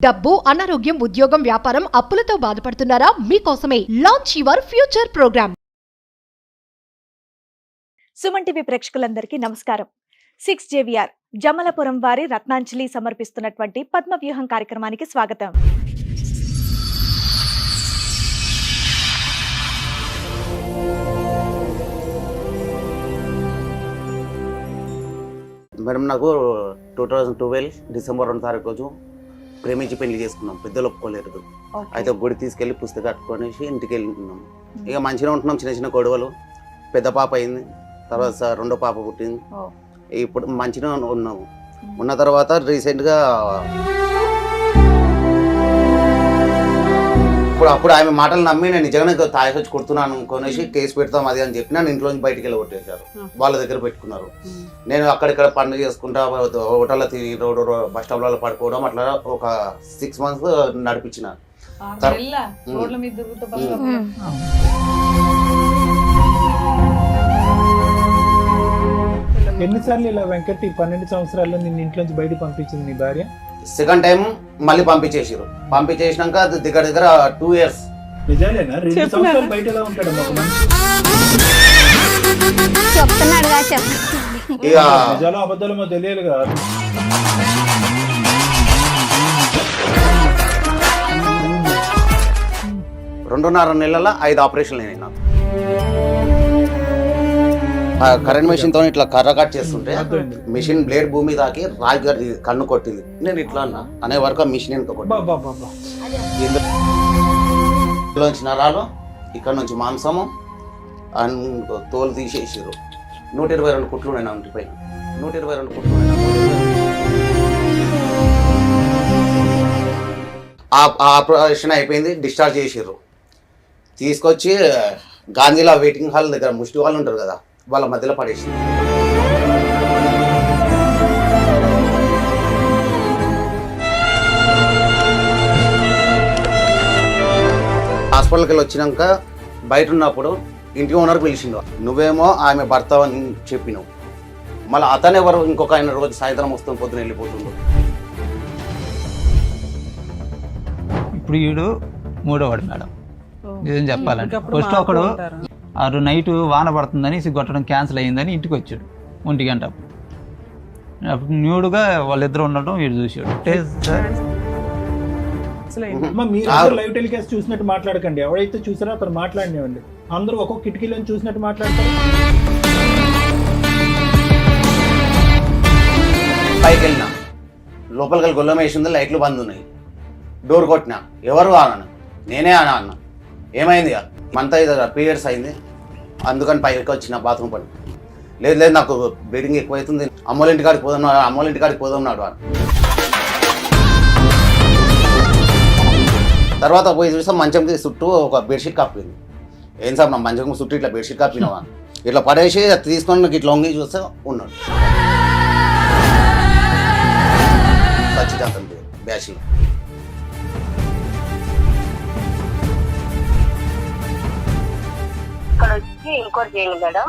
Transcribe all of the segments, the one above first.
డబ్బు, అనారోగ్యం, ఉద్యోగం, వ్యాపారం, అప్పులతో బాధపడుతున్నారా? మీకోసమే launch your future programme. Suman TV ప్రేక్షకులందరికీ నమస్కారం. 6JVR జమలపురం వారి రత్నాంజలి సమర్పిస్తున్నటువంటి పద్మవ్యూహం కార్యక్రమానికి స్వాగతం. మేడం, నాకు 2012 డిసెంబర్ 2 తారీఖు రోజు ప్రేమించి పెళ్లి చేసుకున్నాం. పెద్దలు ఒప్పుకోలేదు. అయితే గుడి తీసుకెళ్ళి పుస్తకం కట్టుకొనేసి ఇంటికి వెళ్ళినాం. ఇక మంచిగా ఉంటున్నాం. చిన్న చిన్న గొడవలు. పెద్ద పాప అయింది, తర్వాత రెండో పాప పుట్టింది. ఇప్పుడు మంచిగా ఉన్నాము. ఉన్న తర్వాత రీసెంట్గా అప్పుడు ఆమె మాటలు నమ్మి నేను నిజంగానే తాగి వచ్చి కొడుతున్నాను కొనేసి కేసు పెడతాం అది అని చెప్పి నన్ను ఇంట్లోంచి బయటికి వెళ్ళి కొట్టేశారు. వాళ్ళ దగ్గర పెట్టుకున్నారు. నేను అక్కడిక్కడ పనులు చేసుకుంటా హోటల్లో తిరిగి రోడ్డు బస్ స్టాప్లలో పడుకోవడం అట్లా ఒక 6 months నడిపించిన. ఎన్నిసార్లు ఇలా వెంకట్ 12 సంవత్సరాల్లో నిన్ను ఇంట్లోంచి బయట పంపించింది నీ భార్య? సెకండ్ టైం మళ్ళీ పంపించేసారు. పంపించేసినాక దగ్గర దగ్గర 2 years. నిజాలేనా? 2 సంవత్సరాలు బయట ఎలా ఉంటాడు ఒక మనిషి? నిజాలు అబద్ధాలు తెలియాలి కదా. 2.5 నెలల 5 ఆపరేషన్లు అయినాయి నాకు. కరెంట్ మెషిన్ తో ఇట్లా కర్ర కట్ చేస్తుంటే మిషన్ బ్లేడ్ భూమి తాకి రాజు గారి కన్ను కొట్టింది. నేను ఇట్లా అనే వరకు ఆ మిషన్ వెనుక కొట్టింది. నరాలు ఇక్కడ నుంచి మాంసము తోలు తీసేసారు. 122 కుట్లు ఉన్నాయి నా ఇంటి పైన. 122 కుట్లు ఆపరేషన్ అయిపోయింది. డిశ్చార్జ్ చేసారు. తీసుకొచ్చి గాంధీలో వెయిటింగ్ హాల్ దగ్గర ముష్టి వాళ్ళు ఉంటారు కదా, వాళ్ళ మధ్యలో పడేసింది. హాస్పిటల్కి వెళ్ళి వచ్చినాక బయట ఉన్నప్పుడు ఇంటి ఓనర్ పిలిచిండు. నువ్వేమో ఆమె భర్త అని చెప్పినావు. మళ్ళీ అతను ఎవరు ఇంకొక ఆయన రోజు సాయంత్రం వస్తుంది, పొద్దున వెళ్ళిపోతుండు. ఇప్పుడు వీడు 3వ వాడు మేడం. నిజం చెప్పాలంటే ఫస్ట్ ఒకడు ఆరు నైట్ వాన పడుతుందని కొట్టడం క్యాన్సిల్ అయ్యిందని ఇంటికి వచ్చాడు 1 గంట. అప్పుడు న్యూడ్గా వాళ్ళిద్దరు ఉండటం వీడు చూసాడు. మీరు లైవ్ టెలికాస్ట్ చూసినట్టు మాట్లాడకండి. ఎవరైతే చూసారో అతను మాట్లాడినేవండి. అందరూ ఒక్కొక్క కిటికీలో చూసినట్టు మాట్లాడతారు. పైకి వెళ్ళినా లోపలికి వెళ్ళి గొల్లం వేసింది. లైట్లు బంద్ ఉన్నాయి. డోర్ కొట్టినా. ఎవరు అన్నాను. నేనే అన్న. ఏమైంది? మంత్ అయితే పీరియడ్స్ అయింది, అందుకని పైకి వచ్చిన బాత్రూమ్ పని. లేదు నాకు బ్లీడింగ్ ఎక్కువైతుంది, అమ్మోళ్ళ ఇంటికాడికి పోదాం అని. తర్వాత పోయి చూసాం మంచంకి చుట్టూ ఒక బెడ్షీట్ కప్పింది. ఏం సార్ నా మంచం చుట్టూ ఇట్లా బెడ్షీట్ కప్పినావా? ఇట్లా పడేసి తీసుకొని నాకు ఇట్లా వంగి చూస్తే ఉన్నాడు. సచ్చిదాంతం బ్యాచ్లో. ఇక్కడ వచ్చి ఇంకోటి చేయండి మేడం.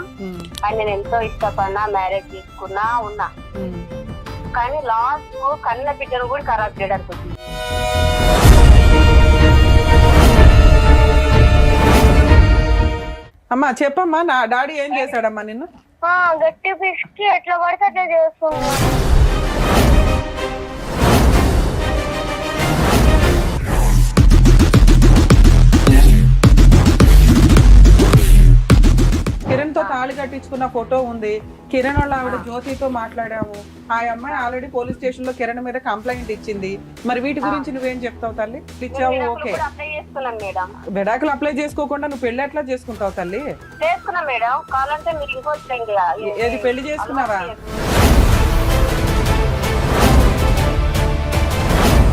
అని నేను ఎంతో ఇష్టపడినా, మ్యారేజ్ చేసుకున్నా ఉన్నా, కానీ లాస్ట్ కన్న బిడ్డను కూడా ఖరాబ్ చేయడానికి వచ్చింది. అమ్మా చెప్పమ్మా, నా డాడీ ఏం చేశాడమ్మా నిన్ను? గట్టి పిసికి ఎట్లా పడితే అట్లా చేస్తున్నా. కిరణ్ తో తాళి కట్టించుకున్న ఫోటో ఉంది. కిరణ్ వాళ్ళ ఆవిడ జ్యోతితో మాట్లాడాము. ఆ అమ్మాయి ఆల్రెడీ పోలీస్ స్టేషన్ లో కిరణ్ మీద కంప్లైంట్ ఇచ్చింది. మరి వీటి గురించి నువ్వేం చెప్తావు తల్లి? ఇచ్చావు, ఓకే. విడాకులు అప్లై చేసుకోకుండా నువ్వు పెళ్లి ఎట్లా చేసుకుంటావు తల్లి? చేసుకున్నా మేడం. కావాలంటే మీరు ఇంకోటి ఏది పెళ్లి చేసుకున్నావా?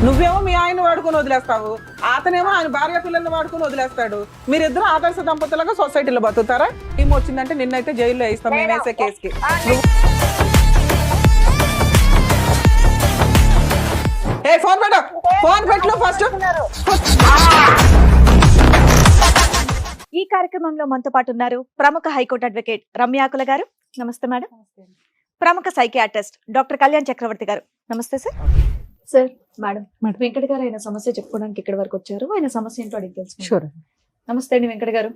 నువ్వేమో మీ ఆయన వాడుకొని వదిలేస్తావు, అతనేమో ఆయన భార్య పిల్లల్ని వాడుకొని వదిలేస్తాడు. మీరిద్దరు ఆదర్శ దంపతులుగా సొసైటీలో బతుకుతారా? టీం వచ్చిందంటే నిన్నైతే జైల్లో వేస్తాం మేము వేసే కేసుకి. ఫోన్ పెట్టు ఫస్ట్. ఈ కార్యక్రమంలో మనతో పాటు ఉన్నారు ప్రముఖ హైకోర్టు అడ్వకేట్ రమ్యాకుల గారు. నమస్తే మేడం. ప్రముఖ సైకియాట్రిస్ట్ డాక్టర్ కళ్యాణ్ చక్రవర్తి గారు. నమస్తే sir. Sir madam madam. Venkata గారు ఆయన సమస్య చెప్పుకోవడానికి ఇక్కడ వరకు వచ్చారు. ఆయన సమస్య ఏంటో అడిగి తెలుసుకుందాం. షూర్. నమస్తే అండి వెంకట గారు.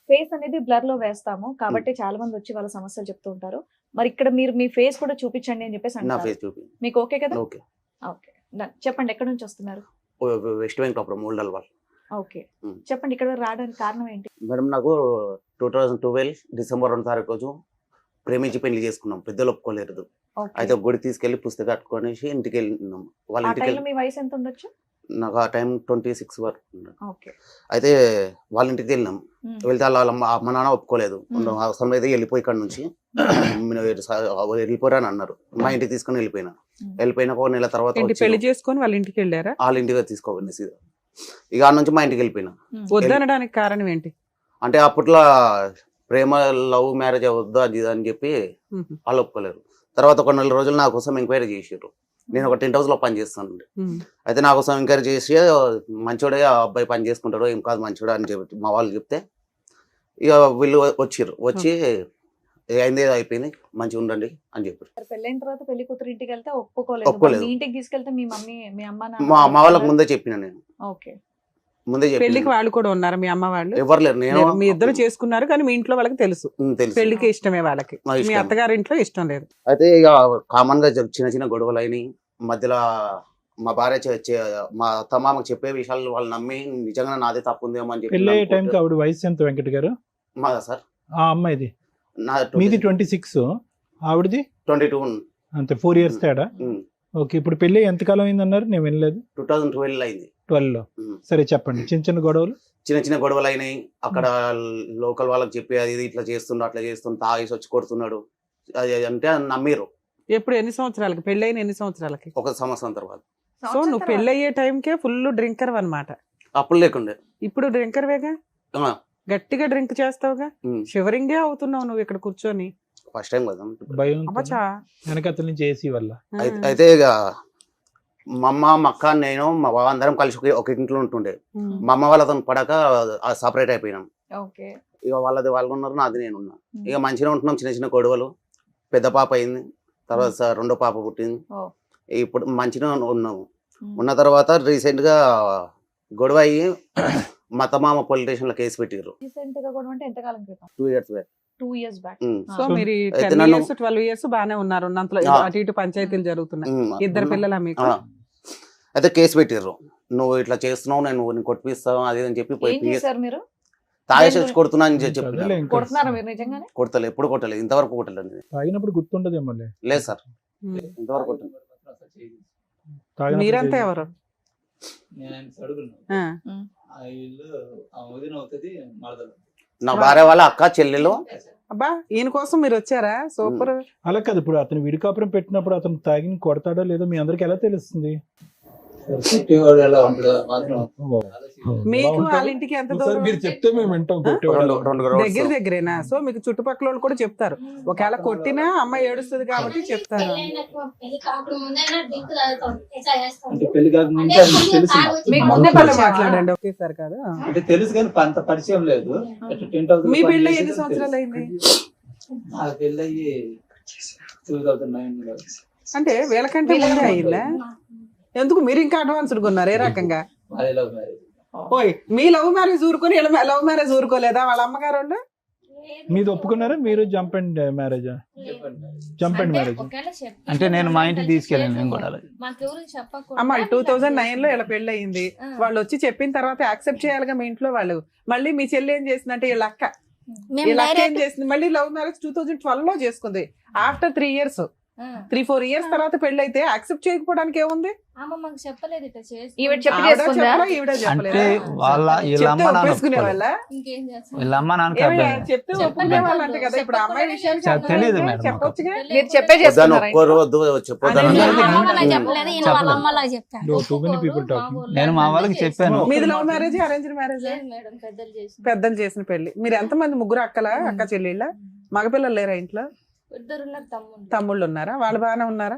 ఫేస్ అనేది బ్లర్ లో వేస్తాము కాబట్టి చాలా మంది వచ్చి వాళ్ళ సమస్యలు చెప్తూ ఉంటారు. మరి ఇక్కడ మీరు మీ ఫేస్ కూడా చూపించండి అని చెప్పేసి నా అంటారు. ఫేస్ చూపి. మీకు ఓకే కదా? ఓకే. Okay done. చెప్పండి ఎక్కడ నుంచి వస్తున్నారు? వెస్ట్ వెంకటాపురం మూడల్ వాళ్ళు. ఓకే చెప్పండి ఇక్కడ వరకు రావడానికి కారణం ఏంటి? మేడం నాకు 2012 డిసెంబర్ 2 తారీఖు రోజు ప్రేమించి పెళ్లి చేసుకున్నాం. పెద్దలు ఒప్పుకోలేదు. ఓకే. అయితే గుడి తీసుకెళ్లి పుస్తకం కట్టుకొనేసి ఇంటికి వెళ్ళినాం. వాళ్ళ ఆ ఇంటికి టైంలో మీ వయసు ఎంత ఉండొచ్చు? నాకు ఆ టైం 26 వరకు ఉన్నది. ఓకే. అయితే వాళ్ళ ఇంటికి వెళ్ళినాం. వెళ్తే వాళ్ళ అమ్మ నాన్న ఒప్పుకోలేదు. అవసరం అయితే వెళ్ళిపోయి ఇక్కడ నుంచి వెళ్ళిపోరా అని అన్నారు. మా ఇంటికి తీసుకొని వెళ్ళిపోయినా. వెళ్ళిపోయిన ఒక నెల తర్వాత పెళ్లి చేసుకొని వాళ్ళ ఇంటికి వెళ్ళారా? వాళ్ళ ఇంటికి తీసుకోవాలి సీదా. ఇక ఆ నుంచి మా ఇంటికి వెళ్ళిపోయినా. వద్దనడానికి కారణం ఏంటి? అంటే అప్పట్లో ప్రేమ లవ్ మ్యారేజ్ వద్దు అది ఇది అని చెప్పి వాళ్ళు ఒప్పుకోలేరు. తర్వాత ఒక 4 రోజులు నా కోసం ఎంక్వైరీ చేసారు. నేను ఒక 10 రోజుల్లో పని చేస్తాను. అయితే నా కోసం ఎంక్వైరీ చేసి మంచోడే ఆ అబ్బాయి పని చేసుకుంటాడు, ఏం కాదు మంచోడే అని చెప్పి మా వాళ్ళు చెప్తే ఇక వీళ్ళు వచ్చిర్రు. వచ్చి అయింది అయిపోయింది మంచిగా ఉండండి అని చెప్పారు. పెళ్ళైన తర్వాత పెళ్లి కూతురు ఇంటికి వెళ్తే ఒప్పుకోలేదు. మీ ఇంటికి తీసుకెళ్తే మీ మమ్మీ మీ అమ్మ మా వాళ్ళకి ముందే చెప్పిన నేను. ఓకే. ముందే పెళ్లికి చెప్పి వాళ్ళు కూడా ఉన్నారు మీ అమ్మ వాళ్ళు? ఎవరు లేరు. నేను మీ ఇద్దరు చేసుకున్నారు కానీ మీ ఇంట్లో వాళ్ళకి తెలుసు తెలుసు. పెళ్లికి ఇష్టమే వాళ్ళకి. మా ఇష్టం. మీ అత్తగారి ఇంట్లో ఇష్టం లేదు. అయితే ఇక కామన్ గా చిన్న చిన్న గొడవలు అయినాయి. మధ్యలో మా భార్య మా అత్తమామకు చెప్పే విషయాలు వాళ్ళు నమ్మి నిజంగా నాదే తప్పు ఉందేమో అని పెళ్ళి అయ్యే చెప్పి టైంకి ఆవిడ వయసు ఎంత వెంకట గారు? మాదా సార్? ఆ అమ్మాయిది నా మీది 26, ఆవిడది 22. అంతే 4 years తేడా. ఓకే. ఇప్పుడు పెళ్లి ఎంతకాలం అయింది అన్నారు? నేను వినలేదు. 2012 అయింది. 12లో. సరే చెప్పండి. చిన్న చిన్న గొడవలు చిన్న చిన్న గొడవలు అయినాయి. అక్కడ లోకల్ వాళ్ళకి చెప్పి అది ఇది ఇట్లా చేస్తుండు అట్లా చేస్తుండు తాగేసి వచ్చి కొడుతున్నాడు అది అంటే నమ్మిరు. ఎప్పుడు ఎన్ని సంవత్సరాలకి పెళ్ళైన ఎన్ని సంవత్సరాలకి? 1 సంవత్సరం తర్వాత. సో నువ్వు పెళ్ళయ్యే టైంకే ఫుల్ డ్రింకర్ అన్నమాట. అప్పుడు లేకుండే. ఇప్పుడు డ్రింకర్ వేగా? ఆ, గట్టిగా డ్రింక్ చేస్తావుగా? షివరింగే అవుతున్నావు నువ్వు ఇక్కడ కూర్చొని. ఫస్ట్ టైం కదా. భయం అబ్బా వెనకతల నుంచి ఏసీ వల్ల. అయితే ఇక మా అమ్మ మా అక్క నేను మా బావ అందరం కలిసి ఒక ఇంట్లో ఉంటుండే. మా అమ్మ వాళ్ళతో పడక సపరేట్ అయిపోయినాం. ఓకే. ఇక వాళ్ళది వాళ్ళు ఉన్నారు, నాది నేను ఉన్నా. ఇక మంచిగా ఉంటున్నాం. చిన్న చిన్న గొడవలు. పెద్ద పాప అయింది. తర్వాత రెండో పాప పుట్టింది. ఇప్పుడు మంచిగా ఉన్నాము. ఉన్న తర్వాత రీసెంట్ గా గొడవ అయ్యి మా తమామ పోలీస్ స్టేషన్ లో కేసు పెట్టారు. రీసెంట్ గా కూడా అంటే ఎంత కాలం క్రితం? 2 years back. 2 years back. So మీరు అయితే 10 నన్ను- years 12 years బానే ఉన్నారు. ఉన్నంతలో అటు ఇటు పంచాయతీలు జరుగుతున్నాయి. ఇద్దరు పిల్లల మీకు? అయితే కేసు పెట్టారు. నువ్వు ఇట్లా చేస్తున్నావు, నేను కొట్టిస్తావు అది అని చెప్పి ఏం చేశారు మీరు? తాగేసి వచ్చి కొడుతున్నా అని చెప్పి చదువులే ఇంకా. కొడుతున్నారా మీరు నిజంగానే? కొడతలే, ఎప్పుడు కొట్టలేదు, ఇంతవరకు కొట్టలేదు. తాగినప్పుడు గుర్తుండదేమో. లేదు సార్, ఇంతవరకు కొట్టలేదు. మీరంతా ఎవరు? ఆ. నా భార్య వాళ్ళ అక్క చెల్లెలు. అబ్బా ఈయన కోసం మీరు వచ్చారా? సూపర్. అలా కాదు. ఇప్పుడు అతను విడికాపురం పెట్టినప్పుడు అతను తాగిని కొడతాడో లేదో మీ అందరికి ఎలా తెలుస్తుంది? మీకు వాళ్ళ ఇంటికి ఎంత దూరం? మీరు చెప్తే మేము వింటాం. దగ్గర దగ్గరేనా? సో మీకు చుట్టుపక్కల వాళ్ళు కూడా చెప్తారు. ఒకవేళ కొట్టినా అమ్మాయి ఏడుస్తుంది కాబట్టి చెప్తారు. మీకు ముందే పళ్ళు మాట్లాడండి ఒకేసారి కాదు. అంటే తెలుసు కానీ అంత పరిచయం లేదు. మీ పెళ్ళి ఎన్ని సంవత్సరాలు అయింది? నాకు పెళ్ళి 2009. అంటే వీళ్ళకంటే ముందే అయిందా? ఎందుకు మీరు ఇంకా అడ్వాన్స్డ్ ఉన్నారు? ఏ రకంగా? ఓయ్ మీ లవ్ మ్యారేజ్ ఊరుకొని లవ్ మ్యారేజ్ ఊరుకోలేదా వాళ్ళ అమ్మగారు వాళ్ళు? మీది ఒప్పుకున్నారా? మీరు జంప్ అండ్ మ్యారేజా? జంప్ అండ్ మ్యారేజ్ అంటే నేను మా ఇంటికి తీసుకెళ్ళాను. నేను కూడా అమ్మ 2009 లో ఇలా పెళ్లి అయింది. వాళ్ళు వచ్చి చెప్పిన తర్వాత యాక్సెప్ట్ చేయాలిగా మీ ఇంట్లో వాళ్ళు. మళ్ళీ మీ చెల్లి ఏం చేసిందంటే వీళ్ళ అక్క ఏం చేసింది, మళ్ళీ లవ్ మ్యారేజ్ 2012 లో చేసుకుంది. ఆఫ్టర్ 3 years 3-4 years తర్వాత పెళ్లి అయితే యాక్సెప్ట్ చేయకపోవడానికి ఏముంది? ఈవిడ చెప్పి ఆవిడ చేసుకుందా? చెప్పలా, ఈవిడ చెప్పలేదా? అంటే వాళ్ళ వీళ్ళ అమ్మ నాన్న ఒప్పేసుకునే వాళ్ళ? వీళ్ళ అమ్మ నాన్నకి ఏమి అబ్బాయి చెప్తే ఒప్పుకునే వాళ్ళంట కదా. ఇప్పుడు ఆ అమ్మాయి విషయానికి తెలీదు అమ్మాయి మేడం. చెప్పొచ్చుగా. మీరు చెప్పే వద్దని చేసుకున్నారా? ఒక్కరు వద్దు చెప్పొద్దని టూ మెనీ పీపుల్ టాకింగ్. నేను మా వాళ్ళకి చెప్పాను. మీది లవ్ మ్యారేజ్ అరేంజ్డ్ మ్యారేజ్? పెద్దలు చేసిన పెళ్లి. మీరు ఎంతమంది? ముగ్గురు అక్కలా? అక్క చెల్లెళ్ళ? మగపిల్లలు లేరా ఇంట్లో? తమ్ముళ్ళు ఉన్నారా? వాళ్ళు బాగానే ఉన్నారా?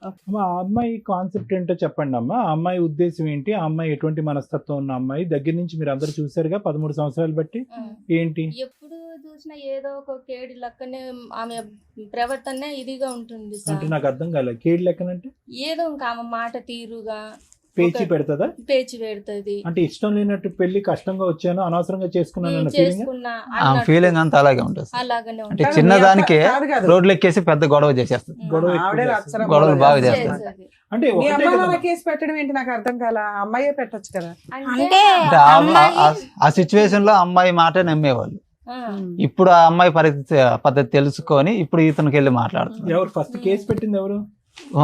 అమ్మా ఆ అమ్మాయి కాన్సెప్ట్ ఏంటో చెప్పండి అమ్మా. ఆ అమ్మాయి ఉద్దేశం ఏంటి? ఆ అమ్మాయి ఎటువంటి మనస్తత్వం ఉన్న అమ్మాయి? దగ్గర నుంచి మీరు అందరు చూసారుగా 13 సంవత్సరాలు బట్టి. ఏంటి? ఎప్పుడు చూసినా ఏదో ఒక కేడి లెక్కనే ఆమె ప్రవర్తన ఇదిగా ఉంటుంది అంటే సార్. నాకు అర్థం కాలే, కేడి లెక్కనంటే ఏదో ఇంకా ఆమె మాట తీరుగా పేచి పెడతదా? పేచి పెడుతుంది. అంటే ఇష్టం లేనట్టు పెళ్లి కష్టంగా వచ్చాను అనవసరంగా చేసుకున్నాను అన్న ఫీలింగ్. చేసుకున్నా ఆ ఫీలింగ్ అంతా అలాగే ఉంటుంది. అలాగనే అంటే ఉంటుంది. చిన్నదానికే కాదు కాదు. రోడ్లు ఎక్కేసి పెద్ద గొడవ చేసేస్తుంది. గొడవ ఎక్కువ ఆవిడే చేస్తుంది. అక్షరం గొడవలు బాగా గొడవ చేస్తారు. చేసేది. అంటే మీ ఒకటే అమ్మ కదా. నాన్న కేసు పెట్టడం ఏంటి నాకు అర్థం కాల, అమ్మాయే పెట్టొచ్చు కదా. అంటే అంటే ఆ సిచ్యువేషన్ లో అమ్మాయి మాట నమ్మేవాళ్ళు. ఆ, ఇప్పుడు ఆ అమ్మాయి పద్ధతి తెలుసుకొని ఇప్పుడు ఇతనికి వెళ్ళి మాట్లాడుతున్నారు. ఎవరు ఫస్ట్ కేసు పెట్టింది ఎవరు?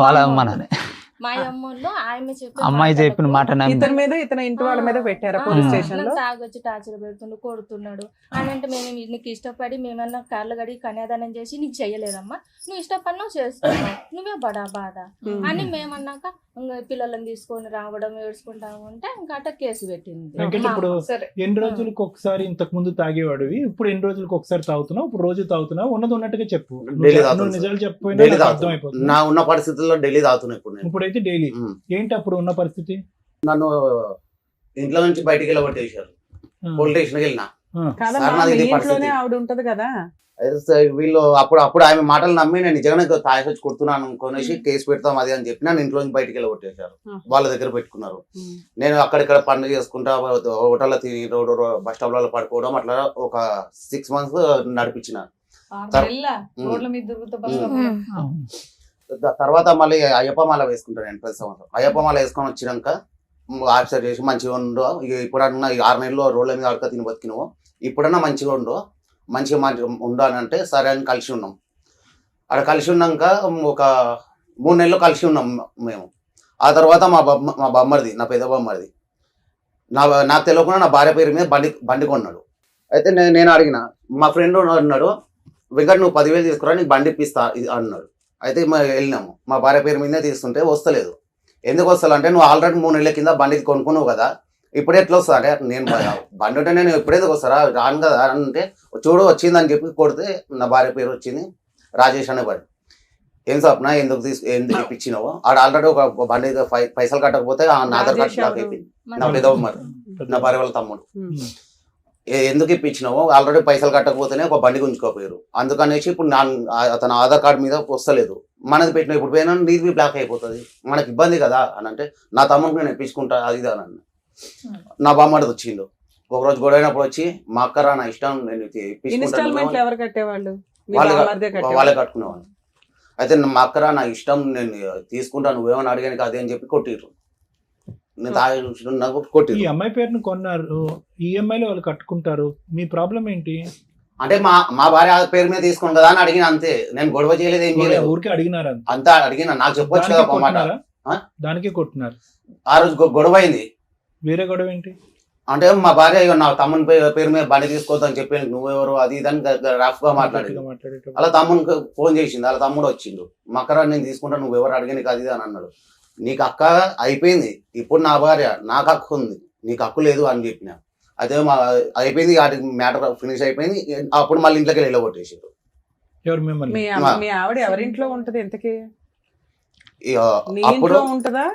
వాళ్ళ అమ్మ నానే. మా అమ్మలో ఆమె చెప్పే అమ్మాయి చెప్పిన మాట నమ్మి ఇతని మీద ఇతని ఇంటి వాళ్ళ మీద పెట్టారా పోలీస్ స్టేషన్ లో? తాగొచ్చి టార్చర్ పెడుతుండు, కొడుతున్నాడు అని అంటే మేము నీకు ఇష్టపడి మేమన్నా కార్లు గడి కన్యాదానం చేసి నీకు చెయ్యలేదమ్మా, నువ్వు ఇష్టపడినావు చేసుకున్నావు, నువ్వే బడా బాధ అని మేమన్నాక ఇంకా పిల్లలను తీసుకొని రావడం ఏడ్చుకుంటా ఉంటే ఇంకా అట్ట కేసు పెట్టింది. వెంకట ఇప్పుడు సరే. ఎన్ని రోజులకు ఒకసారి ఇంతకు ముందు తాగేవాడివి, ఇప్పుడు ఎన్ని రోజులకు ఒకసారి తాగుతున్నావు? ఇప్పుడు రోజు తాగుతున్నావు? ఉన్నది ఉన్నట్టుగా చెప్పు. డైలీ తాగుతాను నువ్వు నిజాలు చెప్పిపోయినా డైలీ నాకు తాగుతాను. అర్థమైపోతుంది. నా ఉన్న పరిస్థితుల్లో డైలీ తాగుతున్నా ఇప్పుడు నేను. ఇప్పుడైతే డైలీ ఏంటి అప్పుడు ఉన్న పరిస్థితి? నన్ను ఇంట్లో నుంచి బయటికి వెళ్ళగొట్టేశారు. పోలీస్ స్టేషన్కి వెళ్ళినా. కాదమ్మా, సార్, నాది మీ ఇదే ఇంట్లోనే పరిస్థితి. ఆవిడ ఉంటది కదా. అయితే వీళ్ళు అప్పుడు ఆమె మాటలు నమ్మి నేను నిజంగానే తాగేసి వచ్చి కొడుతున్నాను అనుకునేసి కేసు పెడతాం అది అని చెప్పి నన్ను ఇంట్లో నుంచి బయటికి వెళ్ళగొట్టేశారు. వాళ్ళ దగ్గర పెట్టుకున్నారు. నేను అక్కడిక్కడ పనులు చేసుకుంటా హోటల్లో తిని బస్ స్టాప్ లో పడుకోవడం అట్లా ఒక 6 months నడిపించిన. తర్వాత మళ్ళీ అయ్యప్ప మాల వేసుకుంటాను నేను ప్రతి సంవత్సరం. అయ్యప్ప మాల వేసుకొని వచ్చినాక ఆఫీసర్ చేసి మంచిగా ఉండు, ఇప్పుడన్నా 6 నెలలు రోడ్ల మీద అడక తిని బతికినావు, ఇప్పుడన్నా మంచిగా మంచిగా ఉండు అని అంటే సరే అని కలిసి ఉన్నాం. అక్కడ కలిసి ఉన్నాక ఒక 3 నెలలు కలిసి ఉన్నాం మేము. ఆ తర్వాత మా బొమ్మరిది, నా పెద్ద బొమ్మరిది, నాకు తెలియకుండా నా భార్య పేరు మీద బండి కొన్నాడు. అయితే నేను అడిగిన, మా ఫ్రెండ్ అన్నాడు, వెంకట్ నువ్వు 10,000 తీసుకురా నీకు బండి ఇప్పిస్తా అన్నాడు. అయితే వెళ్ళినాము. మా భార్య పేరు మీదే తీస్తుంటే వస్తలేదు. ఎందుకు వస్తాలంటే నువ్వు ఆల్రెడీ 3 నెలల కింద బండి కొనుక్కున్నావు కదా, ఇప్పుడు ఎట్లా వస్తా అంటే నేను బండి ఉంటే నేను ఎప్పుడేందుకు వస్తారా రాను కదా అంటే చూడు వచ్చిందని చెప్పి కొడితే నా భార్య పేరు వచ్చింది రాజేష్ అనే బండి. ఏం స్వప్న ఎందుకు ఇప్పించినావు? ఆడ ఆల్రెడీ ఒక బండి పైసలు కట్టకపోతే నా ఆధార్ కార్డు బ్లాక్ అయిపోయింది. నా పెద్ద నా భార్య వాళ్ళ తమ్ముడు. ఎందుకు ఇప్పించినావు? ఆల్రెడీ పైసలు కట్టకపోతేనే ఒక బండి గుంజుకోపోయారు. అందుకనేసి ఇప్పుడు అతను ఆధార్ కార్డు మీద వస్తలేదు. మనది పెట్టిన ఇప్పుడు పోయినా నీది బ్లాక్ అయిపోతుంది, మనకి ఇబ్బంది కదా అని అంటే నా తమ్ముడికి నేను ఇప్పించుకుంటా అది ఇది అని అన్న. నా బామ్మడిది వచ్చిండు. ఒకరోజు గొడవైనప్పుడు వచ్చి మా అక్క రా నా ఇష్టం నేను ఇన్స్టాల్మెంట్ ఎవరు కట్టేవాళ్ళు? మీ వాళ్ళే బామ్మర్దే కట్టేవాళ్ళు? వాళ్ళే కట్టుకునేవాళ్ళు. అయితే మా అక్క రా నా ఇష్టం నేను తీసుకుంటా నువ్వేమని అడిగాను అదే అని చెప్పి కొట్టిర్రు. నేను తాగి నాకు ఈ కొట్టిర్రు. అమ్మాయి పేరును కొన్నారు, ఈఎంఐలో వాళ్ళు కట్టుకుంటారు, మీ ప్రాబ్లం ఏంటి? అంటే మా భార్య పేరు మీద తీసుకుని కదా అని అడిగిన అంతే. నేను గొడవ చేయలేదు, ఏం చేయలేదు. ఊరికే అడిగినారు అంతా అడిగిన, నాకు చెప్పొచ్చు కదా ఒక మాట. దానికే కొట్టినారు. ఆ రోజు గొడవ అయింది. వేరే గొడవ ఏంటి? అంటే మా భార్య నా తమ్ముని పేరు మీద బండి తీసుకోవద్దని చెప్పి నువ్వెవరు అది ఇదని రఫ్ గా మాట్లాడింది. అలా తమ్మునికి ఫోన్ చేసింది, అలా తమ్ముడు వచ్చిండు. మకరా నేను తీసుకుంటా నువ్వెవరు అడిగాను అది అని అన్నాడు. నీకు అక్క అయిపోయింది, ఇప్పుడు నా భార్య నాకు హక్కు ఉంది, నీకు హక్కు లేదు అని చెప్పిన. అయితే అయిపోయింది, మ్యాటర్ ఫినిష్ అయిపోయింది. అప్పుడు మళ్ళీ ఇంట్లోకి వెళ్ళగొట్టేసారు. ఎవరు మిమ్మల్ని? మీ ఆవిడ ఎవరింట్లో ఉంటది ఇంతకీ? నీ అప్పుడు ఇంట్లో ఉంటదా?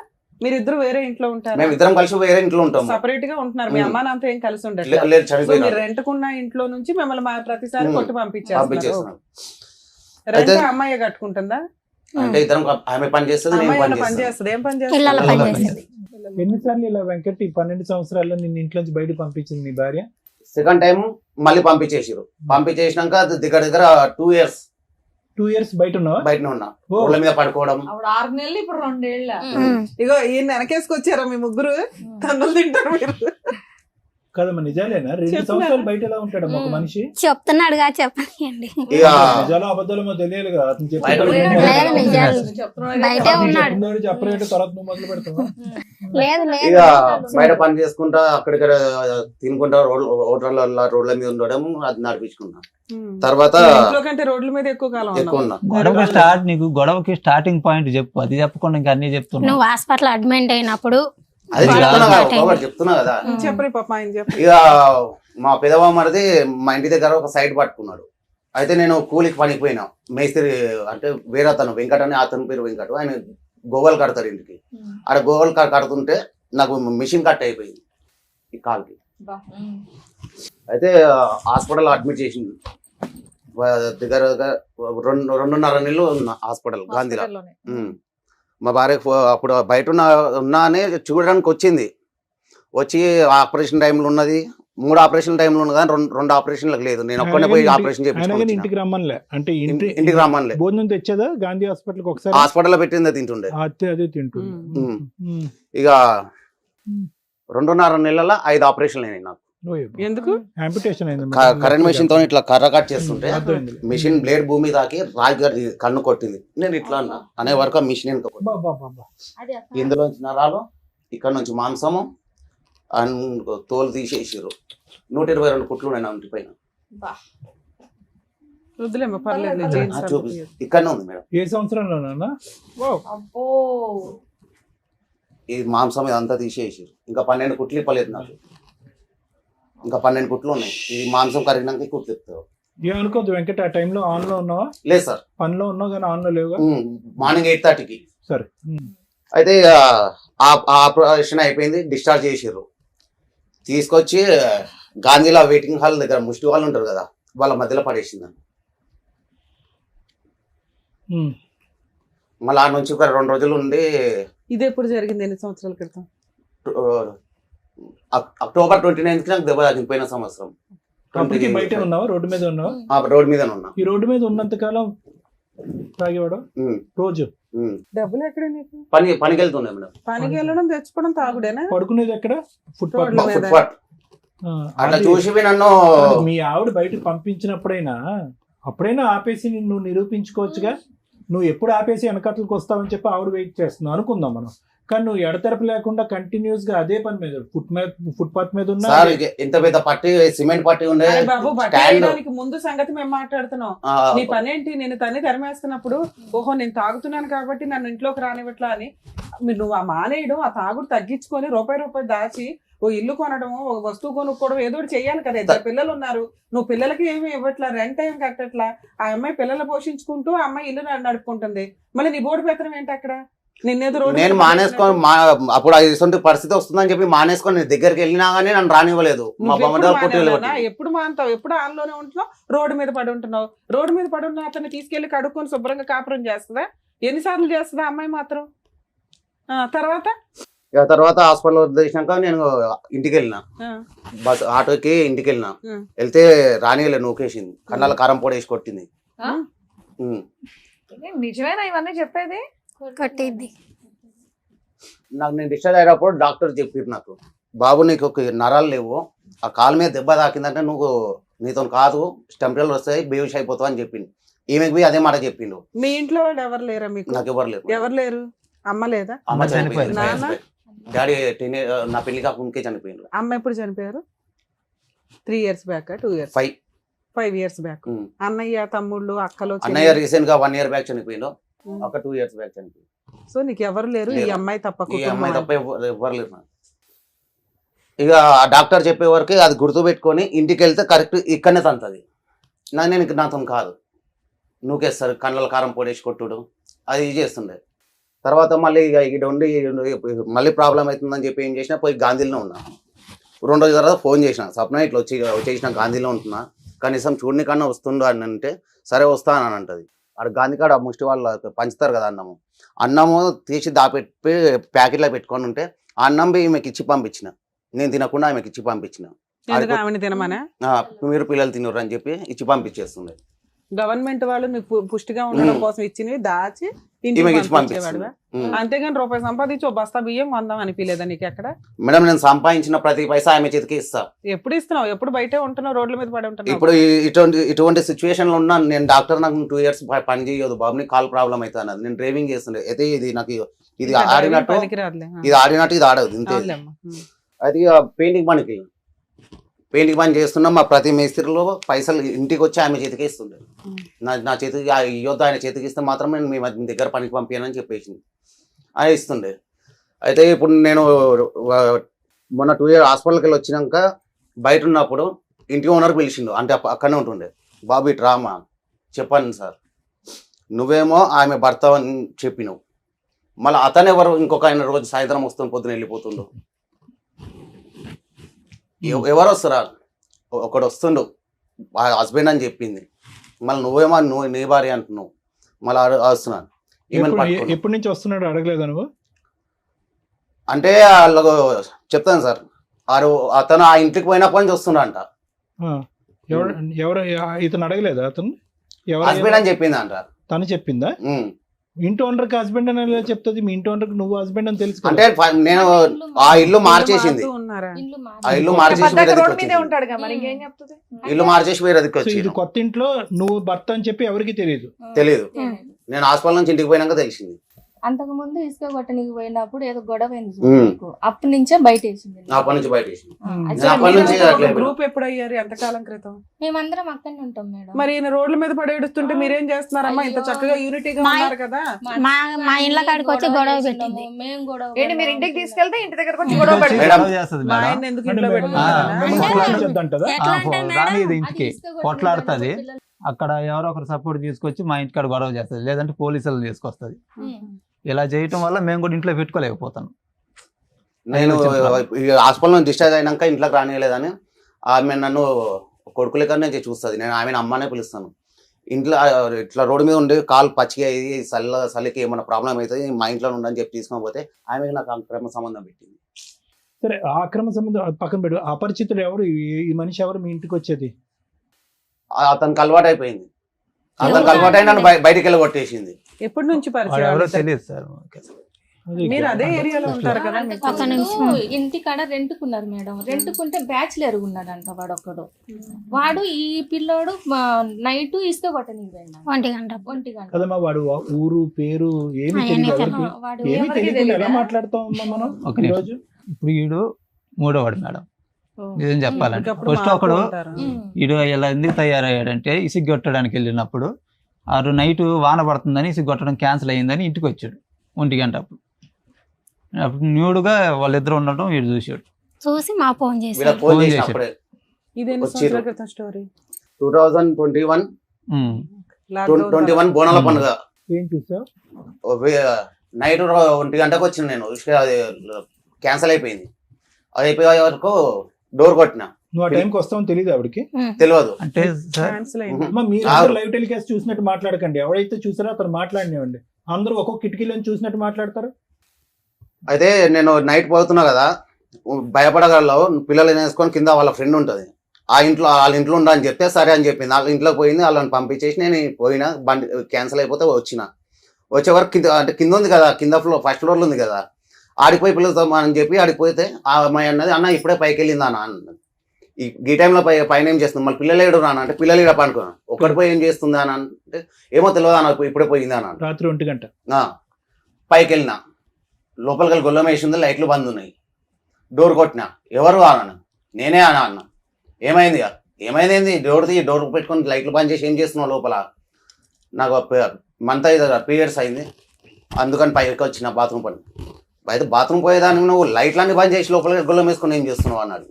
మీరిద్దరు వేరే ఇంట్లో ఉంటారు? మేము ఇద్దరం కలిసి వేరే ఇంట్లో ఉంటాము. సపరేట్ గా ఉంటున్నారు. మీ అమ్మా నాన్నతో ఏం కలిసి ఉండదు. లేదు, చనిపోయినారు. రెంట్కున్న ఇంట్లో నుంచి మిమ్మల్ని ప్రతిసారి కొట్టి పంపించేస్తారు. పంపించేస్తున్నాం. రెంట్ అమ్మాయి కట్టుకుంటుందా? అంటే ఇద్దరం ఆమె పని చేస్తుంది, నేను అమ్మాయి పని పని చేస్తాను. చేస్తుంది. ఏం పని ఇళ్ళలో పని చేస్తుంది? చేస్తుంది. ఎన్నిసార్లు ఇలా వెంకట్ ఈ 12 సంవత్సరాల్లో నిన్ను ఇంట్లోంచి బయట పంపించింది మీ భార్య? సెకండ్ టైం మళ్ళీ పంపించేసారు. పంపించేసినాక దగ్గర 2 years 2 years బయట ఉన్నావా? బయటనే ఉన్నా. రోడ్ల మీద పడుకోవడం. అప్పుడు 6 నెలలు, ఇప్పుడు 2 ఏళ్ళ. ఇగో ఈయన వెనకేసుకొచ్చారా మీ ముగ్గురు? తన్నులు తింటారు మీరు కదమ్మా, నిజాలేనా? 2 సంవత్సరాలు బయట ఎలా ఉంటాడమ్మా ఒక మనిషి? చెప్తున్నాడుగా చెప్పండి. ఇక నిజాలు అబద్ధాలు తెలియాలి కదా. అతను బయట బయటే ఉన్నాడు. చెప్పరేటు తర్వాత నువ్వు మొదలు పెడతావా? లేదు ఇక బయట పని చేసుకుంటా అక్కడిక్కడ తినుకుంటా రోడ్ల మీద ఉండడం అది నడిపించుకున్నా. తర్వాత ఇంట్లో కంటే రోడ్ల మీద ఎక్కువ కాలం ఎక్కువ ఉన్నా. గొడవకి స్టార్టింగ్ పాయింట్ చెప్పు, అది చెప్పకుండా ఇంకా అన్ని చెప్తున్నా. నువ్వు హాస్పిటల్ అడ్మిట్ అయినప్పుడు అది చెప్తున్నా కదా. చెప్పరు పాప ఆయన చెప్పు. ఇక మా పెదబామ్మది మా ఇంటి దగ్గర ఒక సైట్ పట్టుకున్నాడు. అయితే నేను కూలికి పనికి పోయినా. మేస్త్రి అంటే వేరే అతను వెంకట్ అని, అతని పేరు వెంకట్. ఆయన గోగల్ కడతారు ఇంటికి. ఆడ గోగల్ కడుతుంటే నాకు మిషన్ కట్ అయిపోయింది ఈ కాలుకి. అయితే హాస్పిటల్ అడ్మిట్ చేసింది. దగ్గర 2.5 నెలలు ఉన్నా హాస్పిటల్ గాంధీలో. హాస్పిటల్లోనే. మా భార్య అప్పుడు బయట ఉన్నా అని చూడడానికి వచ్చింది. వచ్చి ఆపరేషన్ టైంలో ఉన్నది, 3 ఆపరేషన్ టైంలో ఉన్నది కానీ 2 ఆపరేషన్లకు లేదు. నేను ఒక్కనే పోయి ఆపరేషన్ ఆయన కానీ చేయించుకుని ఇంటికి రమ్మనిలే అంటే ఇంటికి రమ్మనిలే. భోజనం తెచ్చేదా గాంధీ హాస్పిటల్కి ఒకసారి? హాస్పిటల్లో పెట్టిందే తింటుండే. అదే తింటుంది. ఇక 2.5 నెలల 5 ఆపరేషన్లు అయినాయి నాకు. ఎందుకు? ఆంపిటేషన్ అయింది. కరెంట్ మెషిన్ తో ఇట్లా కర్ర కట్ చేస్తుంటే అర్థమైంది. మిషన్ బ్లేడ్ భూమి తాకి రాజు కన్ను కొట్టింది. నేను ఇట్లా అన్నా అనే వరకు ఆ మిషన్ వెనుక కొట్టింది. అది అట్లా. ఇందులోంచి నరాలు, ఇక్కడ నుంచి మాంసము తోలు తీసేసారు. 122 కుట్లు ఉన్నాయి నా ఒంటి పైన. వద్దులేమ్మా, పర్లేదు, జీన్స్ చూపి ఇక్కడనే ఉంది మేడం. ఏ సంవత్సరంలోనా? అబ్బో. ఈ మాంసం ఇదంతా తీసేసారు. ఇంకా 12 కుట్లు ఇప్పలేదు నాకు. ఇంకా 12 కుట్లు ఉన్నాయి. ఈ మాంసం కరిగినాక కుట్లు ఇస్తారు. ఏమనుకోద్దు వెంకట, ఆ టైంలో ఆన్ లో ఉన్నావా? లేదు సార్, పనిలో ఉన్నావు కానీ ఆన్ లో లేవుగా. మార్నింగ్ 8:30కి. సరే. అయితే ఆ ఆపరేషన్ అయిపోయింది, డిశ్చార్జ్ చేసారు. తీసుకొచ్చి గాంధీలో వెయిటింగ్ హాల్ దగ్గర ముష్టి వాళ్ళు ఉంటారు కదా, వాళ్ళ మధ్యలో పడేసిందని. మళ్ళీ ఆ నుంచి ఒక 2 రోజులు ఉండి. ఇది ఎప్పుడు జరిగింది? ఎన్ని సంవత్సరాల క్రితం? అక్టోబర్ 29కి నాకు దెబ్బ తాకింది పోయిన సంవత్సరం. అప్పటికి బయట ఉన్నావా? రోడ్డు మీద ఉన్నావా? రోడ్డు మీద ఉన్నా. ఈ రోడ్డు మీద ఉన్నంత కాలం తాగేవాడు రోజు? డబ్బులు ఎక్కడ నీకు? పనికి వెళ్తుండే మేడం. పనికి వెళ్ళడం, తెచ్చుకోవడం, తాగుడేనా? పడుకునేది ఎక్కడ? ఫుట్పాత్. రోడ్ల మీద. ఫుట్పాత్. అట్లా చూసి నన్ను మీ ఆవిడ బయటకు పంపించినప్పుడైనా అప్పుడైనా ఆపేసి నువ్వు నిరూపించుకోవచ్చుగా. నువ్వు ఎప్పుడు ఆపేసి వెనకట్లకు వస్తావని చెప్పి ఆవిడ వెయిట్ చేస్తున్నావు అనుకుందాం మనం. కానీ నువ్వు ఎడతెరపు లేకుండా కంటిన్యూస్ గా అదే పని మీద ఫుట్పాత్ మీద ఉన్నా. సార్ ఇంత పెద్ద పట్టి, సిమెంట్ పట్టి ఉండే. అరే బాబు, బట్టలు వేయడానికి ముందు సంగతి మేము మాట్లాడుతున్నాం. నీ పని ఏంటి? నేను తన్ని తరిమేస్తున్నప్పుడు ఓహో నేను తాగుతున్నాను కాబట్టి నన్ను ఇంట్లోకి రానివ్వట్లా అని నువ్వు ఆ మానేయడం, ఆ తాగుడు తగ్గించుకొని రూపాయి దాచి ఓ ఇల్లు కొనడం, ఓ వస్తువు కొనుక్కోవడం, ఏదో ఒకటి చెయ్యాలి కదా. 2 పిల్లలు ఉన్నారు, నువ్వు పిల్లలకి ఏమి ఇవ్వట్లా, రెంట్ ఏం కట్టట్లా. ఆ అమ్మాయి పిల్లలు పోషించుకుంటూ ఆ అమ్మాయి ఇల్లు నడుపుకుంటుంది. మళ్ళీ నీ బోర్డు పెత్తనం ఏంటి అక్కడ? నేను మానేసుకొని అప్పుడు ఇటువంటి పరిస్థితి వస్తుందని చెప్పి మానేసుకొని నేను దగ్గరికి వెళ్ళినా గానీ నన్ను రానివ్వలేదు. మా ఎప్పుడు మానుతావు? ఎప్పుడు ఆన్లోనే ఉంటున్నావు, రోడ్డు మీద పడి ఉంటున్నావు. రోడ్డు మీద పడి ఉన్న అతన్ని తీసుకెళ్లి కడుక్కొని శుభ్రంగా కాపురం చేస్తుందా? ఎన్నిసార్లు చేస్తుందా అమ్మాయి మాత్రం? తర్వాత హాస్పిటల్ వదిలేసినాక నేను ఇంటికి వెళ్ళిన, బస్ ఆటోకి ఇంటికి వెళ్ళిన. వెళ్తే రానియలే, నూకేసింది, కన్నాల కారం పొడి వేసి కొట్టింది. నిజమేనా ఇవన్నీ చెప్పేది? కొట్టింది. నాకు నేను డిశ్చార్జ్ అయినప్పుడు డాక్టర్ చెప్పారు నాకు, బాబు నీకు ఒక నరాలు లేవు, ఆ కాలు మీద దెబ్బ తాకిందంటే నువ్వు నీతో కాదు, స్టెంపరేచర్ వస్తాయి, బేవిష్ అయిపోతావు అని చెప్పిండు. ఈమెకి పోయి అదే మాట చెప్పిండు. మీ ఇంట్లో వాళ్ళు ఎవరు లేరా మీకు? నాకు ఎవరు లేరు. ఎవరు లేరు? అమ్మ లేదా? అమ్మ చనిపోయింది. నాన్న? డాడీ నా పెళ్లి కాకుండా చనిపోయిండు. అమ్మ ఎప్పుడు చనిపోయారు? 3 years back? 2 years? 5 years back. అన్నయ్య, తమ్ముళ్ళు, అక్కలు? అన్నయ్య రీసెంట్ గా 1 year బ్యాక్ చనిపోయిండు, ఒక 2 years బ్యాక్ చనిపోయింది. సో నీకు ఎవరు లేరు? ఈ అమ్మాయి తప్ప? ఈ అమ్మాయి తప్ప ఎవరు లేరు. ఇక డాక్టర్ చెప్పే వరకు అది గుర్తు పెట్టుకొని ఇంటికి వెళ్తే కరెక్ట్ ఇక్కడనే తంతది. నేను నాతో కాదు, నూకేస్తారు, కళ్ళ కారం పొడేసి కొట్టుడు అది చేస్తుండే. తర్వాత మళ్ళీ ఇక ఇక్కడ ఉండి మళ్ళీ ప్రాబ్లం అవుతుందని చెప్పి ఏం చేసినా పోయి గాంధీలో ఉన్నా. 2 రోజుల తర్వాత ఫోన్ చేసిన, సప్న ఇట్లా వచ్చేసిన గాంధీలో ఉంటున్నా, కనీసం చూడని కన్నా వస్తుండు అని అంటే సరే వస్తానని అంటది. అక్కడ గాంధీ కాడ ముష్టి వాళ్ళు పంచుతారు కదా అన్నము తీసి దాపెట్టి ప్యాకెట్లో పెట్టుకొని ఉంటే ఆ అన్నం ఈమెకి ఇచ్చి పంపించిన, నేను తినకుండా ఆమెకి ఇచ్చి పంపించిన. మీరు పిల్లలు తినరు అని చెప్పి ఇచ్చి పంపించేస్తుంది. గవర్నమెంట్ వాళ్ళు మీకు పుష్టిగా ఉండడం కోసం ఇచ్చినవి దాచి ఇంటికి పంపించేవాడు. అంతేగాని రూపాయి సంపాదించి 1 బస్తా బియ్యం కొందాం అనిపించలేదా నీకు ఎక్కడ? మేడం నేను సంపాదించిన ప్రతి పైసా ఆమె చేతికి ఇస్తా. ఎప్పుడు ఇస్తున్నావు? ఎప్పుడు బయటే ఉంటున్నావు, రోడ్ల మీద పడి ఉంటున్నావు? ఇప్పుడు ఇటువంటి సిచ్యువేషన్ లో ఉన్నా నేను. డాక్టర్ నాకు 2 years పని చేయదు బాబు, నీకు కాల్ ప్రాబ్లం అవుతా అన్నది. నేను డ్రైవింగ్ చేస్తుండే, అయితే ఇది నాకు ఇది ఆడినట్టు ఇది ఆడదు ఇంతే. అది పెయింటింగ్ పని చేస్తున్నాం. మా ప్రతి మేస్త్రిలో పైసలు ఇంటికి వచ్చి ఆమె చేతికి ఇస్తుండే. నా చేతికి ఇవ్వద్దు, ఆయన చేతికి ఇస్తే మాత్రం నేను మీ దగ్గర పనికి పంపానని చెప్పేసింది, ఆయన ఇస్తుండే. అయితే ఇప్పుడు నేను మొన్న 2 years హాస్పిటల్కి వెళ్ళి వచ్చినాక బయట ఉన్నప్పుడు ఇంటి ఓనర్ పిలిచిండు, అంటే అక్కడనే ఉంటుండే. బాబు ఇటు రామా, చెప్పాను సార్, నువ్వేమో ఆమె భర్త అని చెప్పినావు, మళ్ళీ అతను ఎవరు ఇంకొక ఆయన రోజు సాయంత్రం వస్తుంది, పొద్దున వెళ్ళిపోతుండు. ఎవరు వస్తారా? ఒకడు వస్తుండు, హస్బెండ్ అని చెప్పింది. మళ్ళీ నువ్వేమో నీ భార్య అంటున్నావు, మళ్ళీ వస్తున్నాను ఎప్పటి నుంచి వస్తున్నాడు అడగలేదా నువ్వు? అంటే వాళ్ళకు చెప్తాను సార్, అతను ఆ ఇంటికి పోయినప్పటి నుంచి వస్తున్నాడంట. ఎవరు ఇతను అడగలేదా? అతను హస్బెండ్ అని చెప్పింది అంట. తను చెప్పిందా? ఇంటి ఓనర్ కి హస్బెండ్ అని ఎలా చెప్తుంది? మీ ఇంటి ఓనర్ కి నువ్వు హస్బెండ్ అని తెలుసు. అంటే నేను ఆ ఇల్లు మార్చేసింది, ఆ ఇల్లు మార్చేసి వేరే దిక్కు వచ్చింది. ఇల్లు మార్చేసి వేరే దిక్కు ఇది వచ్చింది. కొత్త ఇంట్లో నువ్వు భర్త అని చెప్పి ఎవరికి తెలియదు. తెలియదు. నేను హాస్పిటల్ నుంచి ఇంటికి పోయినాక తెలిసింది. అంతకు ముందు ఇసుక కొట్టనికి పోయినప్పుడు ఏదో గొడవ అయింది నీకు. అప్పటి నుంచే బయట వేసింది. అప్పటి నుంచి బయట వేసింది. అసలు అప్పటి నుంచి అట్లే గ్రూప్ ఎప్పుడు అయ్యారు? ఎంతకాలం క్రితం? మేమందరం అక్కడనే ఉంటాం మేడం. మరి ఈయన రోడ్ల మీద పడేడుస్తుంటే మీరేం చేస్తున్నారమ్మా? ఇంత చక్కగా యూనిటీగా ఉన్నారు కదా. మా ఇంట్లో కాడికి వచ్చి గొడవ పెట్టింది. మేము గొడవ ఏంటి మీరు ఇంటికి తీసుకెళ్తే ఇంటి దగ్గరకు వచ్చి గొడవ పెడతారు? మేడం చేస్తుంది మా మేడం. ఆయన ఎందుకు ఇంట్లో అంటే పెట్టుకున్నారా? ఎట్లా అంటే రాని మేడం ఇంటికి కొట్లాడుతుంది. అక్కడ ఎవరో ఒకరు సపోర్ట్ తీసుకొచ్చి మా ఇంటికాడ గొడవ చేస్తుంది, లేదంటే పోలీసులు తీసుకొస్తుంది. ఇలా చేయటం వల్ల మేము కూడా ఇంట్లో పెట్టుకోలేకపోతాను. నేను హాస్పిటల్ నుంచి డిశ్చార్జ్ అయినాక ఇంట్లోకి రానియలేదని ఆమె నన్ను కొడుకు లెక్క నుంచి చూస్తుంది. నేను ఆమెను అమ్మనే పిలుస్తాను. ఇంట్లో ఇట్లా రోడ్డు మీద ఉండి కాలు పచ్చిగా అయ్యి చలికి ఏమైనా ప్రాబ్లం అవుతుంది, మా ఇంట్లో ఉండని చెప్పి తీసుకొని పోతే ఆమె నాకు అక్రమ సంబంధం పెట్టింది. సరే, ఆ అక్రమ సంబంధం పక్కన పెట్టు. అపరిచితుడు ఎవరు? ఈ మనిషి ఎవరు మీ ఇంటికి వచ్చేది? అతనికి అలవాటు అయిపోయింది. అతనికి అలవాటు అయిన బయటికి వెళ్ళి కొట్టేసింది. ఎప్పటి నుంచి ఎవరో పరిచయం? తెలియదు సార్. మీరు అదే ఏరియాలో ఉంటారు కదా. ఇంటి కాడ రెంట్కున్నారు మేడం. రెంట్కుంటే బ్యాచులర్ ఉన్నాడంట వాడొక్కడు. వాడు ఈ పిల్లోడు నైట్ ఇసుక కొట్టనికి పోయినా 1 గంట. 1 గంట. కదమ్మా, వాడు ఊరు పేరు ఏమి అవన్నీ తెలియదు. తెలియదు. ఎవరికి వాడు ఏమీ ఎవరికి తెలియకుండా ఎలా తెలియదా? మాట్లాడతామమ్మా మనం ఒక నిమిషం. ఈరోజు? ఇప్పుడు ఈడు 3వ వాడు మేడం. నిజం చెప్పాలంటే ఇంకప్పుడు ఫస్ట్ మారుతూ ఒకడు ఉంటారు. ఈడు ఇలా ఎందుకు తయారయ్యాడంటే ఇసుగు కొట్టడానికి వెళ్ళినప్పుడు నైట్ వాన పడుతుందని ఇసుగు కొట్టడం క్యాన్సిల్ అయ్యిందని ఇంటికి వచ్చాడు 1 గంట. అప్పుడు న్యూడ్గా వాళ్ళిద్దరు ఉండటం వీడు చూసాడు. చూసి మా ఫోన్ వీళ్ళకి చేశాడు. ఫోన్ ఫోన్ చేసిన చేశాడు. అప్పుడే ఇది ఎన్ని వచ్చిర్రు. సంవత్సరాల క్రితం స్టోరీ? 2021 లాక్డౌన్ 21 బోనాల పండుగ ఏం చూసావు? నైట్ 1 గంటకు వచ్చిన నేను. అది క్యాన్సిల్ అయిపోయింది. అది అయిపోయే వరకు డోర్ కొట్టిన. నువ్వు ఆ టైంకి వస్తావని తెలియదు ఆవిడకి? తెలియదు. అంటే సార్ క్యాన్సిల్ అయింది. అమ్మా, మీరు లైవ్ టెలికాస్ట్ చూసినట్టు మాట్లాడకండి. ఎవరైతే చూసారో అతను మాట్లాడినివ్వండి. అందరూ ఒక్కొక్క కిటికీలో చూసినట్టు మాట్లాడతారు. అయితే నేను నైట్ పోతున్నా కదా, భయపడగలవు పిల్లలు వేసుకొని కింద వాళ్ళ ఫ్రెండ్ ఉంటుంది, వాళ్ళ ఇంట్లో ఉండ అని చెప్తే సరే అని చెప్పింది. వాళ్ళ ఇంట్లోకి పోయింది, వాళ్ళని పంపించేసి నేను పోయినా. బండి క్యాన్సిల్ అయిపోతే వచ్చే వరకు కింద అంటే కింద ఉంది కదా, కింద ఫస్ట్ ఫ్లోర్లో ఉంది కదా, ఆడిపోయి పిల్లలతో అని చెప్పి ఆడిపోతే ఆ అమ్మాయి అన్నది, అన్న ఇప్పుడే పైకి వెళ్ళిందా అన్న అన్నది. ఈ టైంలో పైన ఏం చేస్తుంది, మళ్ళీ పిల్లలు ఏడు రాను అంటే పిల్లలు ఇక్కడ పనుకున్నాను. ఒక్కటి పోయి ఏం చేస్తుందా అని అంటే ఏమో తెలియదు అన్న, ఇప్పుడే పోయిందా అన్న. రాత్రి 1 గంట పైకి వెళ్ళినా, లోపలికి వెళ్ళి గొల్లం వేసింది, లైట్లు బంద్ ఉన్నాయి. డోర్ కొట్టినా, ఎవరు అన్న, నేనే అన్న. ఏమైంది ఏమైంది డోర్ పెట్టుకొని లైట్లు బంద్ చేసి ఏం చేస్తున్నావు లోపల? నాకు మంత్ పీరియడ్స్ అయింది, అందుకని పైకి వచ్చిన బాత్రూమ్ పని. అయితే బాత్రూమ్ పోయేదానికి నువ్వు లైట్లన్నీ బంద్ చేసి లోపలికి గొల్లం వేసుకొని ఏం చేస్తున్నావు అన్నాడు.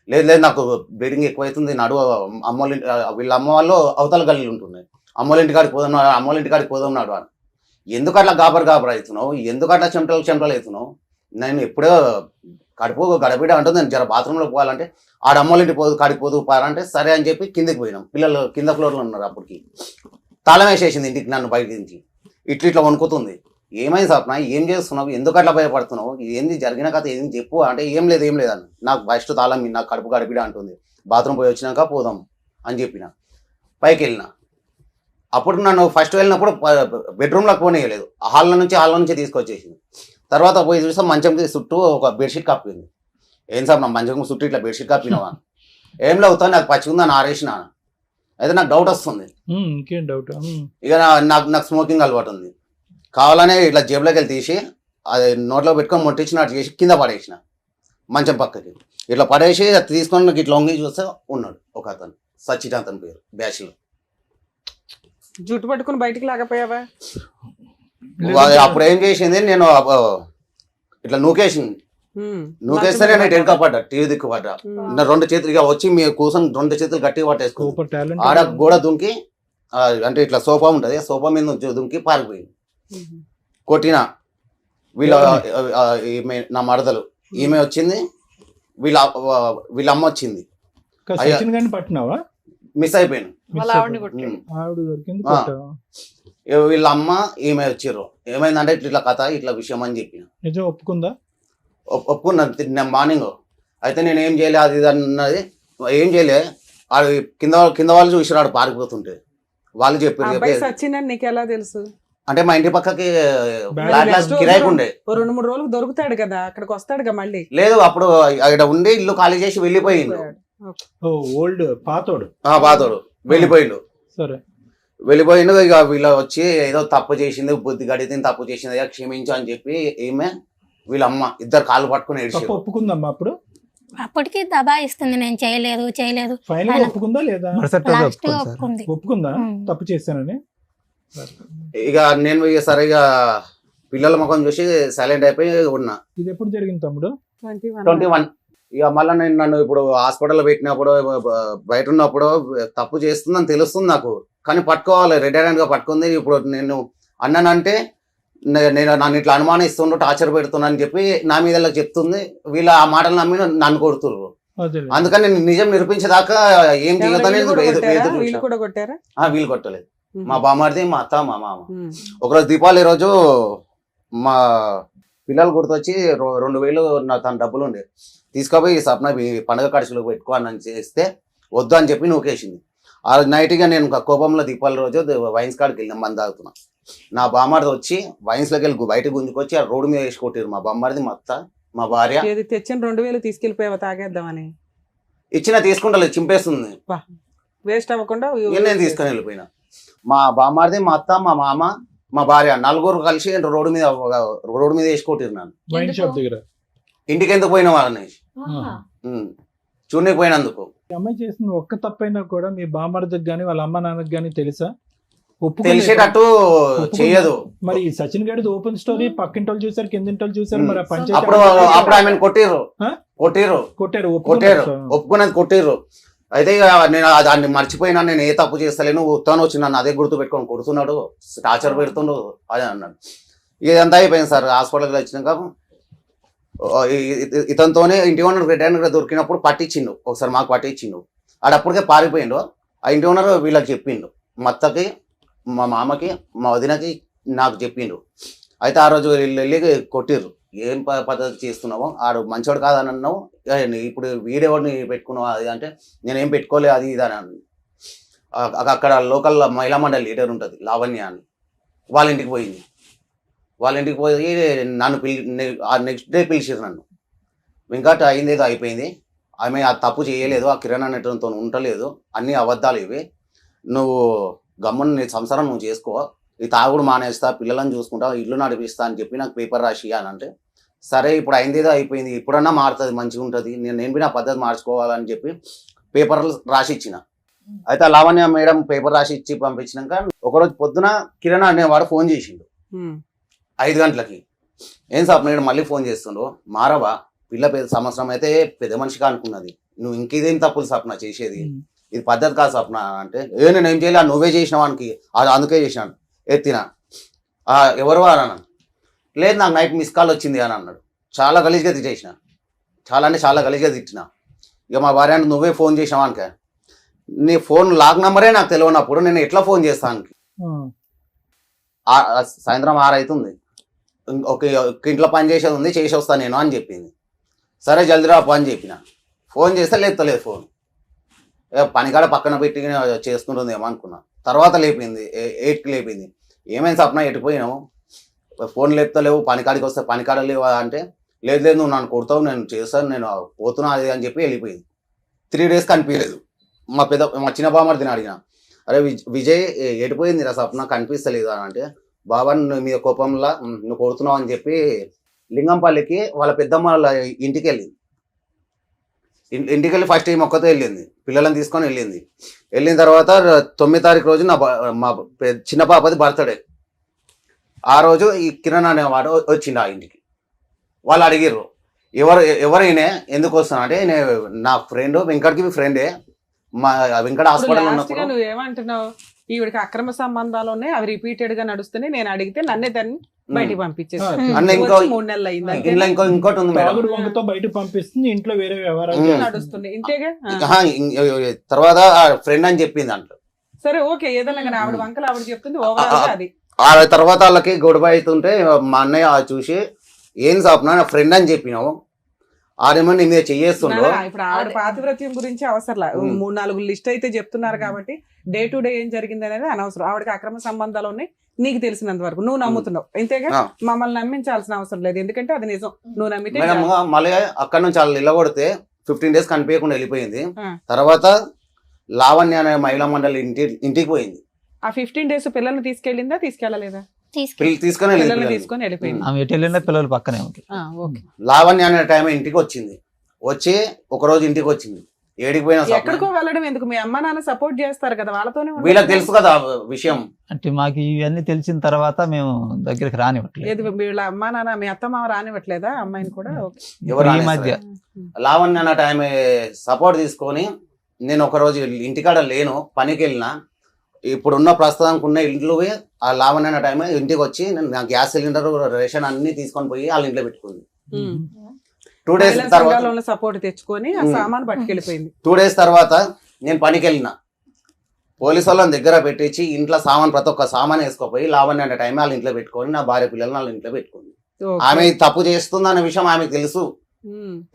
లేదు నాకు బ్లీడింగ్ ఎక్కువైతుంది, నడువు అమ్మోళ్ళ వీళ్ళ అమ్మ వాళ్ళు అవతల గల్లీలు ఉంటున్నాయి, అమ్మోళ్ళ ఇంటికాడికి పోదాం అని. ఎందుకు అట్లా గాబర్ అవుతున్నావు, ఎందుకు అట్లా చెమటలు అవుతున్నావు? నేను ఎప్పుడో కడుపు గడబిడ అంటుంది, నేను జర బాత్రూంలో పోవాలంటే ఆడ అమ్మోళ్ళ ఇంటి కాడికి పోదు పారంటే సరే అని చెప్పి కిందకి పోయినాం. పిల్లలు కింద ఫ్లోర్లో ఉన్నారు. అప్పటికి తాళం వేసేసింది ఇంటికి, నన్ను బయట నుంచి ఇట్లా వణుకుతుంది. ఏమైంది సప్న, ఏం చేస్తున్నావు, ఎందుకు అట్లా భయపడుతున్నావు, ఏంది జరిగిన కథ ఏం చెప్పు అంటే ఏం లేదు అని. నాకు ఫస్ట్ తాళం నాకు కడుపు గడిపిడ అంటుంది, బాత్రూమ్ పోయి వచ్చినాక పోదాం అని చెప్పిన. పైకి వెళ్ళిన. అప్పుడు నన్ను ఫస్ట్ వెళ్ళినప్పుడు బెడ్రూమ్లోకి పోనీయలేదు, హాల్లో నుంచి తీసుకొచ్చేసింది. తర్వాత పోయి చూస్తే మంచంకి చుట్టూ ఒక బెడ్షీట్ కప్పింది. ఏం సార్ నా మంచం చుట్టూ ఇట్లా బెడ్షీట్ కప్పినవా? ఏం లేవుతా, నాకు పచ్చిగుందని ఆరేసిన. అయితే నాకు డౌట్ వస్తుంది. ఇంకేం డౌట్? ఇక నాకు స్మోకింగ్ అలవాటు ఉంది. కావాలనే ఇట్లా జేబులోకి వెళ్ళి తీసి అది నోట్లో పెట్టుకొని మొట్టించినట్టు చేసి కింద పడేసిన, మంచం పక్కకి ఇట్లా పడేసి అది తీసుకొని నాకు ఇట్లా వంగి చూస్తే ఉన్నాడు ఒక అతను, సచిన్ అతని పేరు, బ్యాచ్లో. జుట్టు పట్టుకుని బయటికి లాగపోయావా? అప్పుడు ఏం చేసింది, నేను ఇట్లా నూకేస్తే నేను ఇటు పడ్డా, టీవీ దిక్కు పడ్డా. నా 2 చేతులు ఇక వచ్చి మీ కూర్చొని 2 చేతులు గట్టిగా పట్టేసుకో, ఆడ గోడ దుంకి అంటే ఇట్లా సోఫా ఉంటుంది, సోఫా మీద దుంకి పారిపోయింది. కొట్టిన ఈమె నా మరదలు, ఈమె వచ్చింది, వీళ్ళ అమ్మ వచ్చింది. పట్టినావా? మిస్ అయిపోయాను. వాళ్ళ ఆవిడని కొట్టాడు. ఆవిడ దొరికింది ఆ. కొట్టావా? వీళ్ళ అమ్మ ఈమె వచ్చిర్రు. ఏమైందంటే ఇట్లా కథ ఇట్లా విషయం అని చెప్పిన. నిజం ఒప్పుకుందా? ఒప్పుకున్నాను మార్నింగ్. అయితే నేను ఏం చేయలే అది ఇది అన్నది, ఏం చేయలే. ఆడు కింద వాళ్ళు చూసిరాడు పారిపోతుంటే, వాళ్ళు అబ్బాయి చెప్పారు. సచిన్ నీకు ఎలా తెలుసు? అంటే మా ఇంటి పక్కకి Bad ఫ్లాట్ కిరాయికి ఉండే. 2-3 రోజులకు దొరుకుతాడు కదా, అక్కడికి వస్తాడుగా మళ్ళీ. లేదు అప్పుడు అక్కడ ఉండి ఇల్లు ఖాళీ చేసి వెళ్ళిపోయిండు. ఓ ఓల్డ్ పాతోడు. బాధోడు వెళ్ళిపోయిండు. సరే. వెళ్ళిపోయిండు. ఇక వీళ్ళ వచ్చి ఏదో తప్పు చేసింది, బుద్ధి గడితే తప్పు చేసింది, అయ్యా క్షమించు అని చెప్పి ఈమె వీళ్ళ అమ్మ ఇద్దరు కాళ్ళు పట్టుకుని తప్పు ఏడిచారు. ఒప్పుకుందమ్మా అప్పుడు? అప్పటికి దబాయిస్తుంది, నేను చేయలేదు. ఫైనల్ ఆయన- ఒప్పుకుందా లేదా? మరుసటి రోజు లాస్ట్ ఒప్పుకోండి సార్. ఒప్పుకుంది. ఒప్పుకుందా ఉమ్. తప్పు చేశానని? ఇక నేను ఇక సరే ఇక పిల్లల ముఖం చూసి సైలెంట్ అయిపోయి ఉన్నా. ఇది ఎప్పుడు జరిగింది తమ్ముడు? 21. ఇక మళ్ళీ నేను నన్ను ఇప్పుడు హాస్పిటల్లో పెట్టినప్పుడు బయట ఉన్నప్పుడు తప్పు చేస్తుందని తెలుస్తుంది నాకు, కానీ పట్టుకోవాలి, రెడ్ హ్యాండ్ గా పట్టుకుంది. ఇప్పుడు నేను అన్నానంటే నేను నన్ను ఇట్లా అనుమానిస్తుండ్రు, టార్చర్ పెడుతున్నా అని చెప్పి నా మీద చెప్తుంది. వీళ్ళ ఆ మాటలు నమ్మి నన్ను కొడుతుర్రు. అదేలే. అందుకని నేను నిజం నిరూపించేదాకా ఏం చేయొద్దని వీళ్ళు కూడా కొట్టారా? వీళ్ళు కొట్టలేదు. మా బామ్మడిది, మా అత్త, మా మామ. ఒకరోజు దీపావళి రోజు మా పిల్లలు గుర్తొచ్చి 2000 తన డబ్బులు ఉండే తీసుకుపోయి సప్న పండుగ ఖర్చులు పెట్టుకో అని చేస్తే వద్దు అని చెప్పి నూకేసింది. ఆ నైట్గా నేను కోపంలో దీపావళి రోజు వైన్స్ కాడికి వెళ్ళిన మంది తాగుతున్నా. నా బామ్మడిది వచ్చి వైన్స్లోకి వెళ్ళి బయటకు గుంజుకొచ్చి ఆ రోడ్డు మీద వేసి కొట్టారు మా బామ్మడిది, మా అత్త, మా భార్య. ఏది తెచ్చిన 2000 తీసుకెళ్లిపోయావా తాగేద్దామని? ఇచ్చిన తీసుకుంటలేదు, చింపేస్తుంది. వేస్ట్ అవ్వకుండా నేను తీసుకొని వెళ్ళిపోయినా. మా బామ్మడిది, మా అత్త, మా మామ, మా భార్య నలుగురు కలిసి రోడ్డు మీద వేసి కొట్టిరు నన్ను. వైన్ షాప్ దగ్గర. ఇంటికి ఎందుకు పోయినా వాళ్ళని చూడనికి పోయినందుకు. ఈ అమ్మాయి చేసిన ఒక్క తప్పైనా కూడా మీ బామ్మర్దికి గానీ వాళ్ళ అమ్మ నాన్నకి గానీ తెలుసా? తెలిసేటట్టు చేయదు. మరి ఈ సచిన్ గడిది ఓపెన్ స్టోరీ, పక్కింటి వాళ్ళు చూసారు, కిందింటి వాళ్ళు చూసారు, మరి ఆ పంచాయతీ అప్పుడు ఆమెను కొట్టిర్రు. కొట్టారు. ఒప్పుకున్నది కొట్టిర్రు. అయితే ఇక నేను దాన్ని మర్చిపోయినా, నేను ఏ తప్పు చేస్తలేను, ఉత్తాను వచ్చి నన్ను అదే గుర్తు పెట్టుకొని కొడుతున్నాడు, టార్చర్ పెడుతుండు అని అన్నాడు. ఇదంతా అయిపోయింది సార్. హాస్పిటల్కి వచ్చినాక ఇతనితోనే ఇంటి ఓనర్ రెడ్ హ్యాండ్ దొరికినప్పుడు పట్టించిండు, ఒకసారి మాకు పట్టించిండు. ఆడప్పటికే పారిపోయిండు. ఆ ఇంటి ఓనర్ వీళ్ళకి చెప్పిండు, మా అత్తకి, మా మామకి, మా వదినకి, నాకు చెప్పిండు. అయితే ఆ రోజు వెళ్ళి కొట్టిర్రు. ఏం పద్ధతి చేస్తున్నావు, ఆడు మంచోడు కాదని అన్నావు, ఇప్పుడు వీడెవడిని పెట్టుకున్నావు అది అంటే నేనేం పెట్టుకోలే అది ఇది అని. అక్కడ లోకల్ మహిళా మండలి లీడర్ ఉంటుంది లావణ్య అని, వాళ్ళ ఇంటికి పోయింది. వాళ్ళ ఇంటికి పోయి నన్ను నెక్స్ట్ డే పిలిచిరు నన్ను. వెంకట అయిందేదో అయిపోయింది, ఆమె ఆ తప్పు చేయలేదు, ఆ కిరణ్ అనేటతో ఉండలేదు, అన్ని అబద్ధాలు ఇవి, నువ్వు గమ్మున నీ సంసారం నువ్వు చేసుకో, ఈ తాగుడు మానేస్తా, పిల్లలను చూసుకుంటా, ఇల్లు నడిపిస్తా అని చెప్పి నాకు పేపర్ రాసి అని అంటే, సరే ఇప్పుడు అయిందేదో అయిపోయింది, ఇప్పుడన్నా మారుతుంది, మంచిగా ఉంటుంది, నేను నా పద్ధతి మార్చుకోవాలని చెప్పి పేపర్లు రాసి ఇచ్చిన. అయితే లావణ్య మేడం పేపర్ రాసి ఇచ్చి పంపించినాక ఒకరోజు పొద్దున కిరణ్ అనేవాడు ఫోన్ చేసిండు 5 గంటలకి. ఏం సార్ మేడం మళ్ళీ ఫోన్ చేస్తుండో, మారవా, పిల్ల సంవత్సరం అయితే పెద్ద మనిషిగా అనుకున్నది, నువ్వు ఇంకేదేం తప్పులు సప్న చేసేది, ఇది పద్ధతి కాదు సప్న అంటే, నేను ఏం చేయలే, నువ్వే చేసినావానికి, అది అందుకే చేసినాను, ఎత్తిన. ఎవరు అని, లేదు నాకు నైట్ మిస్ కాల్ వచ్చింది అని అన్నాడు. చాలా గలీజ్గా తిట్టేసిన, చాలా అంటే చాలా గలీజ్గా తిట్టిన. ఇక మా భార్య అంటే నువ్వే ఫోన్ చేసినావా అనుక, నీ ఫోన్ లాక్ నెంబరే నాకు తెలియనప్పుడు నేను ఎట్లా ఫోన్ చేస్తాను. సాయంత్రం 6 అవుతుంది, ఒక ఇంట్లో పని చేసేది ఉంది, చేసి వస్తాను నేను అని చెప్పింది. సరే జల్దీ రా అని చెప్పిన. ఫోన్ చేస్తే లేపుతలేదు ఫోన్, పనికాడ పక్కన పెట్టి చేస్తుంటుంది ఏమో అనుకున్నా. తర్వాత లేపింది, 8కి లేపింది. ఏమైంది సప్న ఎటుపోయినావు, ఫోన్ లేపుతలేవు, పనికాడికి వస్తే పనికాడ లేవు అంటే, లేదు లేదు నువ్వు నన్ను కొడతావు, నేను చేస్తాను, నేను పోతున్నా అది అని చెప్పి వెళ్ళిపోయింది. 3 days కనిపించలేదు. మా చిన్న బామ్మర్దిని అడిగిన, అరే విజయ్ ఎడిపోయింది రా సప్న కనిపిస్తలేదు అని అంటే, బాబా నువ్వు మీద కోపంలో నువ్వు కొడుతున్నావు అని చెప్పి లింగంపల్లికి వాళ్ళ పెద్దమ్మ వాళ్ళ ఇంటికి వెళ్ళింది. ఇంటికి వెళ్ళి ఫస్ట్ టైం ఒక్కతో వెళ్ళింది, పిల్లలను తీసుకొని వెళ్ళింది. వెళ్ళిన తర్వాత 9వ తారీఖు రోజు మా చిన్న పాపది బర్త్డే. ఆ రోజు ఈ కిరణ్ అనేవాడు వచ్చిండు ఆ ఇంటికి. వాళ్ళు అడిగిర్రు, ఎవరైనా ఎందుకు వస్తున్నా అంటే, నా ఫ్రెండ్ వెంకట్కి ఫ్రెండే, మా వెంకట హాస్పిటల్ ఉన్నప్పుడు. నువ్వు ఏమంటున్నావు, ఈవిడికి అక్రమ సంబంధాలు ఉన్నాయి, అవి రిపీటెడ్ గా నడుస్తున్నాయి, నేను అడిగితే నన్నే దాన్ని బయటికి పంపించేసి అన్న ఇంకో 3 నెలలు అయింది అంతే. ఇంట్లో ఇంకోటి ఉంది మేడం. తాగుడు వంకతో బయటకు పంపిస్తుంది, ఇంట్లో వేరే వ్యవహారాలు ఉమ్. నడుస్తుంది ఇంతేగా. తర్వాత ఫ్రెండ్ అని చెప్పింది దాంట్లో. సరే ఓకే, ఏదైనా కానీ ఆవిడ వంకలు ఆవిడ చెప్తుంది, ఓవరాల్ గా అది. ఆ తర్వాత వాళ్ళకి గొడవ అవుతుంటే మా అన్నయ్య చూసి ఏం సాపునా నా ఫ్రెండ్ అని చెప్పినావు, ఆడేమో నీ మీద చెయ్యేస్తుండో. ఇప్పుడు ఆవిడ పాతివ్రత్యం గురించి అవసరం 3-4 లిస్ట్ అయితే చెప్తున్నారు కాబట్టి డే టు డే ఏం జరిగింది అనేది అనవసరం. ఆవిడకి అక్రమ సంబంధాలు ఉన్నాయి నీకు తెలిసినంత వరకు, నువ్వు నమ్ముతున్నావు ఇంతేగా. మమ్మల్ని నమ్మించాల్సిన అవసరం లేదు, ఎందుకంటే అది నిజం, నువ్వు నమ్మితే. మేడం మళ్ళీ అక్కడ నుంచి వాళ్ళు నిలబడితే 15 days కనిపించకుండా వెళ్ళిపోయింది. తర్వాత లావణ్య అనే మహిళా మండలి ఇంటికి పోయింది. ఆ 15 days పిల్లల్ని తీసుకెళ్ళిందా తీసుకెళ్ళలేదా? తీసుకొని పిల్లల్ని తీసుకొని వెళ్ళిపోయింది. ఆమె ఎటు వెళ్ళినా పిల్లలు పక్కనే ఉంటారు. ఓకే. లావణ్య అనే టైం ఇంటికి వచ్చింది, వచ్చి ఒక రోజు ఇంటికి వచ్చింది. ఏడికి పోయినా ఎక్కడికో వెళ్ళడం ఎందుకు, మీ అమ్మ నాన్న సపోర్ట్ చేస్తారు కదా, వాళ్ళతోనే ఉండాలి. వీళ్ళకి తెలుసు కదా విషయం. అంటే మాకు ఇవన్నీ తెలిసిన తర్వాత మేము దగ్గరికి రానివ్వట్లేదు. ఏది వీళ్ళ అమ్మ నాన్న మీ అత్త మామ రానివ్వట్లేదా అమ్మాయిని కూడా? ఓకే. ఎవరు ఈ మధ్య లావణ్య అన్న టైం సపోర్ట్ తీసుకొని నేను ఒక రోజు ఇంటికాడ లేను, పనికి వెళ్ళిన. ఇప్పుడున్న ప్రస్తుతానికి ఉన్న ఇంట్లో ఆ లావణ్య అన్న టైం ఇంటికి వచ్చి నా గ్యాస్ సిలిండర్ రేషన్ అన్ని తీసుకొని పోయి వాళ్ళ ఇంట్లో పెట్టుకుంది. 2 days తర్వాత సపోర్ట్ తెచ్చుకొని ఆ సామాన్ పట్టుకెళ్ళిపోయింది. 2 days తర్వాత నేను పనికి వెళ్ళిన, పోలీసు వాళ్ళని దగ్గర పెట్టించి ఇంట్లో సామాన్ ప్రతి ఒక్క సామాన్ వేసుకోపోయి లావణ్య అనే టైం వాళ్ళ ఇంట్లో పెట్టుకొని నా భార్య పిల్లల్ని వాళ్ళ ఇంట్లో పెట్టుకుంది. ఆమె తప్పు చేస్తుంది అనే విషయం ఆమెకు తెలుసు,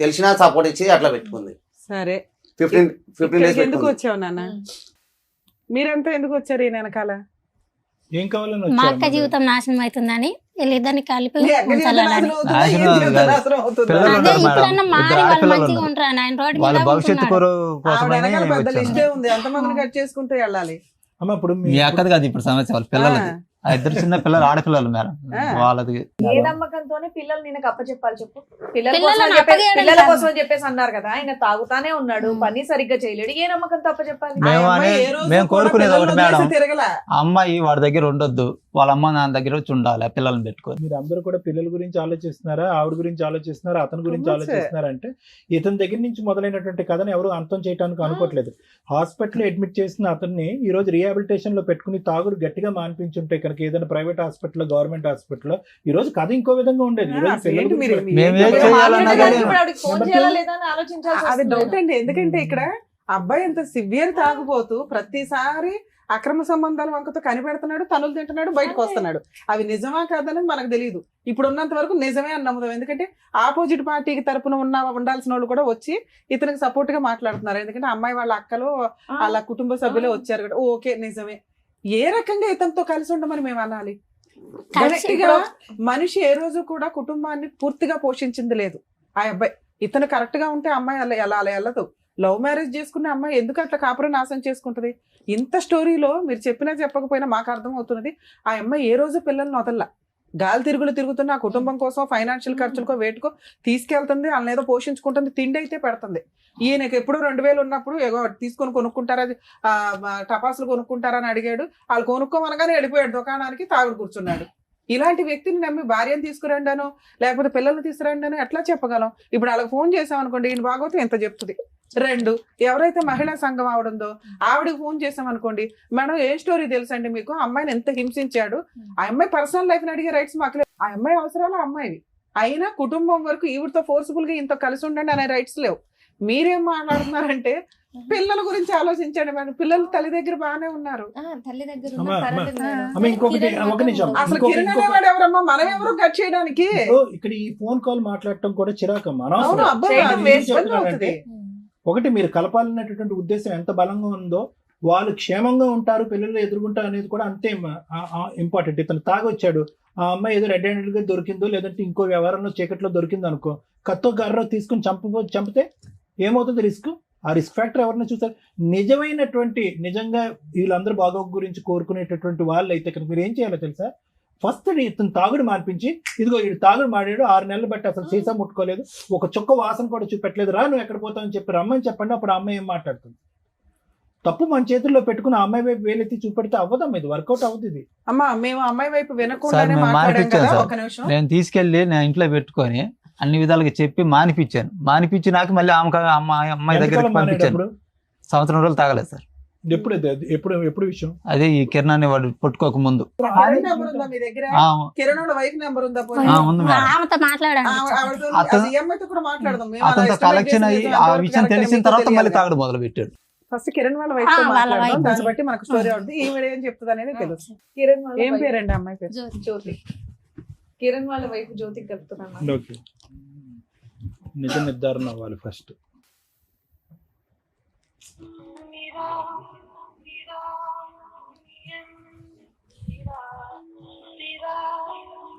తెలిసినా సపోర్ట్ ఇచ్చి అట్లా పెట్టుకుంది. సరే 15 days ఎందుకు వచ్చావు నాన్న, మీరంతా ఎందుకు వచ్చారు ఈ వెనకాల? ఏం కావాలని మా అక్క జీవితం నాశనం అవుతుందని వీళ్ళిద్దరిని కలిపి మీ అక్క జీవితం ఉంచాలని. నాశనం అవుతుందా? ఏం జీవితం నాశనం అవుతుందా? పిల్లలు అదే ఉన్నారు ఇప్పుడన్నా మేడం, మారి ఇద్దరు వాళ్ళు ఆడపిల్లలు మంచిగా ఉన్నారు. ఉంటారు, ఆయన రోడ్డు వాళ్ళ మీద భవిష్యత్తు ఉంటున్నాడు. ఆవిడ కోసమని వెనకాల పెద్ద వచ్చాను. లిస్టే ఉంది, ఎంతమందిని కట్ చేసుకుంటూ వెళ్ళాలి. అమ్మ ఇప్పుడు మీ అక్కది కాదు ఇప్పుడు సమస్య, వాళ్ళ పిల్లలది. ఆ ఇద్దరు చిన్న పిల్లలు, ఆడపిల్లలు మేడం, వాళ్ళది. ఏ నమ్మకంతోనే పిల్లలు నేను అప్పచెప్పాలి చెప్పు? పిల్లల పిల్లలను కోసం అప్పగియడం పిల్లల కాదు. కోసం అని చెప్పేసి అన్నారు కదా, ఆయన తాగుతానే ఉన్నాడు, పని సరిగ్గా చేయలేడు, ఏ నమ్మకంతో అప్పచెప్పాలి? మేము ఆ అమ్మాయి అనే- ఏ రోజు మేము కూడా కోరుకునేది ఒకటి పిల్లల్ని మేడం, వదిలేసి తిరగలా. ఆ అమ్మాయి వాడి దగ్గర ఉండొద్దు, వాళ్ళ అమ్మ నాన్న దగ్గర వచ్చి ఉండాలి, ఆ పిల్లల్ని పెట్టుకొని. మీరు అందరూ కూడా పిల్లల గురించి ఆలోచిస్తున్నారా, ఆవిడ గురించి ఆలోచిస్తున్నారా, అతని గురించి Comments. ఆలోచిస్తున్నారా అంటే ఇతని దగ్గర నుంచి మొదలైనటువంటి కథను ఎవరు అంతం చేయడానికి అనుకోవట్లేదు. హాస్పిటల్ అడ్మిట్ చేసిన అతన్ని ఈ రోజు రిహాబిలిటేషన్ లో పెట్టుకుని తాగుడు గట్టిగా మాన్పించుంటే కనుక ఏదైనా ప్రైవేట్ హాస్పిటల్ గవర్నమెంట్ హాస్పిటల్ ఈ రోజు కథ ఇంకో విధంగా ఉండేది. ఈ రోజు అసలు పిల్లల ఏంటి గురించి మీరు- మేము ఏం మీరు చేయాలన్నా మాట్లాడే కానీ- ఇప్పుడు ఆవిడకి ఫోన్ చేయాలా లేదా అని ఆలోచించాల్సి అది వస్తుంది. డౌట్ అండి, ఎందుకంటే ఇక్కడ అబ్బాయి ఎంత సివియర్ తాగుబోతూ ప్రతిసారి అక్రమ సంబంధాల వంకతో కనిపెడుతున్నాడు, తనులు తింటున్నాడు, బయటకు వస్తున్నాడు. అవి నిజమా కాదనేది మనకు తెలియదు. ఇప్పుడు ఉన్నంత వరకు నిజమే అని నమ్ముదాం, ఎందుకంటే ఆపోజిట్ పార్టీకి తరపున ఉండాల్సిన వాళ్ళు కూడా వచ్చి ఇతనికి సపోర్ట్ గా మాట్లాడుతున్నారు. ఎందుకంటే అమ్మాయి వాళ్ళ అక్కలు వాళ్ళ కుటుంబ సభ్యులే వచ్చారు కదా, ఓకే నిజమే. ఏ రకంగా ఇతనితో కలిసి ఉండమని మేము అనాలి? గట్టిగా మనిషి ఏ రోజు కూడా కుటుంబాన్ని పూర్తిగా పోషించింది లేదు ఆ అబ్బాయి. ఇతను కరెక్ట్ గా ఉంటే అమ్మాయి అలా వెళ్ళదు. లవ్ మ్యారేజ్ చేసుకున్న అమ్మాయి ఎందుకు అట్లా కాపురం నాశనం చేసుకుంటది? ఇంత స్టోరీలో మీరు చెప్పినా చెప్పకపోయినా మాకు అర్థం అవుతున్నది, ఆ అమ్మాయి ఏ రోజు పిల్లల్ని వదల్లా. గాలి తిరుగుతున్న ఆ కుటుంబం కోసం ఫైనాన్షియల్ ఖర్చులకో వేటుకో తీసుకెళ్తుంది, వాళ్ళని ఏదో పోషించుకుంటుంది, తిండి అయితే పెడుతుంది. ఈయనకి ఎప్పుడు 2000 ఉన్నప్పుడు ఏదో తీసుకొని కొనుక్కుంటారా, టపాసులు కొనుక్కుంటారా అని అడిగాడు. వాళ్ళు కొనుక్కోమనగానే వెళ్ళిపోయాడు దుకాణానికి, తాగుడు కూర్చున్నాడు. ఇలాంటి వ్యక్తిని నమ్మి భార్యను తీసుకురండాను లేకపోతే పిల్లల్ని తీసుకురండాను ఎట్లా చెప్పగలం? ఇప్పుడు వాళ్ళకి ఫోన్ చేసామనుకోండి, ఈయన బాగోతే ఎంత చెప్తుంది. 2, ఎవరైతే మహిళా సంఘం ఆవిడందో ఆవిడకి ఫోన్ చేసామనుకోండి, మేడం ఏ స్టోరీ తెలుసండి మీకు, అమ్మాయిని ఎంత హింసించాడు, ఆ అమ్మాయి పర్సనల్ లైఫ్ ని అడిగే రైట్స్ మాకు లేవు. ఆ అమ్మాయి అవసరాలు అమ్మాయివి, అయినా కుటుంబం వరకు ఈవిడతో ఫోర్స్ఫుల్ గా ఇంత కలిసి ఉండండి అనే రైట్స్ లేవు. మీరేం మాట్లాడుతున్నారంటే పిల్లల గురించి ఆలోచించండి మేడం. పిల్లలు తల్లి దగ్గర బాగానే ఉన్నారు. తల్లి దగ్గర అమ్మ, ఉన్న పర్వాలేదు మేడం. అమ్మ, ఇంకొకటి ఒక నిమిషం. అసలు ఇంకొక- కిరణ్ అనేవాడు ఎవరమ్మా, మనం ఎవరు కట్ చేయడానికి? ఇప్పుడు ఇక్కడ ఈ ఫోన్ కాల్ మాట్లాడటం కూడా చిరాకమ్మ, అవును, అనవసరం. అబ్బాయి నేను అది ఏం వేస్ట్ చెప్తున్నానంటే, అవుతుంది. ఒకటి మీరు కలపాలన్నటువంటి ఉద్దేశం ఎంత బలంగా ఉందో, వాళ్ళు క్షేమంగా ఉంటారు, పిల్లలు ఎదుర్కొంటారు అనేది కూడా అంతే ఇంపార్టెంట్. ఇతను తాగొచ్చాడు, ఆ అమ్మాయి ఏదో రెడ్ హ్యాండెడ్ గా దొరికిందో లేదంటే ఇంకో వ్యవహారంలో చీకట్లో దొరికిందో అనుకో, కత్తో గర్రో తీసుకుని చంపితే ఏమవుతుంది రిస్క్? ఆ రిస్క్ ఫ్యాక్టర్ ఎవరిని చూసారు? నిజంగా వీళ్ళందరూ బాగోగు గురించి కోరుకునేటటువంటి వాళ్ళు అయితే కనుక మీరు ఏం చేయాలో తెలుసా? ఫస్ట్ ఇతను తాగుడు మార్పించి, ఇదిగో వీడు తాగుడు మాడాడు, 6 నెలలు బట్టి అసలు సీసా ముట్టుకోలేదు, ఒక చుక్క వాసన కూడా చూపెట్టలేదు, రా నువ్వు ఎక్కడ పోతావని చెప్పి రమ్మని చెప్పండి. అప్పుడు ఆ అమ్మాయి ఏం మాట్లాడుతుంది? తప్పు మన చేతుల్లో పెట్టుకుని ఆ అమ్మాయి వైపు వేలెత్తి చూపెడితే అవ్వదమ్మా, ఇది వర్కౌట్ అవుతుంది. ఇది అమ్మా మేము అమ్మాయి వైపు సార్ వినకుండానే మేము మాట్లాడాం మానిపించాను కదా. సార్, ఒక నిమిషం, నేను తీసుకెళ్లి నా ఇంట్లో పెట్టుకొని అన్ని విధాలుగా చెప్పి మానిపించాను. మానిపించి నాకు మళ్ళీ అమ్మాయి దగ్గరికి ఎంతకాలం పంపించాను. మానేటప్పుడు? 1 సంవత్సరం రోజులు తాగలేదు సార్. ఎప్పుడు విషయం? అదే ఈ కిరణాన్ని వాడు పట్టుకోక ముందు. కిరణ్ నెంబర్ ఉందా మీ దగ్గర? ఆ, కిరణ్ వాళ్ళ వైఫ్ నెంబర్ ఉందా? ఉంది మేడం. ఆమెతో మాట్లాడాను. ఈఎంఐతో కూడా మాట్లాడదాం. అతనితో కలెక్షన్ అయ్యి ఆ విషయం తెలిసిన తర్వాత మళ్ళీ తాగడం మొదలు పెట్టాడు. ఫస్ట్ కిరణ్ వాళ్ళ వైఫ్ తో వాళ్ళ మాట్లాడదాం, wife. దాన్ని బట్టి మనకు స్టోరీ ఉంటుంది. ఈవిడ ఏం చెప్తుంది అనేది తెలుసు. కిరణ్ వాళ్ళ ఏం wife పేరండి అమ్మాయి పేరు? జ్యోతి. కిరణ్ వాళ్ళ వైఫ్ జ్యోతికి చెప్తున్నాను. ఓకే, నిజ నిర్ధారణ అవ్వాలి ఫస్ట్.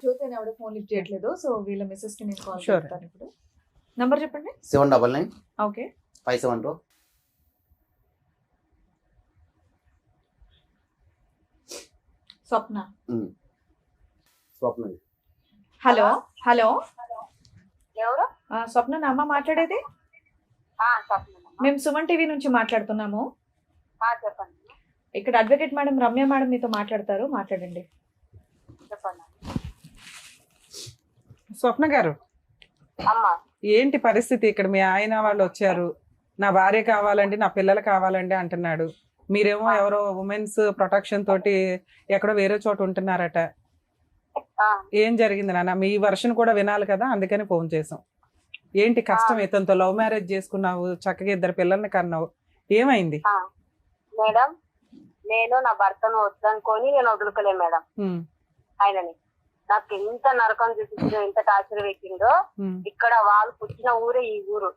జ్యోతి అని ఆవిడ ఫోన్ లిఫ్ట్ చేయట్లేదు. సో వీళ్ళ మెసేజ్ కి నేను కాల్ Sure. చేస్తాను ఇప్పుడు. నంబర్ చెప్పండి. 799 ఓకే. 572. స్వప్న. స్వప్న. హలో హలో ఎవరు? స్వప్న నా అమ్మ మాట్లాడేది? చెప్పండి. మేము సుమన్ టీవీ నుంచి మాట్లాడుతున్నాము. చెప్పండి. ఇక్కడ అడ్వకేట్ మేడం రమ్య మేడం మీతో మాట్లాడతారు, మాట్లాడండి. చెప్పండి స్వప్న గారు, అమ్మా. ఏంటి పరిస్థితి? ఇక్కడ మీ ఆయన వాళ్ళు వచ్చారు, నా భార్య కావాలండి, నా పిల్లలు కావాలండి అంటున్నాడు. మీరేమో ఎవరో ఉమెన్స్ ప్రొటెక్షన్ తోటి ఎక్కడో వేరే చోట ఉంటున్నారట. ఏం జరిగింది నాన్న? మీ వర్షన్ కూడా వినాలి కదా, అందుకని ఫోన్ చేసాం. ఏంటి కష్టం? ఇతనితో లవ్ మ్యారేజ్ చేసుకున్నావు, చక్కగా 2 పిల్లల్ని కన్నావు, ఏమైంది? మేడం, నేను నా భర్తను వద్దనుకొని నేను వదులుకోలే మేడం. ఆయనని నాకు ఎంత నరకం చూపించిందో, ఎంత టార్చర్ పెట్టిందో. ఇక్కడ వాళ్ళు పుట్టిన ఊరే ఈ ఊరు.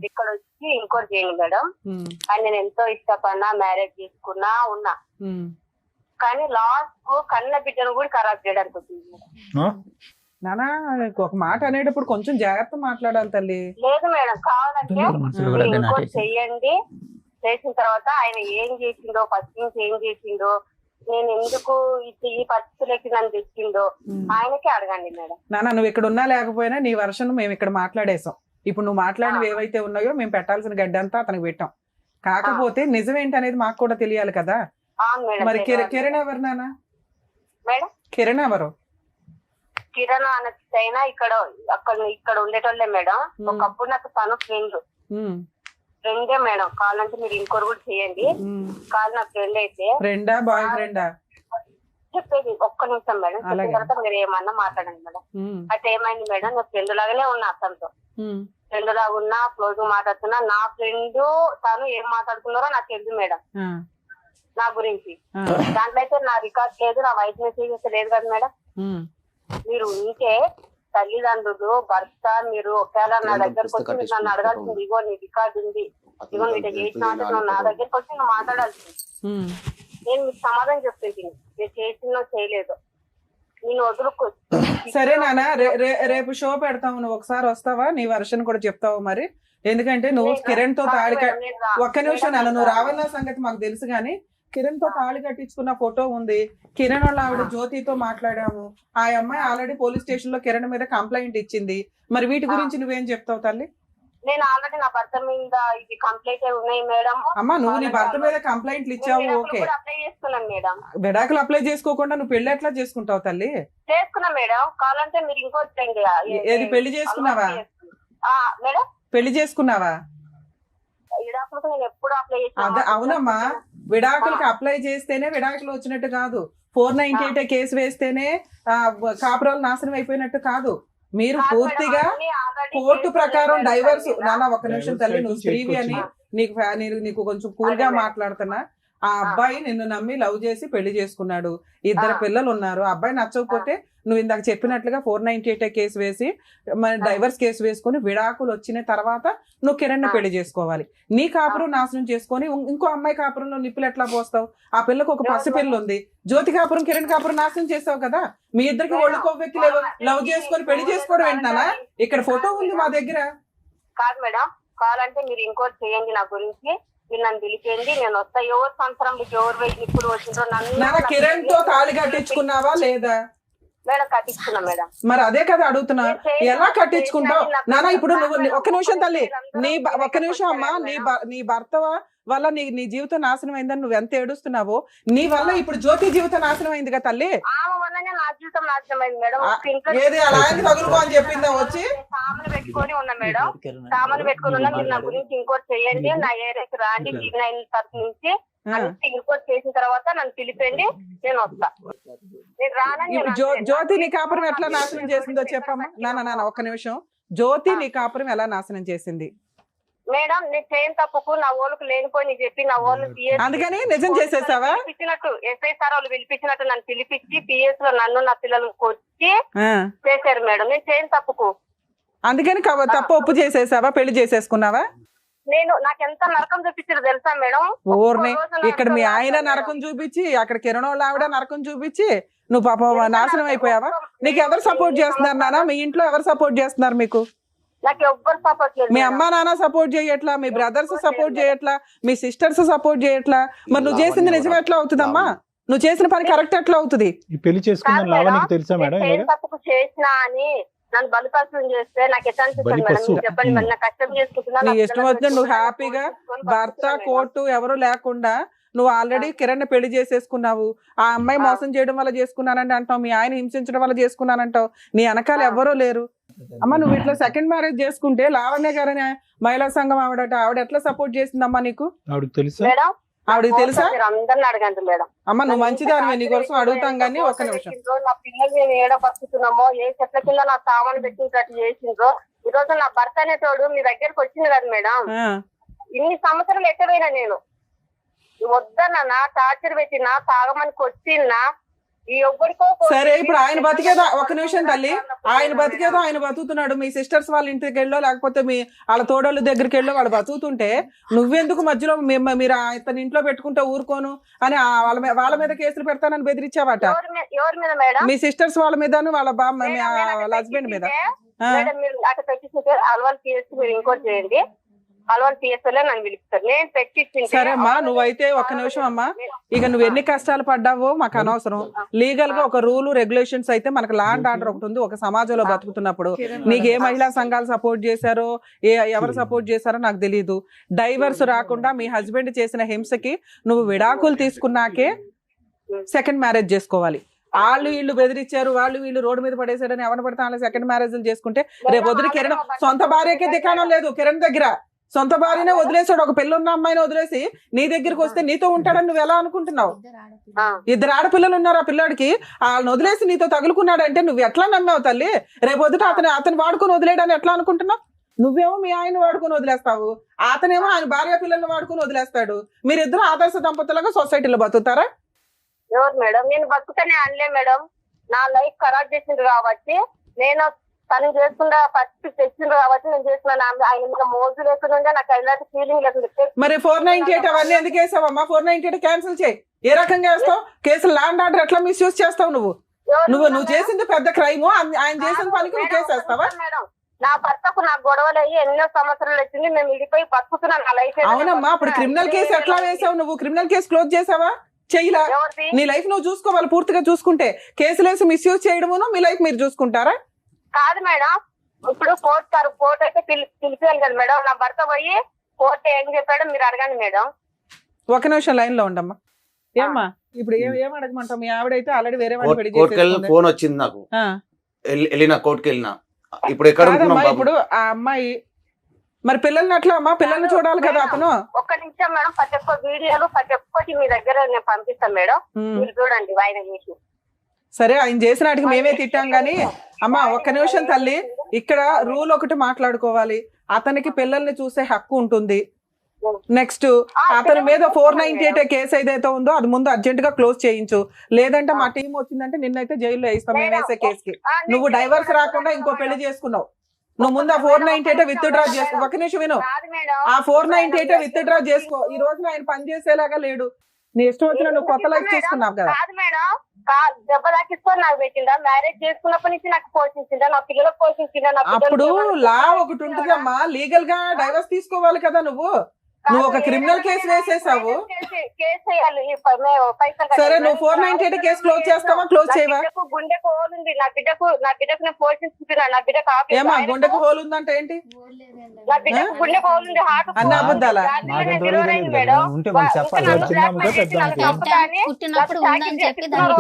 ఇక్కడ వచ్చి ఇంకోటి చేయండి మేడం. ఆయన నేను ఎంతో ఇష్టపడినా, మ్యారేజ్ చేసుకున్నా ఉన్నా. కానీ లాస్ట్ కు కన్న బిడ్డను కూడా ఖరాబ్ చేయడానికి వచ్చింది. నానా ఒక మాట అనేటప్పుడు కొంచెం జాగ్రత్త మాట్లాడాలి తల్లి. లేదు మేడం, కావాలంటే మీరు ఇంకోటి చెయ్యండి. చేసిన తర్వాత ఆయన ఏం చేసిండో, ఫస్ట్ నుంచి ఏం చేసిండో, నేను ఎందుకు ఈ పరిస్థితులకి నన్ను తెచ్చిండో ఆయనకే అడగండి మేడం. నానా నువ్వు ఇక్కడ ఉన్నా లేకపోయినా నీ వర్షన్ మేము ఇక్కడ మాట్లాడేసాం. ఇప్పుడు నువ్వు మాట్లాడినవి ఏవైతే ఉన్నాయో మేము పెట్టాల్సిన గడ్డి అంతా అతనికి పెట్టాం. కాకపోతే నిజం ఏంటి అనేది మాకు కూడా తెలియాలి కదా. మరి కిరణ్ ఎవరు నానా? మేడం కిరణ్ ఎవరు? కిరణ్ అనైనా ఇక్కడ ఉండేటోళ్ళే మేడం. ఒకప్పుడు నాకు తను ఫ్రెండే మేడం. కావాలంటే మీరు ఇంకోటి కూడా చేయండి. కాదు నా ఫ్రెండ్ అయితే. ఫ్రెండా బాయ్ ఫ్రెండా? చెప్పేది ఒక్క నిమిషం మేడం. చెప్పిన తర్వాత మీరు ఏమన్నా మాట్లాడండి మేడం. అయితే ఏమైంది మేడం, నా ఫ్రెండ్ లాగానే ఉన్నా, అతనితో ఫ్రెండ్ లాగా ఉన్నా, క్లోజ్ గా మాట్లాడుతున్నా. నా ఫ్రెండ్ తను ఏం మాట్లాడుతున్నారో నాకు తెలుసు మేడం నా గురించి. దాంట్లో అయితే నా రికార్డ్ లేదు, నా వాయిస్ మెసేజ్ లేదు కదా మేడం. మీరు ఉంటే తల్లిదండ్రులు, భర్త, మీరు ఒకవేళ నా దగ్గరకు వచ్చి మీరు నన్ను అడగాల్సింది, ఇగో నీ రికార్డు ఉంది, ఇగో నీట చేసిన నువ్వు నా దగ్గరకు వచ్చి నువ్వు మాట్లాడాల్సింది. నేను మీకు సమాధానం చెప్తుంది, నేను చేసినో చేయలేదు, నేను వదులుకో. సరే నాన్న, రేపు షో పెడతావు, నువ్వు ఒకసారి వస్తావా? నీ వర్షన్ కూడా చెప్తావు మరి. ఎందుకంటే నువ్వు కిరణ్ తో తాళి ఒక్క నిమిషం నాన్న, నువ్వు రావాలన్న సంగతి మాకు తెలుసు కానీ కిరణ్ తో తాళి కట్టించుకున్న ఫోటో ఉంది. కిరణ్ వాళ్ళ ఆవిడ జ్యోతితో మాట్లాడాము. ఆ అమ్మాయి ఆల్రెడీ పోలీస్ స్టేషన్ లో కిరణ్ మీద కంప్లైంట్ ఇచ్చింది. మరి వీటి గురించి నువ్వేం చెప్తావు తల్లి? నేను ఆల్రెడీ నా భర్త మీద ఇది కంప్లైంట్ ఉన్నాయి మేడం. అమ్మా నువ్వు నీ భర్త మీద కంప్లైంట్లు ఇచ్చావు, ఓకే. అప్లై చేసుకున్నాను మేడం. విడాకులు అప్లై చేసుకోకుండా నువ్వు పెళ్లి ఎట్లా చేసుకుంటావు తల్లి? చేసుకున్నా మేడం. కావాలంటే మీరు ఇంకోటి ఏది పెళ్లి చేసుకున్నావా మేడం? పెళ్లి చేసుకున్నావా? విడాకులకు నేను ఎప్పుడు అప్లై అదే అవునమ్మా, విడాకులకి అప్లై చేస్తేనే విడాకులు వచ్చినట్టు కాదు. 498 కేసు వేస్తేనే కాపురాలు నాశనం అయిపోయినట్టు కాదు. మీరు పూర్తిగా కోర్టు ప్రకారం డైవర్స్. నాన్న ఒక్క నిమిషం తల్లి, నువ్వు స్త్రీవి అని నీకు కొంచెం కూల్ గా మాట్లాడుతున్నా. ఆ అబ్బాయి నిన్ను నమ్మి లవ్ చేసి పెళ్లి చేసుకున్నాడు, 2 పిల్లలు ఉన్నారు. అబ్బాయి నచ్చకపోతే నువ్వు ఇందాక చెప్పినట్లుగా 498 కేసు వేసి డైవర్స్ కేసు వేసుకుని విడాకులు వచ్చిన తర్వాత నువ్వు కిరణ్ పెళ్లి చేసుకోవాలి. నీ కాపురం నాశనం చేసుకొని ఇంకో అమ్మాయి కాపురంలో నిప్పులు ఎట్లా పోస్తావు? ఆ పిల్లకు ఒక పసి పిల్ల ఉంది. జ్యోతి కాపురం కిరణ్ కాపురం నాశనం చేస్తావు కదా. మీ ఇద్దరికి ఒళ్ళు కొవ్వెక్కి లవ్ చేసుకొని పెళ్లి చేసుకోవడం ఏంటన్నా? ఇక్కడ ఫోటో ఉంది మా దగ్గర. కాదు మేడం, కావాలంటే మీరు ఇంకోటి చేయండి నా గురించి. మీరు నన్ను పిలిచేయండి, నేను వస్తా. ఎవరు సంవత్సరం ఎవరు వెయ్యి ఇప్పుడు వచ్చిందో నన్ను. కిరణ్ తో తాళి కట్టించుకున్నావా లేదా? మేడం కట్టించుకున్నా మేడం. మరి అదే కదా అడుగుతున్నా, ఎలా కట్టించుకుంటావు నాన్న? ఇప్పుడు నువ్వు ఒక్క నిమిషం తల్లి, ఒక్క నిమిషం అమ్మా, నీ భర్త వల్ల నీ జీవితం నాశనం అయిందని నువ్వు ఎంత ఏడుస్తున్నావో, నీ వల్ల ఇప్పుడు జ్యోతి జీవితం నాశనం అయింది కదా తల్లి. నా జీవితం నాశనం అయింది మేడం. ఏది అలా తగులుకో అని చెప్పిందా వచ్చి? సామాన్లు పెట్టుకొని ఉన్నా మేడం, సామాన్లు పెట్టుకొని ఉన్నా. మీరు నా గురించి ఇంకోటి చేయండి, నా ఏరియాకి రాండి. టీవీ9 తరఫు నుంచి అన్ని రిపోర్ట్ చేసిన తర్వాత నన్ను పిలిపండి, నేను వస్తా. నేను రానని ఇప్పుడు జ్యోతి నీ కాపురం ఎట్లా నాశనం చేసిందో చెప్పమ్మా. నాన్న ఒక్క నిమిషం. జ్యోతి నీ కాపురం ఎలా నాశనం చేసింది? మేడం నేను చేయని తప్పుకు నా ఓళ్ళకి లేనిపోయి చెప్పి నా ఓళ్ళు అందుకని నిజం చేసేసావా? పిలిపించినట్టు ఎస్ఐ సార్ వాళ్ళు పిలిపించినట్టు నన్ను పిలిపించి పిఎస్ లో నన్ను నా పిల్లలు వచ్చి చేశారు మేడం. నేను చేయని తప్పుకు అందుకని తప్పు ఒప్పు చేసేసావా? పెళ్లి చేసేసుకున్నావా? నేను నాకెంత నరకం చూపించారు తెలుసా మేడం? ఊరిని ఇక్కడ మీ ఆయన నరకం చూపించి, అక్కడ కిరణ్ వాళ్ళ ఆవిడ నరకం చూపించి నువ్వు పాపం నాశనం అయిపోయావా? నీకు ఎవరు సపోర్ట్ చేస్తున్నారు నాన్న? మీ ఇంట్లో ఎవరు సపోర్ట్ చేస్తున్నారు మీకు? నాకు ఎవ్వరు సపోర్ట్ లేదు. మీ అమ్మా నాన్న సపోర్ట్ చేయట్లా, మీ బ్రదర్స్ సపోర్ట్ చేయట్లా, మీ సిస్టర్స్ సపోర్ట్ చేయట్లా. మరి నువ్వు చేసింది నిజం ఎట్లా అవుతుందమ్మా? నువ్వు చేసిన పని కరెక్ట్ ఎట్లా అవుతుంది? ఈ పెళ్లి చేసుకున్న లావణ్యకి తెలుసా మేడం? తప్పుకు చేసినా అని నన్ను బలిపశువుని చేస్తే నాకు ఎట్లా అనిపిస్తుంది మేడం? చెప్పండి మరి. నా కష్టం చేసుకుంటున్నా, నీ ఇష్టం వచ్చిన నువ్వు హ్యాపీగా భర్త కోర్టు ఎవరు లేకుండా నువ్వు ఆల్రెడీ కిరణ్ పెళ్లి చేసేసుకున్నావు. ఆ అమ్మాయి మోసం చేయడం వల్ల చేసుకున్నానంటే అంటావు, మీ ఆయన హింసించడం వల్ల చేసుకున్నానంటావు. నీ వెనకాల ఎవ్వరూ లేరు. అమ్మ నువ్వు ఇట్లా సెకండ్ మ్యారేజ్ చేసుకుంటే లావణ్య గారని మహిళా సంఘం ఆవిడ ఎట్లా సపోర్ట్ చేసిందమ్మా నీకు? ఆవిడకి తెలుసా? ఆవిడకి తెలుసా? అందరిని అడగండి మేడం. అమ్మ నువ్వు మంచిదానివే, నీ కోసం అడుగుతాం కానీ ఒక్క నిమిషం. నా పిల్లలు మేము ఏడ బతుకుతున్నామో, ఏ చెట్ల కింద నా సామాను పెట్టినట్టు చేసిండ్రో. ఈ రోజు నా భర్త అనే తోడు మీ దగ్గరకు వచ్చింది కదా మేడం. ఇన్ని సంవత్సరాలు ఎక్కడైనా నేను వద్దన్నా టార్చర్ పెట్టినా, తాగమని కొట్టినా, ఈ ఒక్కడికో. సరే ఇప్పుడు ఆయన బతికేదో, ఒక్క నిమిషం తల్లి, ఆయన బతికేదో ఆయన బతుకుతున్నాడు. మీ సిస్టర్స్ వాళ్ళ ఇంటికి వెళ్ళో లేకపోతే మీ వాళ్ళ తోడోళ్ళ దగ్గరికి వెళ్ళో వాళ్ళు బతుకుతుంటే నువ్వెందుకు మధ్యలో మీరు ఇతని ఇంట్లో పెట్టుకుంటే ఊరుకోను అని వాళ్ళ మీద కేసులు పెడతానని బెదిరించావట. ఎవరి మీద మేడం? మీ సిస్టర్స్ వాళ్ళ మీద, వాళ్ళ వాళ్ళ హస్బెండ్ మీద. మీరు అటు పెట్టించుంటే అల్వాల్ పిఎస్ మీరు ఇంకోటి చేయండి, అల్వాల్ పిఎస్ లో నన్ను పిలుపుతారు. నేను పెట్టించింది. సరే అమ్మా నువ్వైతే ఒక్క నిమిషం అమ్మా, ఇక నువ్వు ఎన్ని కష్టాలు పడ్డావో మాకు అనవసరం. లీగల్ గా ఒక రూల్ రెగ్యులేషన్స్ అయితే మనకు లా అండ్ ఆర్డర్ ఒకటి ఉంది. ఒక సమాజంలో బతుకుతున్నప్పుడు నీకు ఏ మహిళా సంఘాలు సపోర్ట్ చేశారో, ఎవరు సపోర్ట్ చేశారో నాకు తెలియదు. డైవర్స్ రాకుండా మీ హస్బెండ్ చేసిన హింసకి నువ్వు విడాకులు తీసుకున్నాకే సెకండ్ మ్యారేజ్ చేసుకోవాలి. వాళ్ళు వీళ్ళు బెదిరించారు, వాళ్ళు వీళ్ళు రోడ్డు మీద పడేసాడని ఎవరు పడితే వాళ్ళు సెకండ్ మ్యారేజ్లు చేసుకుంటే రేపు వదిలి కిరణ్ సొంత భార్యకే దిక్కానం లేదు. కిరణ్ దగ్గర సొంత భార్యనే వదిలేసాడు. ఒక పెళ్ళున్న అమ్మాయిని వదిలేసి నీ దగ్గరికి వస్తే నీతో ఉంటాడని నువ్వు ఎలా అనుకుంటున్నావు? ఇద్దరు ఆడపిల్లలు ఉన్నారు. ఆ పిల్లాడికి వాళ్ళని వదిలేసి నీతో తగులుకున్నాడంటే నువ్వు ఎట్లా నమ్మావు తల్లి? రేపు వద్దుట అతను వాడుకొని వదిలేయడాన్ని ఎట్లా అనుకుంటున్నావు? నువ్వేమో మీ ఆయన వాడుకొని వదిలేస్తావు, అతనేమో ఆయన భార్య పిల్లల్ని వాడుకొని వదిలేస్తాడు. మీరిద్దరు ఆదర్శ దంపతులుగా సొసైటీలో బతుకుతారా? ఎవరు మేడం? నేను బతుకుతానే అనలే మేడం. నా లైఫ్ ఖరాబ్ చేసింది కాబట్టి, నేను తను చేసుకుంటా ఫస్ట్ తెచ్చింది కాబట్టి నేను చేస్తున్నాను. ఆయన మీద మోజు లేకుండా నాకు ఎలాంటి ఫీలింగ్ లేకుండా. మరి 498 అవన్నీ ఎందుకు వేసావమ్మా? 498 క్యాన్సిల్ చేయి. ఏ రకంగా వేస్తావు? కేసులు ల్యాండ్ ఆర్డర్ ఎట్లా మిస్యూజ్ చేస్తావు? నువ్వు చేసింది పెద్ద క్రైమ్, ఆయన చేసిన పనికి నువ్వు కేసేస్తావా? మేడం నా భర్తకు నాకు గొడవలు అయ్యి ఎన్నో సంవత్సరాలు వచ్చింది. మేము విడిపోయి బతుకుతున్నాను. నా లైఫ్. అవునమ్మా, అప్పుడు క్రిమినల్ కేసు ఎట్లా వేసావు? నువ్వు క్రిమినల్ కేసు క్లోజ్ చేసావా? చెయ్యలా. నీ లైఫ్ నువ్వు చూసుకోవాలి పూర్తిగా. చూసుకుంటే కేసులు వేసి మిస్యూజ్ చేయడమును మీ లైఫ్ మీరు చూసుకుంటారా? కాదు మేడం, ఇప్పుడు కోర్టు అయితే పిలిచాను కదా మేడం. నా భర్త పోయి కోర్టు ఏం చెప్పాడో మీరు అడగండి మేడం. ఒక నిమిషం లైన్ లో ఉండమ్మా. ఏమ్మా ఇప్పుడు ఏం అడగమంటావు? మీ ఆవిడైతే ఆల్రెడీ వేరే ఫోన్ వచ్చింది నాకు, వెళ్ళిన కోర్టుకి వెళ్ళిన. ఇప్పుడు ఎక్కడ ఇప్పుడు ఆ అమ్మాయి మరి పిల్లల్ని అట్లా అమ్మా, పిల్లల్ని చూడాలి కదా అతను. ఒక్క నిమిషం మేడం, ప్రతి ఒక్క వీడియోలు ప్రతి ఒక్కటి మీ దగ్గర నేను పంపిస్తాను మేడం, మీరు చూడండి. ఆయన చేసి సరే ఆయన చేసిన వాటికి మేమే తిట్టాం గానీ అమ్మా ఒక్క నిమిషం తల్లి, ఇక్కడ రూల్ ఒకటి మాట్లాడుకోవాలి. అతనికి పిల్లల్ని చూసే హక్కు ఉంటుంది. నెక్స్ట్ అతని మీద 498 కేసు ఏదైతే ఉందో అది ముందు అర్జెంట్ గా క్లోజ్ చేయించు. లేదంటే మా టీం వచ్చిందంటే నిన్నైతే జైల్లో వేస్తాం మేము వేసే కేసుకి. నువ్వు డైవర్స్ రాకుండా ఇంకో పెళ్లి చేసుకున్నావు. నువ్వు ముందు ఆ 498 విత్ డ్రా చేసుకో. ఒక నిమిషం విను, ఆ 498 విత్ డ్రా చేసుకో. ఈ రోజున ఆయన పని చేసేలాగా లేడు. నీ ఇష్టం వచ్చిన నువ్వు కొత్త లైఫ్ చేసుకున్నావు కదా. దెబ్బ దాకిసుకొని నాకు పెట్టిందా? మ్యారేజ్ చేసుకున్నప్పటి నుంచి నాకు పోషించిందా? నా పిల్లలకు పోషించిందా? అప్పుడు లా ఒకటి ఉంటుందమ్మా, లీగల్ గా డైవర్స్ తీసుకోవాలి కదా. నువ్వు ఒక క్రిమినల్ కేసు వేసేసావు. సరే నువ్వు 498 కేసు క్లోజ్ చేస్తావా క్లోజ్ చేయవా? గుండెకు హోల్ ఉంది. నా బిడ్డకు నేను పోషిస్తున్నా. నా బిడ్డకు ఏమా గుండెకు హోల్ ఉందంటే ఏంటి? నా బిడ్డకు గుండెకు హోల్ ఉంది. హార్ట్ అన్న అబద్ధాలా? పుట్టినప్పుడు ఉందని చెప్పి దాన్ని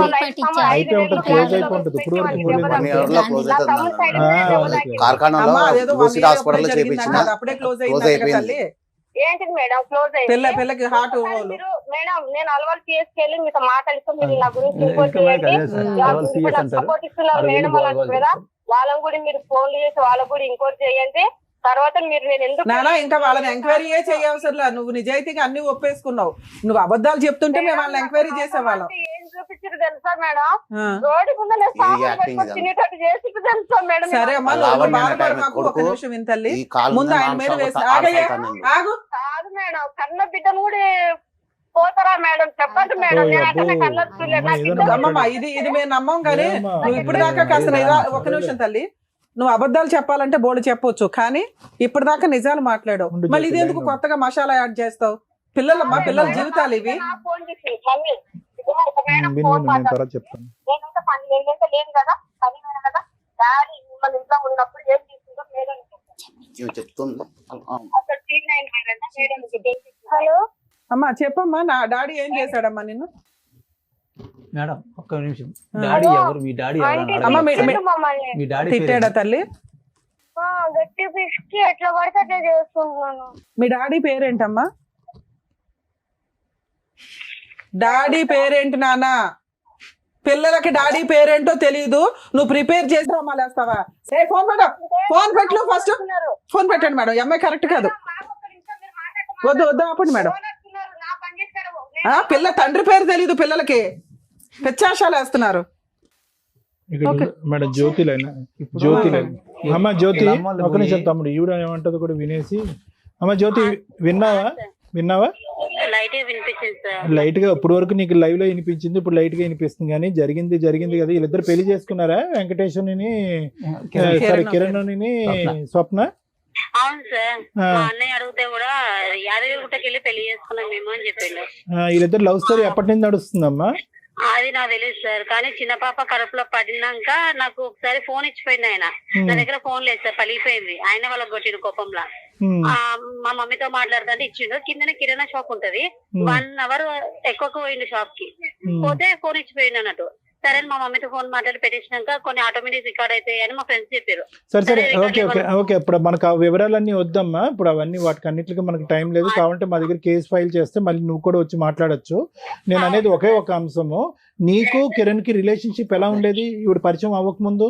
హాస్పిటల్ ఏంటిది మేడం క్లోజ్ అయింది? పిల్లకి హార్ట్ హోల్. మేడం నేను అలవాటు చేసుకెళ్ళి మీతో మాట్లాడిస్తే మీరు నా గురించి ఇంకోటి సపోర్ట్ ఇస్తున్నారు మేడం వాళ్ళు కదా, వాళ్ళని కూడా మీరు ఫోన్లు చేసి వాళ్ళకు కూడా ఇంకోటి చేయండి. తర్వాత మీరు నేను ఎందుకు నానా ఇంకా వాళ్ళని ఎంక్వైరీ చేయవసరంలా, నువ్వు నిజాయితీగా అన్ని ఒప్పేసుకున్నావు. నువ్వు అబద్ధాలు చెప్తుంటే మేము వాళ్ళని ఎంక్వైరీ చేసేవాళ్ళం. ఏం చూపించారు తెలుసా మేడం, రోడ్డు ముందు తినేటట్టు చేసి తెలుసా మేడం. సరే అమ్మా, బాధపడమాకు, ఒక నిమిషం వింతల్లి, ముందు ఆయన మీద వేసి ఆగు. కాదు మేడం, కన్న బిడ్డను కూడా పోతారా మేడం, చెప్పండి మేడం. అమ్మమ్మ ఇది మేము నమ్మం, కానీ నువ్వు ఇప్పుడు దాకా కాస్త ఒక నిమిషం తల్లి, నువ్వు అబద్ధాలు చెప్పాలంటే బోర్డు చెప్పొచ్చు, కానీ ఇప్పటిదాకా నిజాలు మాట్లాడావు. మళ్ళీ ఇది ఎందుకు కొత్తగా మసాలా యాడ్ చేస్తావు? పిల్లలమ్మా, పిల్లల జీవితాలు ఇవి. హలో అమ్మా చెప్పమ్మా, నా డాడీ ఏం చేశాడమ్మా నిన్ను? మేడం ఒక్క నిమిషం, డాడీ ఎవరు? మీ డాడీ మీ డాడీ తిట్టాడా తల్లి? గట్టి పిసికి ఎట్లా పడితే అట్లా చేసుకుంటున్నాను. మీ డాడీ పేరేంటమ్మా? డాడీ పేరేంటి నాన్న? పిల్లలకి డాడీ పేరేంటో తెలియదు, నువ్వు ప్రిపేర్ చేసి రమ్మలేస్తావా? ఫోన్ పెట్ట, ఫోన్ పెట్టు ఫస్ట్, ఫోన్ పెట్టండి మేడం. అమ్మాయి కరెక్ట్ కాదు, వద్దు వద్దు ఆపండి మేడం. పిల్ల తండ్రి పేరు తెలీదు పిల్లలకి, పెచ్చాశాలు వేస్తున్నారు. మేడం జ్యోతిలైనా, అమ్మ జ్యోతి ఒక నిమిషం తమ్ముడు ఈవిడ ఏమంటది కూడా వినేసి. అమ్మ జ్యోతి విన్నావా? లైట్ గా ఇప్పుడు వరకు నీకు లైవ్ లో వినిపించింది, ఇప్పుడు లైట్ గా వినిపిస్తుంది. కానీ జరిగింది కదా, వీళ్ళిద్దరు పెళ్లి చేసుకున్నారా? వెంకటేశ్వరుని కిరణ్ స్వప్న. అవును సార్, మా అన్నయ్య అడిగితే కూడా యాదగిరిగుట్టకి వెళ్ళి పెళ్లి చేసుకున్నాం మేము అని చెప్పిండు. వీళ్ళిద్దరు లవ్ స్టోరీ ఎప్పటి నుంచి నడుస్తుందమ్మా? అది నాకు తెలియదు సార్, కానీ చిన్న పాప కడుపులో పడినాక నాకు ఒకసారి ఫోన్ ఇచ్చిపోయింది ఆయన. నా దగ్గర ఫోన్ లేదు సార్, పలిగిపోయింది. ఆయన వాళ్ళకి కొట్టిన కోపంలా మా మమ్మీతో మాట్లాడుతుంటే ఇచ్చిండు. కిందనే కిరాణా షాప్ ఉంటది, 1 hour ఎక్కువ పోయిండు షాప్ కి. పోతే ఫోన్ ఇచ్చిపోయిండు అన్నట్టు. సరే మా మమ్మీతో ఫోన్ మాట్లాడి పెట్టేసినాక కొన్ని ఆటోమేటిక్ రికార్డ్ అవుతాయి అని మా ఫ్రెండ్స్ చెప్పారు. సరే ఓకే ఇప్పుడు మనకు ఆ వివరాలన్నీ వద్దమ్మా, ఇప్పుడు అవన్నీ వాటికి అన్నిటికీ మనకు టైం లేదు. కావాలంటే మా దగ్గర కేసు ఫైల్ చేస్తే మళ్ళీ నువ్వు కూడా వచ్చి మాట్లాడొచ్చు. నేను అనేది ఒకే ఒక అంశము, నీకు కిరణ్ కి రిలేషన్షిప్ ఎలా ఉండేది ఇప్పుడు పరిచయం అవ్వక ముందు?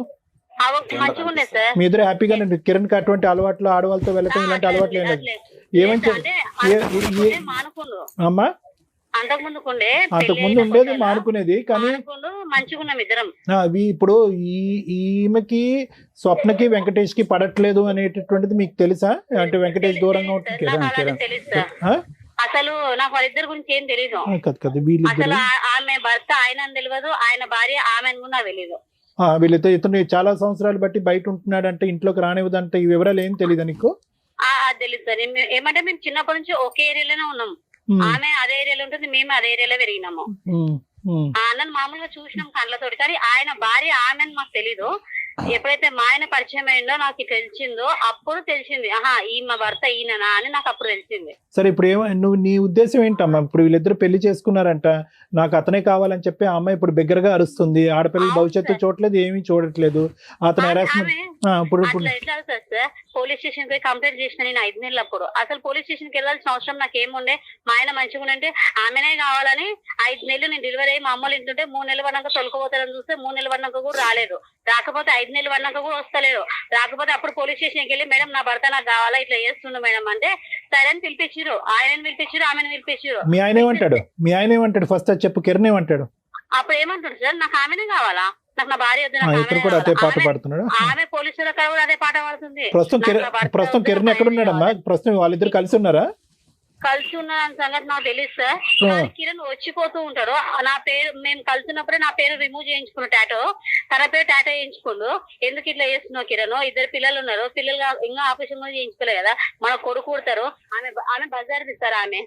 మీ ఇద్దరు హ్యాపీగా కిరణ్ కి అటువంటి అలవాట్లు, ఆడవాళ్ళతో వెళ్ళటం ఇలాంటి అలవాట్లు ఏం లేదు? ఏమంటే అమ్మా అంతకుముందు ఉండేది మానుకునేది, కానీ ఇప్పుడు ఈమెకి స్వప్నకి వెంకటేష్ కి పడట్లేదు అనేటటువంటిది మీకు తెలుసా? అంటే వెంకటేష్ దూరంగా ఉంటుంది అసలు నాకు వాళ్ళిద్దరి గురించి ఏం తెలియదు. అసలు ఆమె భర్త ఆయన తెలియదు, ఆయన భార్య ఆమె కూడా తెలియదు. వీళ్ళతో ఇతను చాలా సంవత్సరాలు బట్టి బయట ఉంటున్నాడు అంటే, ఇంట్లోకి రానివ్వదంటే, ఈ వివరాలు ఏం తెలియదు నీకు? తెలియదు సార్. ఏమంటే మేము చిన్నప్పటి నుంచి ఒకే ఏరియాలోనే ఉన్నాం. ఆమె అదే ఏరియాలో ఉంటుంది, మేము అదే ఏరియాలో పెరిగినాము. అన్నను మామూలుగా చూసినాం కళ్ళతోటి, కానీ ఆయన భార్య ఆమెను మాకు తెలీదు. ఎప్పుడైతే మా ఆయన పరిచయం అయిందో నాకు తెలిసిందో అప్పుడు తెలిసింది, ఈమె భర్త ఈయననా అని నాకు అప్పుడు తెలిసింది. సరే ఇప్పుడు నువ్వు నీ ఉద్దేశం ఏంటమ్మా? ఇప్పుడు వీళ్ళిద్దరు పెళ్లి చేసుకున్నారంట, నాకు అతనే కావాలని చెప్పి ఆ అమ్మాయి ఇప్పుడు బిగ్గరగా అరుస్తుంది. ఆడపిల్లల భవిష్యత్తు చూడట్లేదు, ఏమీ చూడట్లేదు. అతను పోలీస్ స్టేషన్ పోయి కంప్లైంట్ చేసిన నేను 5 నెలలు అప్పుడు. అసలు పోలీస్ స్టేషన్ కి వెళ్ళాల్సిన అవసరం నాకు ఏముండే? మా ఆయన మంచిగా ఉంటే ఆమెనే కావాలని 5 నెలలు నేను డెలివరీ అయ్యి మా అమ్మలు ఇంటుంటే 3 నెలలు పడినాక తొలకపోతారని చూస్తే 3 నెలలు పడినాక కూడా రాలేదు. రాకపోతే 5 నెలలు పడినాక కూడా వస్తలేదు. రాకపోతే అప్పుడు పోలీస్ స్టేషన్కి వెళ్ళి మేడం నా భర్త నాకు కావాలా, ఇట్లా చేస్తుండు మేడం అంటే సరే అని పిలిపించారు. ఆయనని పిలిపించారు, ఆమెను పిలిపించారు. మీ ఆయన ఏమంటాడు ఫస్ట్ చెప్పు? కిరణ్ ఏమంటాడు? అప్పుడు ఏమంటాడు సార్, నాకు ఆమెనే కావాలా, నాకు నా భార్య వద్దు, ఆమె పోలీసుల కూడా అదే పాట పాడుతుంది. ప్రస్తుతం కిరణ్ ఎక్కడున్నాడమ్మా? ప్రస్తుతం వాళ్ళిద్దరు కలిసి ఉన్నారా? కలిసి ఉన్న సంగతి నాకు తెలియదు సార్. కిరణ్ వచ్చిపోతూ ఉంటాడు. నా పేరు మేము కలిసి ఉన్నప్పుడే నా పేరు రిమూవ్ చేయించుకున్న టాటో, తన పేరు టాటో చేయించుకోండు. ఎందుకు ఇట్లా చేస్తున్నావు కిరణ్? 2 పిల్లలు ఉన్నారు, పిల్లలు ఇంకా ఆపరేషన్ కూడా చేయించుకోలేదు కదా, మన కొడుకు కుడతారు. ఆమె బజార్ తీస్తారు, ఆమె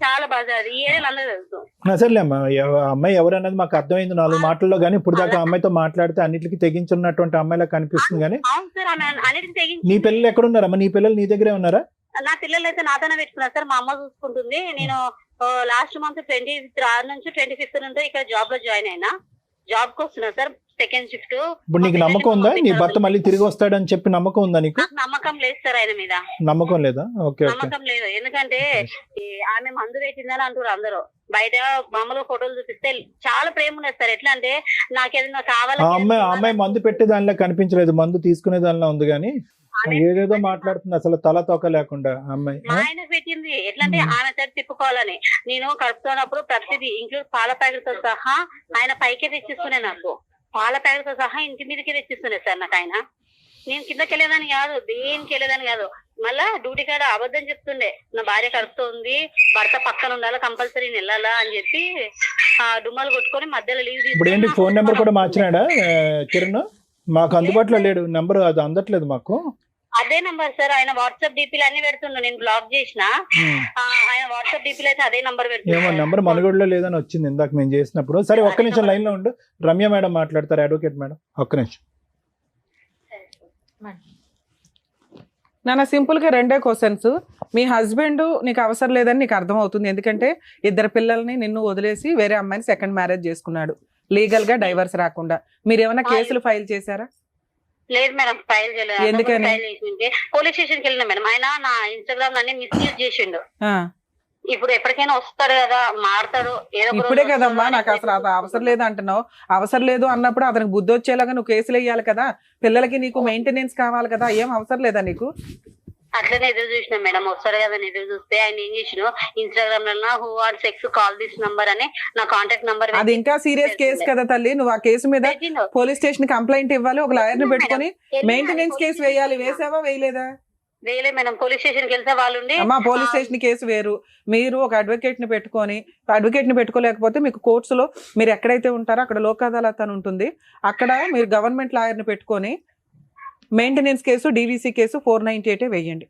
చాలా బజార్ ఈ ఏరియాలో అందరూ తెలుసు. సరేలే అమ్మా, అమ్మాయి ఎవరన్నది మాకు అర్థమైంది 4 మాటల్లో. కానీ ఇప్పుడు దాకా అమ్మాయితో మాట్లాడితే అన్నిటికీ తెగించున్నటువంటి అమ్మాయిలా కనిపిస్తుంది. కానీ నీ పిల్లలు ఎక్కడున్నారమ్మా? నీ పిల్లలు నీ దగ్గరే ఉన్నారా? నా పిల్లలు అయితే నాతోనే పెట్టుకున్నారు సార్, మా అమ్మ చూసుకుంటుంది. నేను లాస్ట్ మంత్ 23 నుంచి 25 నుంచి ఇక్కడ జాబ్ లో జాయిన్ అయినా. జాబ్ కి వస్తున్నా సార్. Second shift. ఇప్పుడు నీకు నమ్మకం ఉందా నీ భర్త మళ్ళీ తిరిగి వస్తాడని చెప్పి నమ్మకం ఉందా నీకు? నాకు నమ్మకం లేదు సార్ ఆయన మీద. నమ్మకం లేదా? Okay okay. నమ్మకం లేదు, ఎందుకంటే ఆమె మందు పెట్టిందని అంటారు అందరూ. బయట మామూలు ఫోటోలు చూపిస్తే చాలా ప్రేమ ఉన్నది సార్. ఎట్లా అంటే నాకేదైనా కావాలి. అమ్మాయి మందు పెట్టే దానిలో కనిపించలేదు, మందు తీసుకునే దానిలో ఉంది కానీ ఏదేదో మాట్లాడుతుంది అసలు తల తోక లేకుండా అమ్మాయి. ఆయన పెట్టింది ఎట్లా అంటే ఆమె సైడ్ తిప్పుకోవాలని. నేను కడుపుతున్నప్పుడు ప్రతిదీ ఇంక్లూడ్ పాల ప్యాకెట్ తో సహా ఆయన పైకే తెచ్చిస్తున్నాయి. నాకు పాల ప్యాకెట్ తో సహా ఇంటి మీదకే తెచ్చిస్తున్నాయి సార్ నాకు ఆయన. నేను కిందకి వెళ్ళేదని కాదు, దేనికి వెళ్ళేదని కాదు. మళ్ళా డ్యూటీ కాడ అబద్ధం చెప్తుండే, నా భార్య కడుపుతుంది, భర్త పక్కన ఉండాలా, కంపల్సరీ వెళ్ళాలా అని చెప్పి డుమ్మలు కొట్టుకొని మధ్యలో లీవ్ తీసుకుని. ఇప్పుడు ఏంటి ఫోన్ నెంబర్ కూడా మార్చినాడా కిరణ్? మాకు అందుబాటులో లేడు నెంబర్, అది అందట్లేదు మాకు. అదే నంబర్ సార్, ఆయన వాట్సాప్ డీపీలు అన్ని పెడుతుండు, నేను బ్లాక్ చేసిన. ఆయన వాట్సాప్ డీపీలు అయితే అదే నంబర్ పెడుతుంది. ఏమో నంబర్ మనుగడలో లేదని వచ్చింది ఇందాక మేము చేసినప్పుడు. సరే ఒక్క నిమిషం లైన్ లో ఉండు, రమ్య మేడం మాట్లాడతారు, అడ్వకేట్ మేడం. ఒక్క నిమిషం నాన్న. సింపుల్ గా రెండే క్వశ్చన్స్. మీ హస్బెండ్ నీకు అవసరం లేదని నీకు అర్థం అవుతుంది, ఎందుకంటే 2 పిల్లల్ని నిన్ను వదిలేసి వేరే అమ్మాయిని సెకండ్ మ్యారేజ్ చేసుకున్నాడు లీగల్ గా, డైవర్స్ రాకుండా. మీరు ఏమైనా కేసులు ఫైల్ చేశారా? లేదు మేడం, ఫైల్ చేయలేదు. ఎందుకని? పోలీస్ స్టేషన్ కి వెళ్ళినా మేడం. ఆయన నా ఇన్స్టాగ్రామ్ అన్ని మిస్యూజ్ చేసిండు. ఇప్పుడు ఎప్పటికైనా వస్తాడు కదా, మారుతాడు. ఇప్పుడే కదమ్మా నాకు అసలు అవసరం లేదు అంటున్నావు. అవసరం లేదు అన్నప్పుడు అతనికి బుద్ధి వచ్చేలాగా నువ్వు కేసులు వేయాలి కదా. పిల్లలకి నీకు మెయింటెనెన్స్ కావాలి కదా, ఏం అవసరం లేదా నీకు? అట్లనే ఎదురు చూసిన మేడం, వస్తాడు కదా ఎదురు చూస్తే. ఆయన ఏం చేసిన ఇన్స్టాగ్రామ్ లో who are sex call this number అని నా కాంటాక్ట్ నంబర్. అది ఇంకా సీరియస్ కేసు కదా తల్లి. నువ్వు ఆ కేసు మీద పోలీస్ స్టేషన్ కంప్లైంట్ ఇవ్వాలి, ఒక లాయర్ ని పెట్టుకొని మెయింటెనెన్స్ కేసు వేయాలి. వేసావా వేయలేదా? వేయలే మేడం, పోలీస్ స్టేషన్ కి వెళ్తే వాళ్ళు అమ్మా పోలీస్ స్టేషన్ కేసు వేరు. మీరు ఒక అడ్వకేట్ ని పెట్టుకొని, అడ్వకేట్ ని పెట్టుకోలేకపోతే మీకు కోర్ట్స్ లో మీరు ఎక్కడైతే ఉంటారో అక్కడ లోక్ అదాలత్ అని ఉంటుంది, అక్కడ మీరు గవర్నమెంట్ లాయర్ ని పెట్టుకొని మెయింటెనెన్స్ కేసు, డీవీసీ కేసు 498 వేయండి.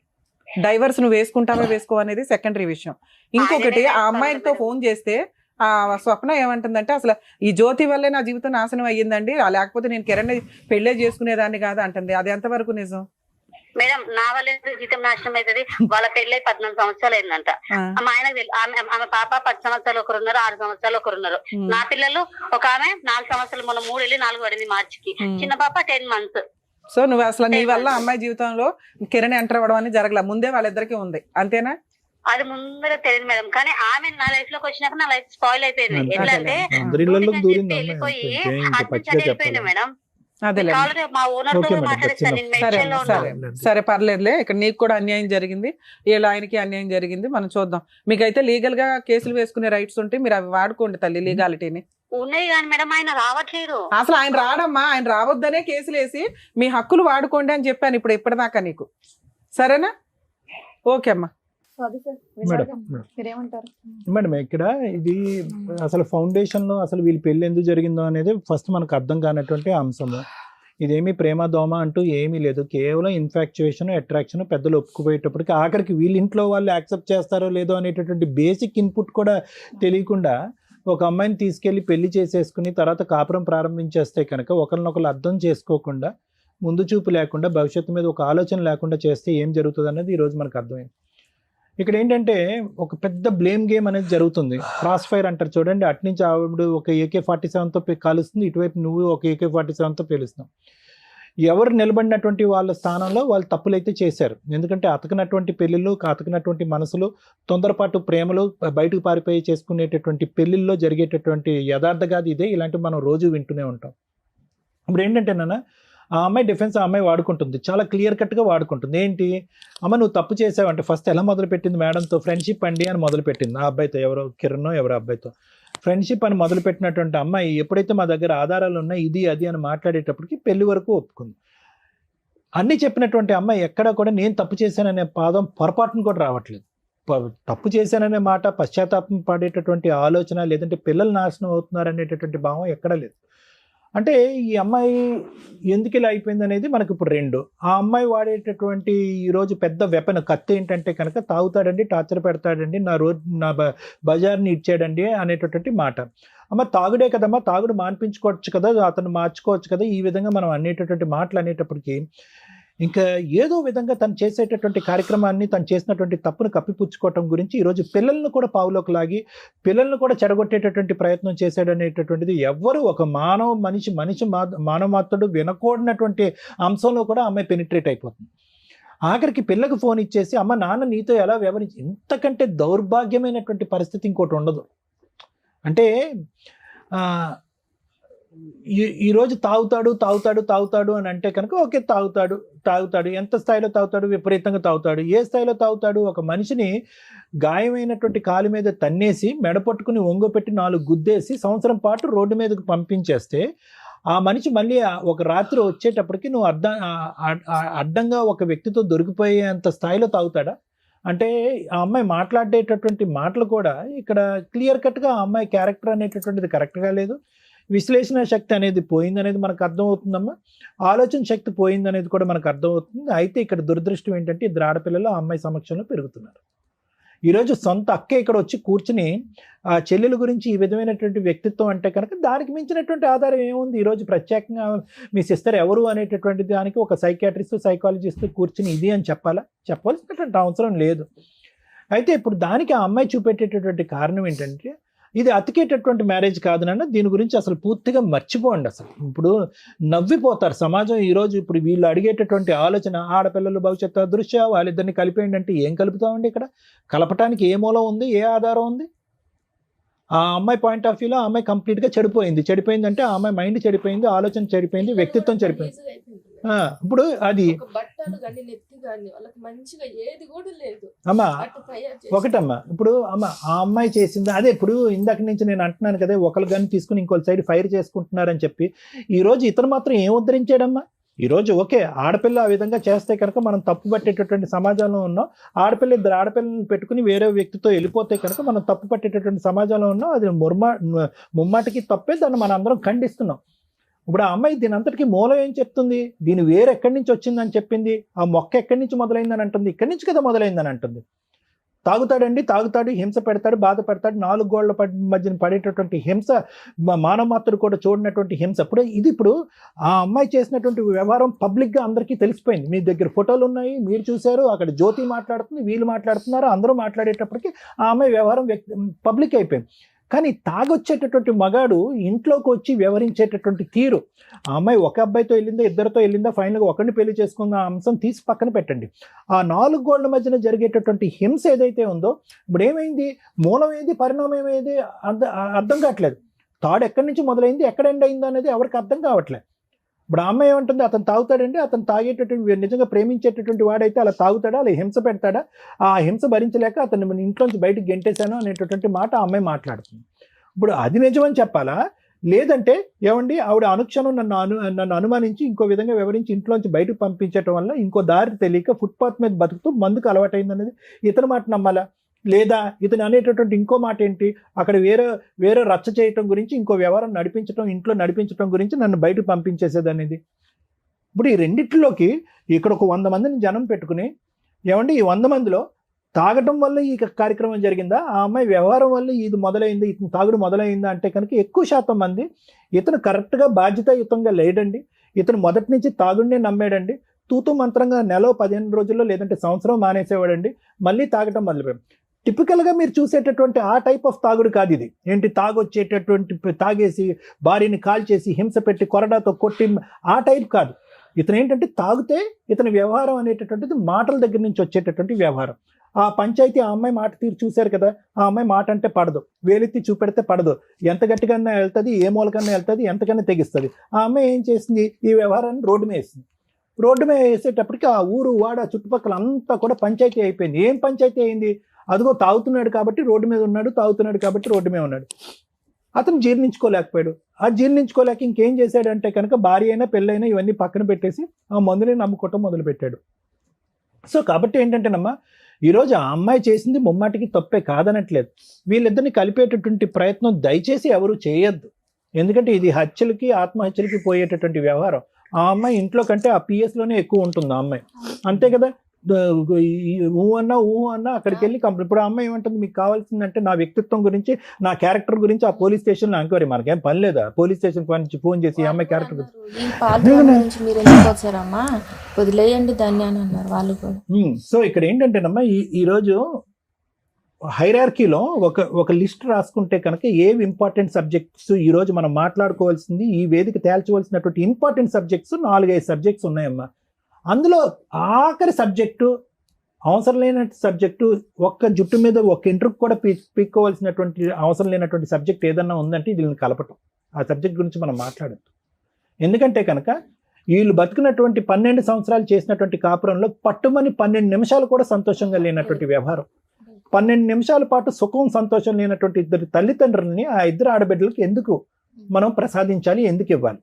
డైవర్స్ నువ్వు వేసుకుంటావా వేసుకో అనేది సెకండరీ విషయం. ఇంకొకటి, ఆ అమ్మాయితో ఫోన్ చేస్తే ఆ స్వప్న ఏమంటుందంటే, అసలు ఈ జ్యోతి వల్లే నా జీవితం నాశనం అయ్యిందండి, లేకపోతే నేను కిరణ్ పెళ్లే చేసుకునేదాన్ని కాదు అంటుంది. అది ఎంతవరకు నిజం మేడం? నా వల్ల జీవితం నాశనం అవుతుంది. వాళ్ళ పెళ్ళై 14 సంవత్సరాలు అయిందంట. మా ఆయనకు తెలుసు. ఆమె పాప 10 సంవత్సరాలు ఒకరున్నారు, 6 సంవత్సరాలు ఒకరున్నారు. నా పిల్లలు ఒక ఆమె 4 సంవత్సరాలు, మొన్న 3 వెళ్ళి 4 పడింది మార్చికి. చిన్న పాప 10 months. సో నువ్వు అసలు నీ వల్ల అమ్మాయి జీవితంలో కిరణ్ ఎంటర్ అవ్వడం అని జరగల, ముందే వాళ్ళిద్దరికి ఉంది, అంతేనా? అది ముందర తెలియదు మేడం, కానీ ఆమె నా లైఫ్ లోకి వచ్చినాక నా లైఫ్ స్పాయిల్ అయిపోయింది. ఎట్లా అంటే వెళ్ళిపోయి వెళ్ళిపోయింది మేడం. మా ఓనర్ తో మాట్లాడిస్తాను. సరే పర్లేదులే, ఇక్కడ నీకు కూడా అన్యాయం జరిగింది, వీళ్ళ ఆయనకి అన్యాయం జరిగింది. మనం చూద్దాం. మీకైతే లీగల్ గా కేసులు వేసుకునే రైట్స్ ఉంటే మీరు అవి వాడుకోండి తల్లి, లీగాలిటీని. ఉన్నాయి కానీ మేడం ఆయన రావట్లేదు. అసలు ఆయన రాడమ్మా, ఆయన రావద్దనే కేసులు వేసి మీ హక్కులు వాడుకోండి అని చెప్పాను ఇప్పుడు ఇప్పటిదాకా నీకు. సరేనా? ఓకే అమ్మా. మేడం ఇక్కడ ఇది అసలు ఫౌండేషన్ లో అసలు వీళ్ళ పెళ్లి ఎందుకు జరిగిందో అనేది ఫస్ట్ మనకు అర్థం కానటువంటి అంశము. ఇదేమి ప్రేమ దోమ అంటూ ఏమీ లేదు, కేవలం ఇన్ఫాక్చుయేషన్, అట్రాక్షన్. పెద్దలు ఒప్పుకుపోయేటప్పటికి ఆఖరికి వీళ్ళ ఇంట్లో వాళ్ళు యాక్సెప్ట్ చేస్తారో లేదో అనేటటువంటి బేసిక్ ఇన్పుట్ కూడా తెలియకుండా ఒక అమ్మాయిని తీసుకెళ్లి పెళ్లి చేసేసుకుని తర్వాత కాపురం ప్రారంభించేస్తే కనుక ఒకరినొకరు అర్థం చేసుకోకుండా, ముందు చూపు లేకుండా, భవిష్యత్తు మీద ఒక ఆలోచన లేకుండా చేస్తే ఏం జరుగుతుంది అనేది ఈరోజు మనకు అర్థమైంది. ఇక్కడ ఏంటంటే ఒక పెద్ద బ్లేమ్ గేమ్ అనేది జరుగుతుంది. క్రాస్ ఫైర్ అంటారు చూడండి, అట్నుంచి ఆవిడ ఒక AK-47తో కాలుస్తుంది, ఇటువైపు నువ్వు ఒక AK-47తో పేలుస్తున్నావు. ఎవరు నిలబడినటువంటి వాళ్ళ స్థానంలో వాళ్ళు తప్పులైతే చేశారు. ఎందుకంటే అతకనటువంటి పెళ్ళిళ్ళు, అతకనటువంటి మనసులు, తొందరపాటు ప్రేమలు, బయటకు పారిపోయి చేసుకునేటటువంటి పెళ్ళిళ్ళలో జరిగేటటువంటి యథార్థగాది ఇదే. ఇలాంటివి మనం రోజు వింటూనే ఉంటాం. ఇప్పుడు ఏంటంటే నాన్న, ఆ అమ్మాయి డిఫెన్స్ ఆ అమ్మాయి వాడుకుంటుంది, చాలా క్లియర్ కట్గా వాడుకుంటుంది. ఏంటి అమ్మ నువ్వు తప్పు చేసావంటే ఫస్ట్ ఎలా మొదలుపెట్టింది మేడంతో? ఫ్రెండ్షిప్ అండి అని మొదలుపెట్టింది. ఆ అబ్బాయితో, ఎవరో కిరణ్ ఎవరో అబ్బాయితో ఫ్రెండ్షిప్ అని మొదలుపెట్టినటువంటి అమ్మాయి ఎప్పుడైతే మా దగ్గర ఆధారాలు ఉన్నాయి ఇది అది అని మాట్లాడేటప్పటికి పెళ్లి వరకు ఒప్పుకుంది. అన్నీ చెప్పినటువంటి అమ్మాయి ఎక్కడా కూడా నేను తప్పు చేశాననే పాదం పొరపాటును కూడా రావట్లేదు. తప్పు చేశాననే మాట, పశ్చాత్తాపం పడేటటువంటి ఆలోచన, లేదంటే పిల్లలు నాశనం అవుతున్నారు అనేటటువంటి భావం ఎక్కడా లేదు. అంటే ఈ అమ్మాయి ఎందుకు ఇలా అయిపోయింది అనేది మనకు ఇప్పుడు రెండు. ఆ అమ్మాయి వాడేటటువంటి ఈరోజు పెద్ద వెపన్ కత్తి ఏంటంటే కనుక తాగుతాడండి, టార్చర్ పెడతాడండి, నా బజార్ని ఇచ్చాడండి అనేటటువంటి మాట. అమ్మ తాగుడే కదమ్మా, తాగుడు మాన్పించుకోవచ్చు కదా, అతను మార్చుకోవచ్చు కదా, ఈ విధంగా మనం అనేటటువంటి మాటలు అనేటప్పటికీ ఇంకా ఏదో విధంగా తను చేసేటటువంటి కార్యక్రమాన్ని, తను చేసినటువంటి తప్పును కప్పిపుచ్చుకోవటం గురించి ఈరోజు పిల్లలను కూడా పావులోకి లాగి పిల్లలను కూడా చెడగొట్టేటటువంటి ప్రయత్నం చేశాడు అనేటటువంటిది ఎవ్వరు ఒక మానవ మాత్రుడు వినకూడనటువంటి అంశంలో కూడా అమ్మాయి పెనిట్రేట్ అయిపోతుంది. ఆఖరికి పిల్లకి ఫోన్ ఇచ్చేసి అమ్మ నాన్న నీతో ఎలా వ్యవహరించి, ఇంతకంటే దౌర్భాగ్యమైనటువంటి పరిస్థితి ఇంకోటి ఉండదు. అంటే ఈరోజు తాగుతాడు అని అంటే కనుక ఓకే, తాగుతాడు ఎంత స్థాయిలో తాగుతాడు, విపరీతంగా తాగుతాడు. ఏ స్థాయిలో తాగుతాడు? ఒక మనిషిని గాయమైనటువంటి కాలు మీద తన్నేసి మెడపట్టుకుని ఒంగోపెట్టి 4 గుద్దేసి సంవత్సరం పాటు రోడ్డు మీదకు పంపించేస్తే ఆ మనిషి మళ్ళీ ఒక రాత్రి వచ్చేటప్పటికి నువ్వు అడ్డంగా ఒక వ్యక్తితో దొరికిపోయేంత స్థాయిలో తాగుతాడా? అంటే ఆ అమ్మాయి మాట్లాడేటటువంటి మాటలు కూడా ఇక్కడ క్లియర్ కట్గా ఆ అమ్మాయి క్యారెక్టర్ అనేటటువంటిది కరెక్ట్గా లేదు. విశ్లేషణ శక్తి అనేది పోయిందనేది మనకు అర్థమవుతుందమ్మా. ఆలోచన శక్తి పోయిందనేది కూడా మనకు అర్థమవుతుంది. అయితే ఇక్కడ దురదృష్టం ఏంటంటే ఇద్దరు ఆడపిల్లలు ఆ అమ్మాయి సమక్షంలో పెరుగుతున్నారు. ఈరోజు సొంత అక్క ఇక్కడ వచ్చి కూర్చుని ఆ చెల్లెల గురించి ఈ విధమైనటువంటి వ్యక్తిత్వం అంటే కనుక దానికి మించినటువంటి ఆధారం ఏముంది? ఈరోజు ప్రత్యేకంగా మీ సిస్టర్ ఎవరు అనేటటువంటి దానికి ఒక సైకాట్రిస్ట్, సైకాలజిస్ట్ కూర్చుని ఇది అని చెప్పాల్సినటువంటి అవసరం లేదు. అయితే ఇప్పుడు దానికి ఆ అమ్మాయి చూపెట్టేటటువంటి కారణం ఏంటంటే ఇది అతికేటటువంటి మ్యారేజ్ కాదు నాన్న, దీని గురించి అసలు పూర్తిగా మర్చిపోండి. అసలు ఇప్పుడు నవ్విపోతారు సమాజం ఈరోజు. ఇప్పుడు వీళ్ళు అడిగేటటువంటి ఆలోచన ఆడపిల్లలు భవిష్యత్తు అదృశ్య, వాళ్ళిద్దరిని కలిపేయండి అంటే ఏం కలుపుతామండి? ఇక్కడ కలపటానికి ఏ మూలం ఉంది, ఏ ఆధారం ఉంది? ఆ అమ్మాయి పాయింట్ ఆఫ్ వ్యూలో ఆ అమ్మాయి కంప్లీట్గా చెడిపోయింది అంటే ఆ అమ్మాయి మైండ్ చెడిపోయింది, ఆలోచన చెడిపోయింది, వ్యక్తిత్వం చెడిపోయింది. ఇప్పుడు అది అమ్మా ఒకటమ్మా. ఇప్పుడు అమ్మ ఆ అమ్మాయి చేసింది అదే. ఇప్పుడు ఇందాక నుంచి నేను అంటున్నాను కదా, ఒకరు కానీ తీసుకుని ఇంకో సైడ్ ఫైర్ చేసుకుంటున్నారని చెప్పి. ఈరోజు ఇతను మాత్రం ఏం ఉద్ధరించాడమ్మా? ఈరోజు ఓకే ఆడపిల్ల ఆ విధంగా చేస్తే కనుక మనం తప్పు పట్టేటటువంటి సమాజంలో ఉన్నాం. ఇద్దరు ఆడపిల్లలను పెట్టుకుని వేరే వ్యక్తితో వెళ్ళిపోతే కనుక మనం తప్పు పట్టేటటువంటి సమాజంలో ఉన్నాం. అది ముమ్మాటికి తప్పే, దాన్ని మనం అందరం ఖండిస్తున్నాం. ఇప్పుడు ఆ అమ్మాయి దీని అంతటికి మూలం ఏం చెప్తుంది? దీని వేరు ఎక్కడి నుంచి వచ్చిందని చెప్పింది. ఆ మొక్క ఎక్కడి నుంచి మొదలైందని అంటుంది, ఇక్కడి నుంచి కదా మొదలైందని అంటుంది. తాగుతాడు, హింస పెడతాడు, బాధ పెడతాడు, 4 గోళ్ల మధ్యన పడేటటువంటి హింస, మానవమాత్రుడు కూడా చూడనటువంటి హింస. ఇప్పుడు ఆ అమ్మాయి చేసినటువంటి వ్యవహారం పబ్లిక్గా అందరికీ తెలిసిపోయింది. మీ దగ్గర ఫోటోలు ఉన్నాయి, మీరు చూశారు. అక్కడ జ్యోతి మాట్లాడుతుంది, వీళ్ళు మాట్లాడుతున్నారు, అందరూ మాట్లాడేటప్పటికి ఆ అమ్మాయి వ్యవహారం పబ్లిక్ అయిపోయింది. కానీ తాగొచ్చేటటువంటి మగాడు ఇంట్లోకి వచ్చి వ్యవహరించేటటువంటి తీరు, ఆ అమ్మాయి ఒక అబ్బాయితో వెళ్ళిందా, ఇద్దరితో వెళ్ళిందా, ఫైనల్గా ఒకరిని పెళ్లి చేసుకున్న అంశం తీసి పక్కన పెట్టండి. ఆ 4 గోళ్ల మధ్యన జరిగేటటువంటి హింస ఏదైతే ఉందో, ఇప్పుడు ఏమైంది? మూలం ఏది, పరిణామం ఏది అర్థం కావట్లేదు. తాడు ఎక్కడి నుంచి మొదలైంది, ఎక్కడ ఎండ్ అయింది అనేది ఎవరికి అర్థం కావట్లేదు. ఇప్పుడు ఆ అమ్మాయి ఏమంటుంది? అతను తాగుతాడండి, అతను తాగేటటువంటి నిజంగా ప్రేమించేటటువంటి వాడైతే అలా తాగుతాడా, అలా హింస పెడతాడా? ఆ హింస భరించలేక అతను ఇంట్లోంచి బయటకు గెంటేశాను అనేటటువంటి మాట ఆ అమ్మాయి మాట్లాడుతుంది. ఇప్పుడు అది నిజమని చెప్పాలా? లేదంటే ఏమండి ఆవిడ అనుక్షణం నన్ను అనుమానించి ఇంకో విధంగా వివరించి ఇంట్లోంచి బయటకు పంపించడం వల్ల ఇంకో దారి తెలియక ఫుట్పాత్ మీద బతుకుతూ మందుకు అలవాటైంది అనేది ఇతని మాట నమ్మాలా? లేదా ఇతను అనేటటువంటి ఇంకో మాట ఏంటి? అక్కడ వేరే రచ్చ చేయటం గురించి, ఇంకో వ్యవహారం ఇంట్లో నడిపించడం గురించి నన్ను బయటకు పంపించేసేది అనేది. ఇప్పుడు ఈ రెండిట్లోకి ఇక్కడ ఒక 100 మందిని జనం పెట్టుకుని ఏమండి ఈ 100 మందిలో తాగటం వల్ల ఈ కార్యక్రమం జరిగిందా, ఆ అమ్మాయి వ్యవహారం వల్ల ఇది మొదలైంది, ఇతను తాగుడు మొదలైందా అంటే కనుక ఎక్కువ శాతం మంది ఇతను కరెక్ట్గా బాధ్యతాయుతంగా లేడండి, ఇతను మొదటి నుంచి తాగుడినే నమ్మాడండి, తూతూ మంత్రంగా నెల 15 రోజుల్లో లేదంటే సంవత్సరం మానేసేవాడండి, మళ్ళీ తాగటం మొదలుపెట్టాడు. టిపికల్గా మీరు చూసేటటువంటి ఆ టైప్ ఆఫ్ తాగుడు కాదు ఇది. ఏంటి తాగేసి భార్యని కాల్చేసి హింస పెట్టి కొరడాతో కొట్టి ఆ టైప్ కాదు. ఇతను ఏంటంటే తాగితే ఇతని వ్యవహారం అనేటటువంటిది మాటల దగ్గర నుంచి వచ్చేటటువంటి వ్యవహారం. ఆ పంచాయతీ ఆ అమ్మాయి మాట తీరు చూశారు కదా, ఆ అమ్మాయి మాట అంటే పడదు, వేలెత్తి చూపెడితే పడదు, ఎంత గట్టిగానే వెళ్తుంది, ఏ మూలకన్నా వెళ్తుంది, ఎంతకన్నా తెగిస్తుంది. ఆ అమ్మాయి ఏం చేసింది? ఈ వ్యవహారాన్ని రోడ్డు మీద వేసింది. రోడ్డు మీద వేసేటప్పటికి ఆ ఊరు వాడ చుట్టుపక్కల అంతా కూడా పంచాయతీ అయిపోయింది. ఏం పంచాయతీ అయింది? అదిగో తాగుతున్నాడు కాబట్టి రోడ్డు మీద ఉన్నాడు, తాగుతున్నాడు కాబట్టి రోడ్డు మీద ఉన్నాడు. అతను జీర్ణించుకోలేకపోయాడు. ఆ జీర్ణించుకోలేక ఇంకేం చేశాడంటే కనుక భార్య అయినా పెళ్ళైనా ఇవన్నీ పక్కన పెట్టేసి ఆ మందుని నమ్ముకోవటం మొదలుపెట్టాడు. సో కాబట్టి ఏంటంటేనమ్మా, ఈరోజు ఆ అమ్మాయి చేసింది ముమ్మాటికి తప్పే కాదనట్లేదు. వీళ్ళిద్దరిని కలిపేటటువంటి ప్రయత్నం దయచేసి ఎవరు చేయొద్దు. ఎందుకంటే ఇది హత్యలకి, ఆత్మహత్యలకి పోయేటటువంటి వ్యవహారం. ఆ అమ్మాయి ఇంట్లో కంటే ఆ పిఎస్లోనే ఎక్కువ ఉంటుంది ఆ అమ్మాయి, అంతే కదా. ఊహ అన్నా అక్కడికి వెళ్ళి కంప్లైంట్. ఇప్పుడు ఆ అమ్మాయి ఏమంటుంది, మీకు కావాల్సిందంటే నా వ్యక్తిత్వం గురించి, నా క్యారెక్టర్ గురించి ఆ పోలీస్ స్టేషన్లో ఎంక్వైరీ. మనకేం పని లేదా పోలీస్ స్టేషన్ నుంచి ఫోన్ చేసి ఈ అమ్మాయి క్యారెక్టర్ ఈ పాత్ర నుంచి మీరు ఎందుకు వచ్చారమ్మా, వదిలేయండి దాన్ని అని అన్నారు వాళ్ళు కూడా. సో ఇక్కడ ఏంటంటేనమ్మా, ఈరోజు హైరార్కీలో ఒక లిస్ట్ రాసుకుంటే కనుక ఏవి ఇంపార్టెంట్ సబ్జెక్ట్స్ ఈరోజు మనం మాట్లాడుకోవాల్సింది, ఈ వేదిక తేల్చవలసినటువంటి ఇంపార్టెంట్ సబ్జెక్ట్స్ 4-5 సబ్జెక్ట్స్ ఉన్నాయమ్మా. అందులో ఆఖరి సబ్జెక్టు, అవసరం లేనటువంటి సబ్జెక్టు, ఒక్క జుట్టు మీద ఒక ఇంటర్వ్యూ కూడా పీక్కోవాల్సినటువంటి అవసరం లేనటువంటి సబ్జెక్ట్ ఏదన్నా ఉందంటే దీన్ని కలపటం. ఆ సబ్జెక్ట్ గురించి మనం మాట్లాడద్దు. ఎందుకంటే కనుక వీళ్ళు బతుకున్నటువంటి 12 సంవత్సరాలు చేసినటువంటి కాపురంలో పట్టుమని 12 నిమిషాలు కూడా సంతోషంగా లేనటువంటి వ్యవహారం, 12 నిమిషాల పాటు సుఖం సంతోషం లేనటువంటి ఇద్దరు తల్లిదండ్రులని ఆ ఇద్దరు ఆడబిడ్డలకి ఎందుకు మనం ప్రసాదించాలి, ఎందుకు ఇవ్వాలి?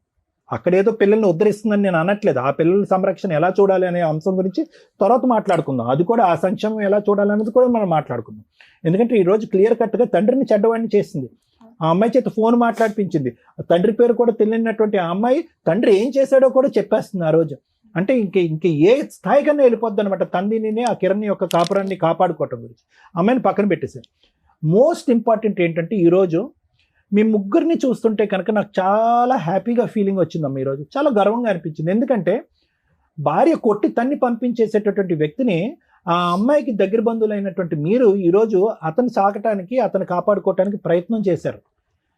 అక్కడేదో పిల్లల్ని ఉద్ధరిస్తుందని నేను అనట్లేదు. ఆ పిల్లల సంరక్షణ ఎలా చూడాలి అనే అంశం గురించి తర్వాత మాట్లాడుకుందాం. అది కూడా ఆ సంక్షేమం ఎలా చూడాలి అనేది కూడా మనం మాట్లాడుకుందాం. ఎందుకంటే ఈరోజు క్లియర్ కట్గా తండ్రిని చెడ్డవాడిని చేసింది. ఆ అమ్మాయి చేత ఫోన్ మాట్లాడిపించింది. తండ్రి పేరు కూడా తెలియనటువంటి ఆ అమ్మాయి తండ్రి ఏం చేశాడో కూడా చెప్పేస్తుంది ఆ రోజు. అంటే ఇంక ఏ స్థాయికన్నా వెళ్ళిపోద్ది అనమాట. తండ్రిని, ఆ కిరణ్ యొక్క కాపురాన్ని కాపాడుకోవటం గురించి అమ్మాయిని పక్కన పెట్టేశారు. మోస్ట్ ఇంపార్టెంట్ ఏంటంటే ఈరోజు మీ ముగ్గురిని చూస్తుంటే కనుక నాకు చాలా హ్యాపీగా ఫీలింగ్ వచ్చిందమ్మా. ఈరోజు చాలా గర్వంగా అనిపించింది. ఎందుకంటే భార్య కొట్టి తన్ని పంపించేసేటటువంటి వ్యక్తిని ఆ అమ్మాయికి దగ్గర బంధువులైనటువంటి మీరు ఈరోజు అతను సాగటానికి, అతను కాపాడుకోవటానికి ప్రయత్నం చేశారు.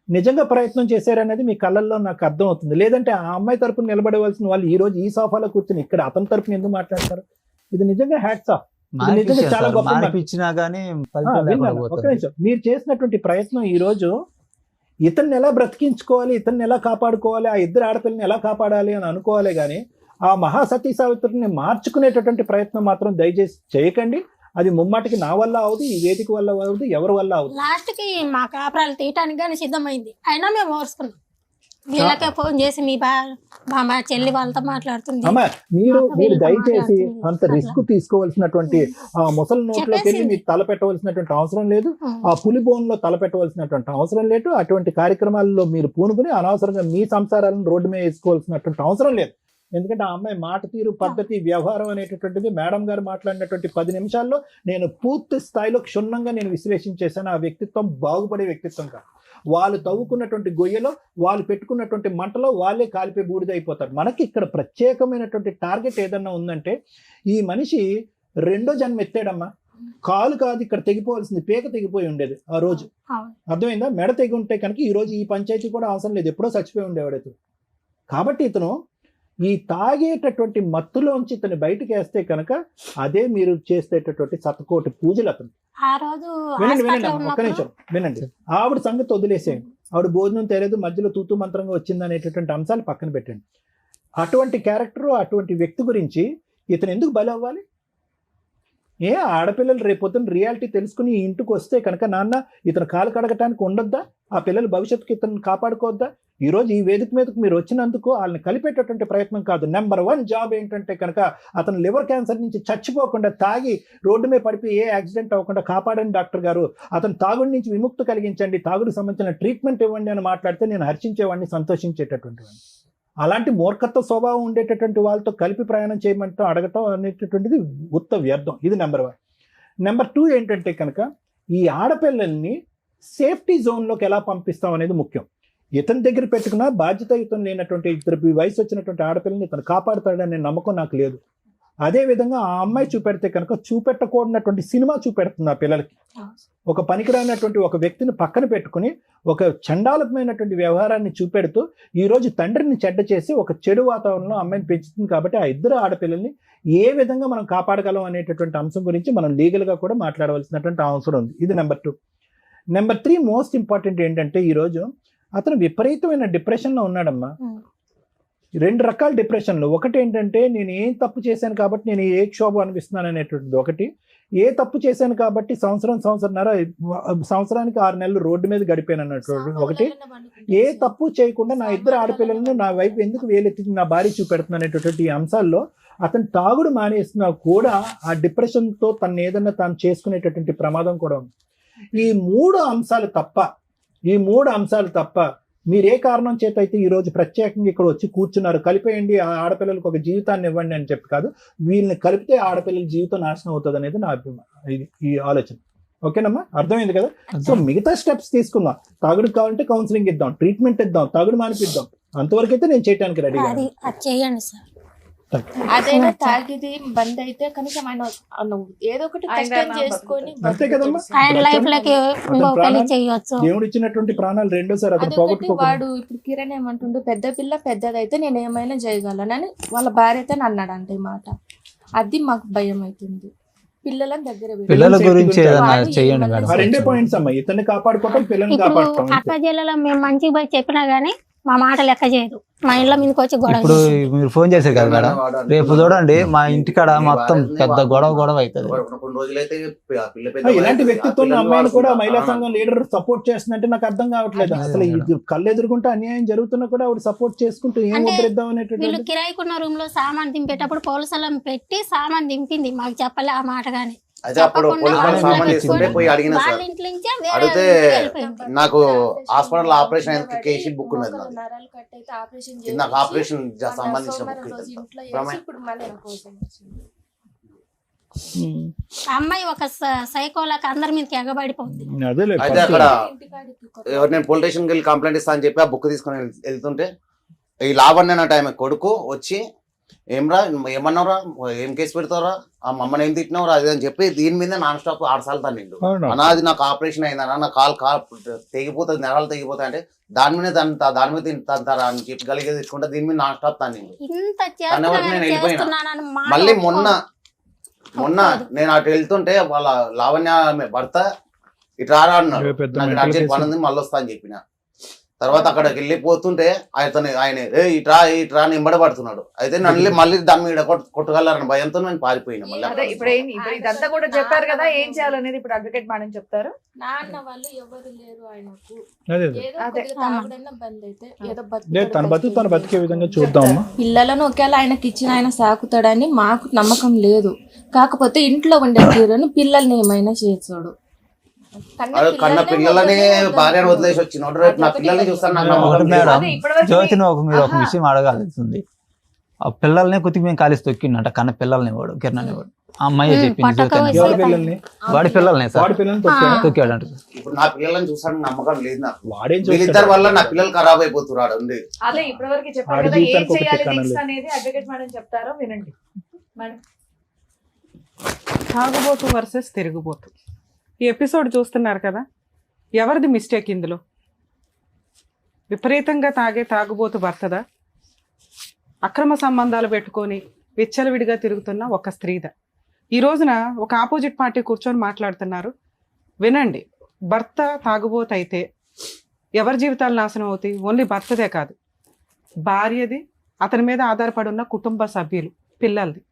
నిజంగా ప్రయత్నం చేశారనేది మీ కళ్ళల్లో నాకు అర్థం అవుతుంది. లేదంటే ఆ అమ్మాయి తరపున నిలబడవలసిన వాళ్ళు ఈరోజు ఈ సోఫాలో కూర్చొని ఇక్కడ అతని తరపున ఎందుకు మాట్లాడతారు? ఇది నిజంగా హ్యాట్స్ ఆఫ్. చాలా గొప్ప. ఒక నిమిషం, మీరు చేసినటువంటి ప్రయత్నం ఈరోజు ఇతన్ని ఎలా బ్రతికించుకోవాలి, ఇతన్ని ఎలా కాపాడుకోవాలి, ఆ ఇద్దరు ఆడపిల్లని ఎలా కాపాడాలి అని అనుకోవాలి. కానీ ఆ మహాసతీ సావిత్రిని మార్చుకునేటటువంటి ప్రయత్నం మాత్రం దయచేసి చేయకండి. అది ముమ్మాటికి నా వల్ల అవదు, ఈ వేదిక వల్ల అవదు, ఎవరి వల్ల అవదు. లాస్ట్ కి మా కాపురాలు తీయటానికి కానీ సిద్ధమైంది, అయినా మేము ఓర్చుకున్నాం. వీళ్ళకే ఫోన్ చేసి మీ మా చెల్లి వాళ్ళతో మాట్లాడుతుంది. అమ్మా మీరు దయచేసి అంత రిస్క్ తీసుకోవాల్సినటువంటి ఆ ముసలి నోట్లోకి వెళ్ళి మీరు తల పెట్టవలసినటువంటి అవసరం లేదు. ఆ పులి బోన్లో తల పెట్టవలసినటువంటి అవసరం లేదు. అటువంటి కార్యక్రమాల్లో మీరు పూనుకుని అనవసరంగా మీ సంసారాలను రోడ్డు మీద వేసుకోవాల్సినటువంటి అవసరం లేదు. ఎందుకంటే ఆ అమ్మాయి మాట తీరు, పద్ధతి, వ్యవహారం అనేటటువంటిది మేడం గారు మాట్లాడినటువంటి 10 నిమిషాల్లో నేను పూర్తి స్థాయిలో క్షుణ్ణంగా నేను విశ్లేషించేశాను. ఆ వ్యక్తిత్వం బాగుపడే వ్యక్తిత్వం కాదు. వాళ్ళు తవ్వుకున్నటువంటి గొయ్యలో, వాళ్ళు పెట్టుకున్నటువంటి మంటలో వాళ్ళే కాలిపోయి బూడిదైపోతారు. మనకి ఇక్కడ ప్రత్యేకమైనటువంటి టార్గెట్ ఏదన్నా ఉందంటే, ఈ మనిషి 2వ జన్మ ఎత్తాడమ్మా. కాలు కాదు ఇక్కడ తెగిపోవాల్సింది, పేక తెగిపోయి ఉండేది ఆ రోజు. అర్థమైందా? మెడ తెగి ఉంటే కనుక ఈ రోజు ఈ పంచాయతీ కూడా అవసరం లేదు, ఎప్పుడో చచ్చిపోయి ఉండేవాడు. కాబట్టి ఇతను ఈ తాగేటటువంటి మత్తులోంచి ఇతను బయటకు వేస్తే కనుక అదే మీరు చేసేటటువంటి 100 పూజలు అతను. వినండి ఒక్క నిమిషం వినండి. ఆవిడ సంగతి వదిలేసేయండి. ఆవిడ భోజనం తెలియదు, మధ్యలో తూతూ మంత్రంగా వచ్చింది అనేటటువంటి అంశాలు పక్కన పెట్టండి. అటువంటి క్యారెక్టర్, అటువంటి వ్యక్తి గురించి ఇతను ఎందుకు బలి అవ్వాలి? ఆడపిల్లలు రేపొద్దున రియాలిటీ తెలుసుకుని ఇంటికి వస్తే కనుక నాన్న ఇతను కాలు కడగటానికి ఉండొద్దా? ఆ పిల్లల భవిష్యత్తుకి ఇతను కాపాడుకోవద్దా? ఈరోజు ఈ వేదిక మీదకు మీరు వచ్చినందుకు వాళ్ళని కలిపేటటువంటి ప్రయత్నం కాదు. నెంబర్ 1 జాబ్ ఏంటంటే కనుక అతను లివర్ క్యాన్సర్ నుంచి చచ్చిపోకుండా, తాగి రోడ్డు మీద పడిపోయి ఏ యాక్సిడెంట్ అవ్వకుండా కాపాడండి డాక్టర్ గారు, అతను తాగుడి నుంచి విముక్తి కలిగించండి, తాగుడికి సంబంధించిన ట్రీట్మెంట్ ఇవ్వండి అని మాట్లాడితే నేను హర్షించేవాడిని, సంతోషించేటటువంటి వాడిని. అలాంటి మూర్ఖత్వ స్వభావం ఉండేటటువంటి వాళ్ళతో కలిపి ప్రయాణం చేయమంటూ అడగటం అనేటటువంటిది ఉత్త వ్యర్థం. ఇది నెంబర్ 1. నెంబర్ 2 ఏంటంటే కనుక ఈ ఆడపిల్లల్ని సేఫ్టీ జోన్లోకి ఎలా పంపిస్తాం అనేది ముఖ్యం. ఇతని దగ్గర పెట్టుకున్న బాధ్యతాయుతం లేనటువంటి ఇద్దరు వయసు వచ్చినటువంటి ఆడపిల్లని ఇతను కాపాడుతాడనే నమ్మకం నాకు లేదు. అదేవిధంగా ఆ అమ్మాయి చూపెడితే కనుక చూపెట్టకూడనటువంటి సినిమా చూపెడుతుంది ఆ పిల్లలకి. ఒక పనికిరానటువంటి ఒక వ్యక్తిని పక్కన పెట్టుకుని ఒక చండాలమైనటువంటి వ్యవహారాన్ని చూపెడుతూ ఈరోజు తండ్రిని చెడ్డ చేసి ఒక చెడు వాతావరణంలో అమ్మాయిని పెంచుతుంది. కాబట్టి ఆ ఇద్దరు ఆడపిల్లల్ని ఏ విధంగా మనం కాపాడగలం అనేటటువంటి అంశం గురించి మనం లీగల్గా కూడా మాట్లాడవలసినటువంటి అవసరం ఉంది. ఇది నెంబర్ 2. నెంబర్ 3 మోస్ట్ ఇంపార్టెంట్ ఏంటంటే ఈరోజు అతను విపరీతమైన డిప్రెషన్లో ఉన్నాడమ్మా. 2 రకాల డిప్రెషన్లు. ఒకటి ఏంటంటే నేను ఏం తప్పు చేశాను కాబట్టి నేను ఏ క్షోభ అనిపిస్తున్నాను అనేటువంటిది ఒకటి. ఏ తప్పు చేశాను కాబట్టి సంవత్సరానికి 6 నెలలు రోడ్డు మీద గడిపాను అన్నటువంటి ఒకటి. ఏ తప్పు చేయకుండా నా ఇద్దరు ఆడపిల్లలను నా వైపు ఎందుకు వేలెత్తి నా భార్య చూపెడుతున్నా అనేటటువంటి ఈ అంశాల్లో అతను తాగుడు మానేస్తున్నా కూడా ఆ డిప్రెషన్తో తను ఏదన్నా తాను చేసుకునేటటువంటి ప్రమాదం కూడా ఉంది. ఈ 3 అంశాలు తప్ప మీరు ఏ కారణం చేత అయితే ఈ రోజు ప్రత్యేకంగా ఇక్కడ వచ్చి కూర్చున్నారు, కలిపేయండి ఆ ఆడపిల్లలకు ఒక జీవితాన్ని ఇవ్వండి అని చెప్పి కాదు, వీళ్ళని కలిపితే ఆడపిల్లల జీవితం నాశనం అవుతుంది అనేది నా అభిప్రాయం, ఈ ఆలోచన. ఓకేనమ్మా, అర్థమైంది కదా? సో మిగతా స్టెప్స్ తీసుకుందాం. తాగుడు కావాలంటే కౌన్సిలింగ్ ఇద్దాం, ట్రీట్మెంట్ ఇద్దాం, తాగుడు మానిపిద్దాం. అంతవరకు అయితే నేను చేయడానికి రెడీ. అది చేయండి సార్. అదైనా తాగిది బంద్ అయితే కనీసం ఆయన ఏదో ఒకటి కష్టం చేసుకొని అంతే కదమ్మా, ఆయన లైఫ్ లోకి ఇంకో పెళ్లి చేయొచ్చు. దేవుడు ఇచ్చినటువంటి ప్రాణాలు రెండోసారి అతను అదొకటి. పోగొట్టుకోకూడదు. వాడు ఇప్పుడు కిరణ్ ఏమంటుండు, పెద్ద పిల్ల పెద్దదైతే నేను ఏమైనా చేయగలనని వాళ్ళ భార్య అయితే అన్నాడంట. ఈ మాట అది మాకు భయం అవుతుంది. పిల్లలని దగ్గర పిల్లల గురించి ఏదైనా చేయండి మేడం. ఆ రెండే పాయింట్స్ అమ్మా, ఇతన్ని కాపాడుకోవటం, పిల్లల్ని ఇప్పుడు కాపాడుకోవటం. అక్క జిల్లాలో మేము మంచిగా పోయి చెప్పినా గానీ మా మాట లెక్క చేయదు. మా ఇంట్లో మీదకి వచ్చి గొడవ ఇప్పుడు మీరు ఫోన్ చేశారు కదా మేడం, రేపు చూడండి మా ఇంటికాడ మొత్తం పెద్ద గొడవ అవుతుంది. కొన్ని రోజులైతే ఇలాంటి వ్యక్తిత్వం అమ్మాయిని కూడా మహిళా సంఘం లీడర్ సపోర్ట్ చేస్తుందంటే నాకు అర్థం కావట్లేదు. అసలు ఇది కళ్ళు ఎదుర్కొంటే అన్యాయం జరుగుతున్నా కూడా ఆవిడ సపోర్ట్ చేసుకుంటూ ఏం అంటే ఉద్ధరిద్దాం వీళ్ళు అనేటువంటి. కిరాయికున్న రూమ్ లో సామాన్ దింపేటప్పుడు పోలీసులను పెట్టి సామాన్ దింపింది, మాకు చెప్పలే ఆ మాట గానీ. అయితే అప్పుడు పోలీసు వాళ్ళు సామాన్ చేస్తుంటే పోయి అడిగిన సార్, వాళ్ళ ఇంట్లో నుంచే వేరే అడిగితే ఇంటికి వెళ్ళిపోయింది. నాకు హాస్పిటల్ ఆపరేషన్ అయ్యేందుకు కేసీ బుక్ ఉన్నది నాది. నరాలు కట్ అయితే ఆపరేషన్ ఇది నాకు ఆపరేషన్ సంబంధించిన బుక్ రోజు ఇది. ఇంట్లో వేసి ఇప్పుడు మళ్ళీ నా కోసం వచ్చింది. ఆ అమ్మాయి ఒక సైకోలాకి అందరి మీదకి ఎగబడిపోతుంది. అదేలే అయితే అక్కడ ఇంటికాడికి ఎవరు నేను పోలీస్ స్టేషన్కి వెళ్ళి కంప్లైంట్ ఇస్తా అని చెప్పి ఆ బుక్ తీసుకొని వెళ్తుంటే ఈ లావణ్య అన్న టైం కొడుకు వచ్చి ఏమరా ఏమన్నారా, ఏం కేసు పెడతారా, ఆ మమ్మల్ని ఏం తిట్టినవరా అది అని చెప్పి దీని మీద నాన్ స్టాప్ 6 సార్లు తన్నిండు. అనాది నాకు ఆపరేషన్ అయిందన్నా, నా కాలు తెగిపోతుంది, నరాలు తెగిపోతాయి అంటే దాని మీద దాని మీద తంతారా అని చెప్పి గలిగే తెచ్చుకుంటే దీని మీద నాన్ స్టాప్ తన్నిండు. ఇంత నేను వెళ్ళిపోయినా. చేస్తున్నానని మాట మళ్ళీ ఒప్పుకోదు. మొన్న నేను అటు వెళ్తుంటే వాళ్ళ లావణ్య బర్త ఇటు రారా అన్నాడు. నాకు అర్జెంట్ పని ఉంది మళ్ళీ వస్తా అని చెప్పిన. తర్వాత అక్కడికి వెళ్ళిపోతుంటే ఆయన ఇట్రా అని ఎంబడబడుతున్నాడు. అయితే నన్ను మళ్ళీ దాని మీద కొట్టగలరని భయంతో నేను పారిపోయినా. అదే ఇప్పుడు ఇదంతా కూడా చెప్పారు కదా, ఏం చేయాలనేది ఇప్పుడు అడ్వకేట్ మేడం చెప్తారు. నాన్న వాళ్ళు ఎవరు లేరు ఆయనకు. అదే ఏదో కొద్దిగా తాగుడైనా బంద్ అయితే ఏదో తన బతుకు తను బతికే విధంగా చూద్దామమ్మా. పిల్లలను ఒకవేళ ఆయనకి ఇచ్చిన ఆయన సాకుతాడని మాకు నమ్మకం లేదు. కాకపోతే ఇంట్లో ఉండే తీరుని పిల్లల్ని ఏమైనా చేసాడు. కన్న పిల్లలని భార్యను వదిలేసి వచ్చినోడు రేపు నా పిల్లల్ని చూస్తాను నాకు నమ్మకం లేదు. మేడం జ్యోతిని మీరు ఒక విషయం అడగాల్సింది. ఆ పిల్లల్ని కొద్దిగా మేము కాలేసి తొక్కిండట, కన్న పిల్లల్ని వాడు కిరణ్ వాడు. ఆ అమ్మాయి చెప్పింది జ్యోతి ఎవరి పిల్లల్ని? వాడి పిల్లల్ని సార్ వాడి పిల్లల్ని తొక్కాడా? తొక్కాడంట. ఇప్పుడు నా పిల్లల్ని చూసాను నమ్మకం లేదు నాకు. వాడేం వీళ్ళిద్దరి వల్ల నా పిల్లలు ఖరాబ్ అయిపోతున్నాడు ఉంది. అదే ఇప్పటివరకు చెప్పారు ఆడి కదా, ఏం జీవితానికి ఒక చేయాలి టిక్కాన నెక్స్ట్ లేదు. అనేది అడ్వకేట్ మేడం చెప్తారో వినండి మేడం. తాగుబోతు వర్సెస్ తిరుగుబోతు. ఈ ఎపిసోడ్ చూస్తున్నారు కదా, ఎవరిది మిస్టేక్ ఇందులో? విపరీతంగా తాగే తాగుబోతు భర్తదా, అక్రమ సంబంధాలు పెట్టుకొని విచ్చలవిడిగా తిరుగుతున్న ఒక స్త్రీదా? ఈ రోజున ఒక ఆపోజిట్ పార్టీ కూర్చొని మాట్లాడుతున్నారు. వినండి, భర్త తాగుబోతు అయితే ఎవరి జీవితాలు నాశనం అవుతాయి? ఓన్లీ భర్తదే కాదు, భార్యది, అతని మీద ఆధారపడి ఉన్న కుటుంబ సభ్యులు, పిల్లలది.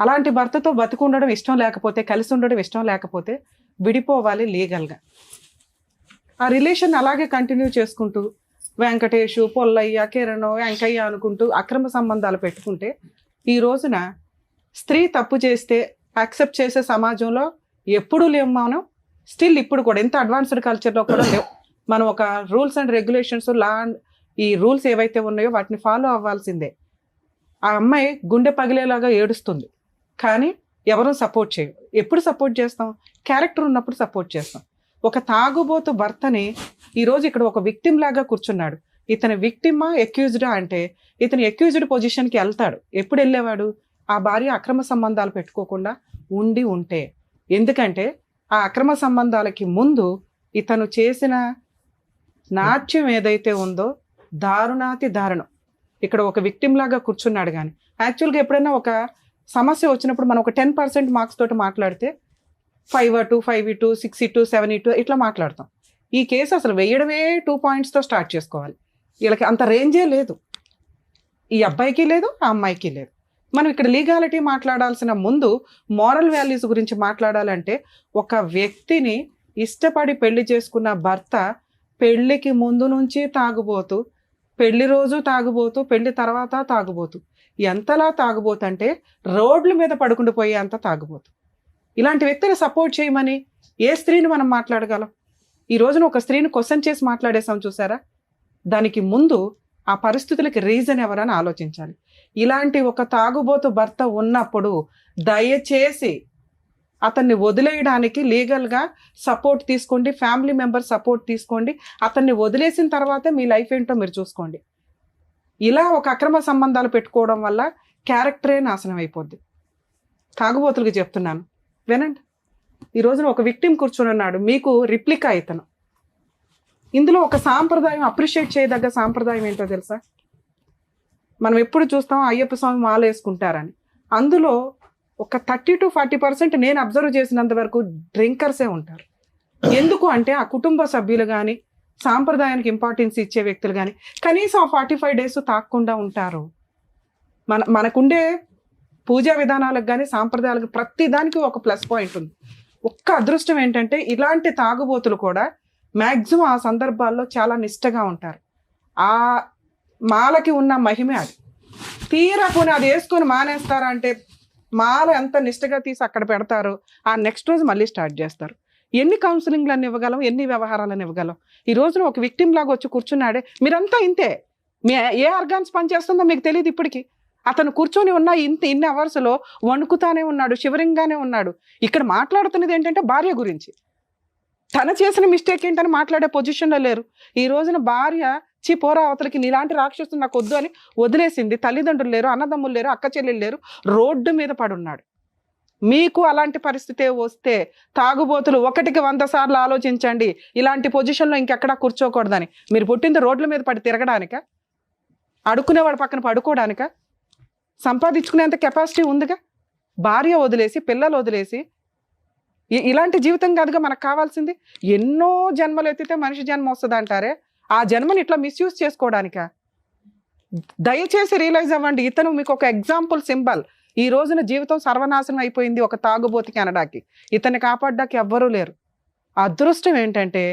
అలాంటి భర్తతో బతుకుండడం ఇష్టం లేకపోతే, కలిసి ఉండడం ఇష్టం లేకపోతే విడిపోవాలి లీగల్గా. ఆ రిలేషన్ అలాగే కంటిన్యూ చేసుకుంటూ వెంకటేషు, పొల్లయ్య, కిరణ్, వెంకయ్య అనుకుంటూ అక్రమ సంబంధాలు పెట్టుకుంటే ఈ రోజున స్త్రీ తప్పు చేస్తే యాక్సెప్ట్ చేసే సమాజంలో ఎప్పుడూ లేవు మనం. స్టిల్ ఇప్పుడు కూడా ఎంత అడ్వాన్స్డ్ కల్చర్లో కూడా లేవు. మనం ఒక రూల్స్ అండ్ రెగ్యులేషన్స్, ఈ రూల్స్ ఏవైతే ఉన్నాయో వాటిని ఫాలో అవ్వాల్సిందే. ఆ అమ్మాయి గుండె పగిలేలాగా ఏడుస్తుంది, కానీ ఎవరూ సపోర్ట్ చేయరు. ఎప్పుడు సపోర్ట్ చేస్తాం? క్యారెక్టర్ ఉన్నప్పుడు సపోర్ట్ చేస్తాం. ఒక తాగుబోతు భర్తని ఈరోజు ఇక్కడ ఒక విక్టిమ్ లాగా కూర్చున్నాడు. ఇతని విక్టిమా ఎక్యూజ్డా అంటే ఇతను ఎక్యూజ్డ్ పొజిషన్కి వెళ్తాడు. ఎప్పుడు వెళ్ళేవాడు? ఆ భార్య అక్రమ సంబంధాలు పెట్టుకోకుండా ఉంటే. ఎందుకంటే ఆ అక్రమ సంబంధాలకి ముందు ఇతను చేసిన నాట్యం ఏదైతే ఉందో దారుణాతి దారుణం. ఇక్కడ ఒక విక్టిమ్ లాగా కూర్చున్నాడు. కానీ యాక్చువల్గా ఎప్పుడైనా ఒక సమస్య వచ్చినప్పుడు మనం ఒక 10% మార్క్స్ తోటి మాట్లాడితే 5-2, 5-2, 6-2, 7-2 ఇట్లా మాట్లాడతాం. ఈ కేసు అసలు వేయడమే 2 పాయింట్స్తో స్టార్ట్ చేసుకోవాలి. వీళ్ళకి అంత రేంజే లేదు, ఈ అబ్బాయికి లేదు, ఆ అమ్మాయికి లేదు. మనం ఇక్కడ లీగాలిటీ మాట్లాడాల్సిన ముందు మోరల్ వాల్యూస్ గురించి మాట్లాడాలంటే, ఒక వ్యక్తిని ఇష్టపడి పెళ్లి చేసుకున్న భర్త పెళ్లికి ముందు నుంచి తాగుబోతూ, పెళ్లి రోజు తాగుబోతూ, పెళ్లి తర్వాత తాగుబోతూ, ఎంతలా తాగుబోతు అంటే రోడ్ల మీద పడుకుండిపోయే అంత తాగుబోతు. ఇలాంటి వ్యక్తిని సపోర్ట్ చేయమని ఏ స్త్రీని మనం మాట్లాడగలం? ఈ రోజున ఒక స్త్రీని క్వశ్చన్ చేసి మాట్లాడేసాం చూసారా, దానికి ముందు ఆ పరిస్థితులకి రీజన్ ఎవరని ఆలోచించాలి. ఇలాంటి ఒక తాగుబోతు భర్త ఉన్నప్పుడు దయచేసి అతన్ని వదిలేయడానికి లీగల్గా సపోర్ట్ తీసుకోండి, ఫ్యామిలీ మెంబర్ సపోర్ట్ తీసుకోండి. అతన్ని వదిలేసిన తర్వాతే మీ లైఫ్ ఏంటో మీరు చూసుకోండి. ఇలా ఒక అక్రమ సంబంధాలు పెట్టుకోవడం వల్ల క్యారెక్టరే నాశనం అయిపోద్ది. తాగుబోతులకు చెప్తున్నాను, వినండి. ఈ రోజున ఒక విక్టిమ్ కూర్చొని ఉన్నాడు, మీకు రిప్లికా ఇతను. ఇందులో ఒక సాంప్రదాయం, అప్రిషియేట్ చేయదగ్గ సాంప్రదాయం ఏంటో తెలుసా? మనం ఎప్పుడు చూస్తాం అయ్యప్ప స్వామి మాల వేసుకుంటారని. అందులో ఒక 30 to 40% నేను అబ్జర్వ్ చేసినంత వరకు డ్రింకర్సే ఉంటారు. ఎందుకు అంటే ఆ కుటుంబ సభ్యులు కానీ, సాంప్రదాయానికి ఇంపార్టెన్స్ ఇచ్చే వ్యక్తులు కానీ కనీసం 45 days తాగకుండా ఉంటారు. మనకుండే పూజా విధానాలకు కానీ, సాంప్రదాయాలకు ప్రతి దానికి ఒక ప్లస్ పాయింట్ ఉంది. ఒక్క అదృష్టం ఏంటంటే ఇలాంటి తాగుబోతులు కూడా మ్యాక్సిమం ఆ సందర్భాల్లో చాలా నిష్టగా ఉంటారు. ఆ మాలకి ఉన్న మహిమే అది. తీరా పోనీ అది వేసుకొని మానేస్తారా అంటే మాల ఎంత నిష్టగా తీసి అక్కడ పెడతారు, ఆ నెక్స్ట్ రోజు మళ్ళీ స్టార్ట్ చేస్తారు. ఎన్ని కౌన్సిలింగ్లను ఇవ్వగలం, ఎన్ని వ్యవహారాలను ఇవ్వగలం? ఈ రోజున ఒక విక్టిమ్ లాగా వచ్చి కూర్చున్నాడే, మీరంతా ఇంతే, మీ ఏ ఆర్గాన్స్ పనిచేస్తుందో మీకు తెలియదు ఇప్పటికీ. అతను కూర్చొని ఉన్న ఇన్ని అవర్స్లో వణుకుతానే ఉన్నాడు, శివరింగానే ఉన్నాడు. ఇక్కడ మాట్లాడుతున్నది ఏంటంటే భార్య గురించి. తన చేసిన మిస్టేక్ ఏంటని మాట్లాడే పొజిషన్లో లేరు. ఈ రోజున భార్య పోరా అవతలకి, నీలాంటి రాక్షసుడు నాకు వద్దు అని వదిలేసింది. తల్లిదండ్రులు లేరు, అన్నదమ్ములు లేరు, అక్క చెల్లెలు లేరు, రోడ్డు మీద పడున్నాడు. మీకు అలాంటి పరిస్థితే వస్తే తాగుబోతులు 1కి 100 సార్లు ఆలోచించండి. ఇలాంటి పొజిషన్లో ఇంకెక్కడా కూర్చోకూడదని. మీరు పుట్టింది రోడ్ల మీద పడి తిరగడానిక? అడుక్కునేవాడు పక్కన పడుకోవడానిక? సంపాదించుకునేంత కెపాసిటీ ఉందిగా. భార్య వదిలేసి, పిల్లలు వదిలేసి ఇలాంటి జీవితం కాదుగా మనకు కావాల్సింది. ఎన్నో జన్మలు ఎత్తితే మనిషి జన్మ వస్తుంది అంటారే, ఆ జన్మని ఇట్లా మిస్యూజ్ చేసుకోవడానిక? దయచేసి రియలైజ్ అవ్వండి. ఇతను మీకు ఒక ఎగ్జాంపుల్, సింబల్. ఈ రోజున జీవితం సర్వనాశనం అయిపోయింది ఒక తాగుబోతికి అనడానికి. ఇతన్ని కాపాడడానికి ఎవ్వరూ లేరు. అదృష్టం ఏంటంటే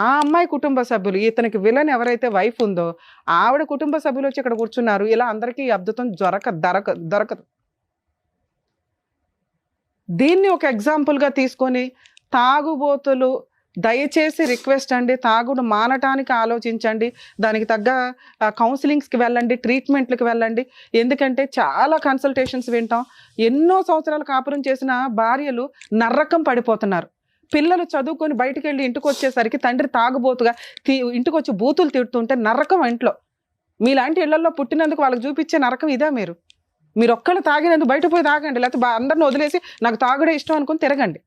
ఆ అమ్మాయి కుటుంబ సభ్యులు, ఇతనికి విలన్ ఎవరైతే వైఫ్ ఉందో ఆవిడ కుటుంబ సభ్యులు వచ్చి ఇక్కడ కూర్చున్నారు. ఇలా అందరికీ అద్భుతం దొరకదు. దీన్ని ఒక ఎగ్జాంపుల్గా తీసుకొని తాగుబోతులు దయచేసి రిక్వెస్ట్ అండి, తాగుడు మానటానికి ఆలోచించండి. దానికి తగ్గ కౌన్సిలింగ్స్కి వెళ్ళండి, ట్రీట్మెంట్లకు వెళ్ళండి. ఎందుకంటే చాలా కన్సల్టేషన్స్ వింటాం. ఎన్నో సంవత్సరాలు కాపురం చేసిన భార్యలు నర్రకం పడిపోతున్నారు. పిల్లలు చదువుకొని బయటికి వెళ్ళి ఇంటికి వచ్చేసరికి తండ్రి తాగుబోతుగా ఇంటికి వచ్చి బూతులు తిడుతుంటే నరకం ఇంట్లో. మీలాంటి ఇళ్లలో పుట్టినందుకు వాళ్ళకి చూపించే నరకం ఇదే. మీరు ఒక్కళ్ళు తాగినందుకు బయట పోయి తాగండి, లేకపోతే అందరిని వదిలేసి నాకు తాగుడే ఇష్టం అనుకుని తిరగండి.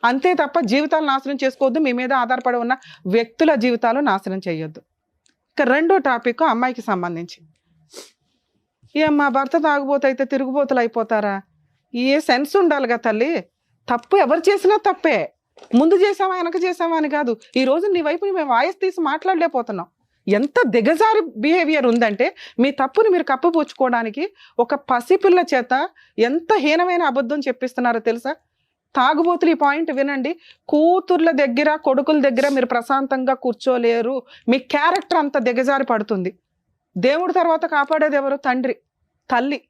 అంతే తప్ప జీవితాలు నాశనం చేసుకోవద్దు. మీ మీద ఆధారపడి ఉన్న వ్యక్తుల జీవితాలు నాశనం చేయొద్దు. ఇక రెండో టాపిక్ అమ్మాయికి సంబంధించి. మా భర్త తాగుబోతు అయితే తిరుగుబోతులు అయిపోతారా? ఏ సెన్స్ ఉండాలిగా తల్లి. తప్పు ఎవరు చేసినా తప్పే. ముందు చేసావా వెనక చేసావా అని కాదు. ఈ రోజు నీ వైపు మేము వాయిస్ తీసి మాట్లాడలేకపోతున్నాం. ఎంత దిగజారి బిహేవియర్ ఉందంటే మీ తప్పుని మీరు కప్పిపుచ్చుకోవడానికి ఒక పసిపిల్ల చేత ఎంత హీనమైన అబద్ధం చెప్పిస్తున్నారో తెలుసా? తాగుబోతులు ఈ పాయింట్ వినండి. కూతుర్ల దగ్గర, కొడుకుల దగ్గర మీరు ప్రశాంతంగా కూర్చోలేరు. మీ క్యారెక్టర్ అంత దిగజారి పడుతుంది. దేవుడి తర్వాత కాపాడేది ఎవరు? తండ్రి, తల్లి.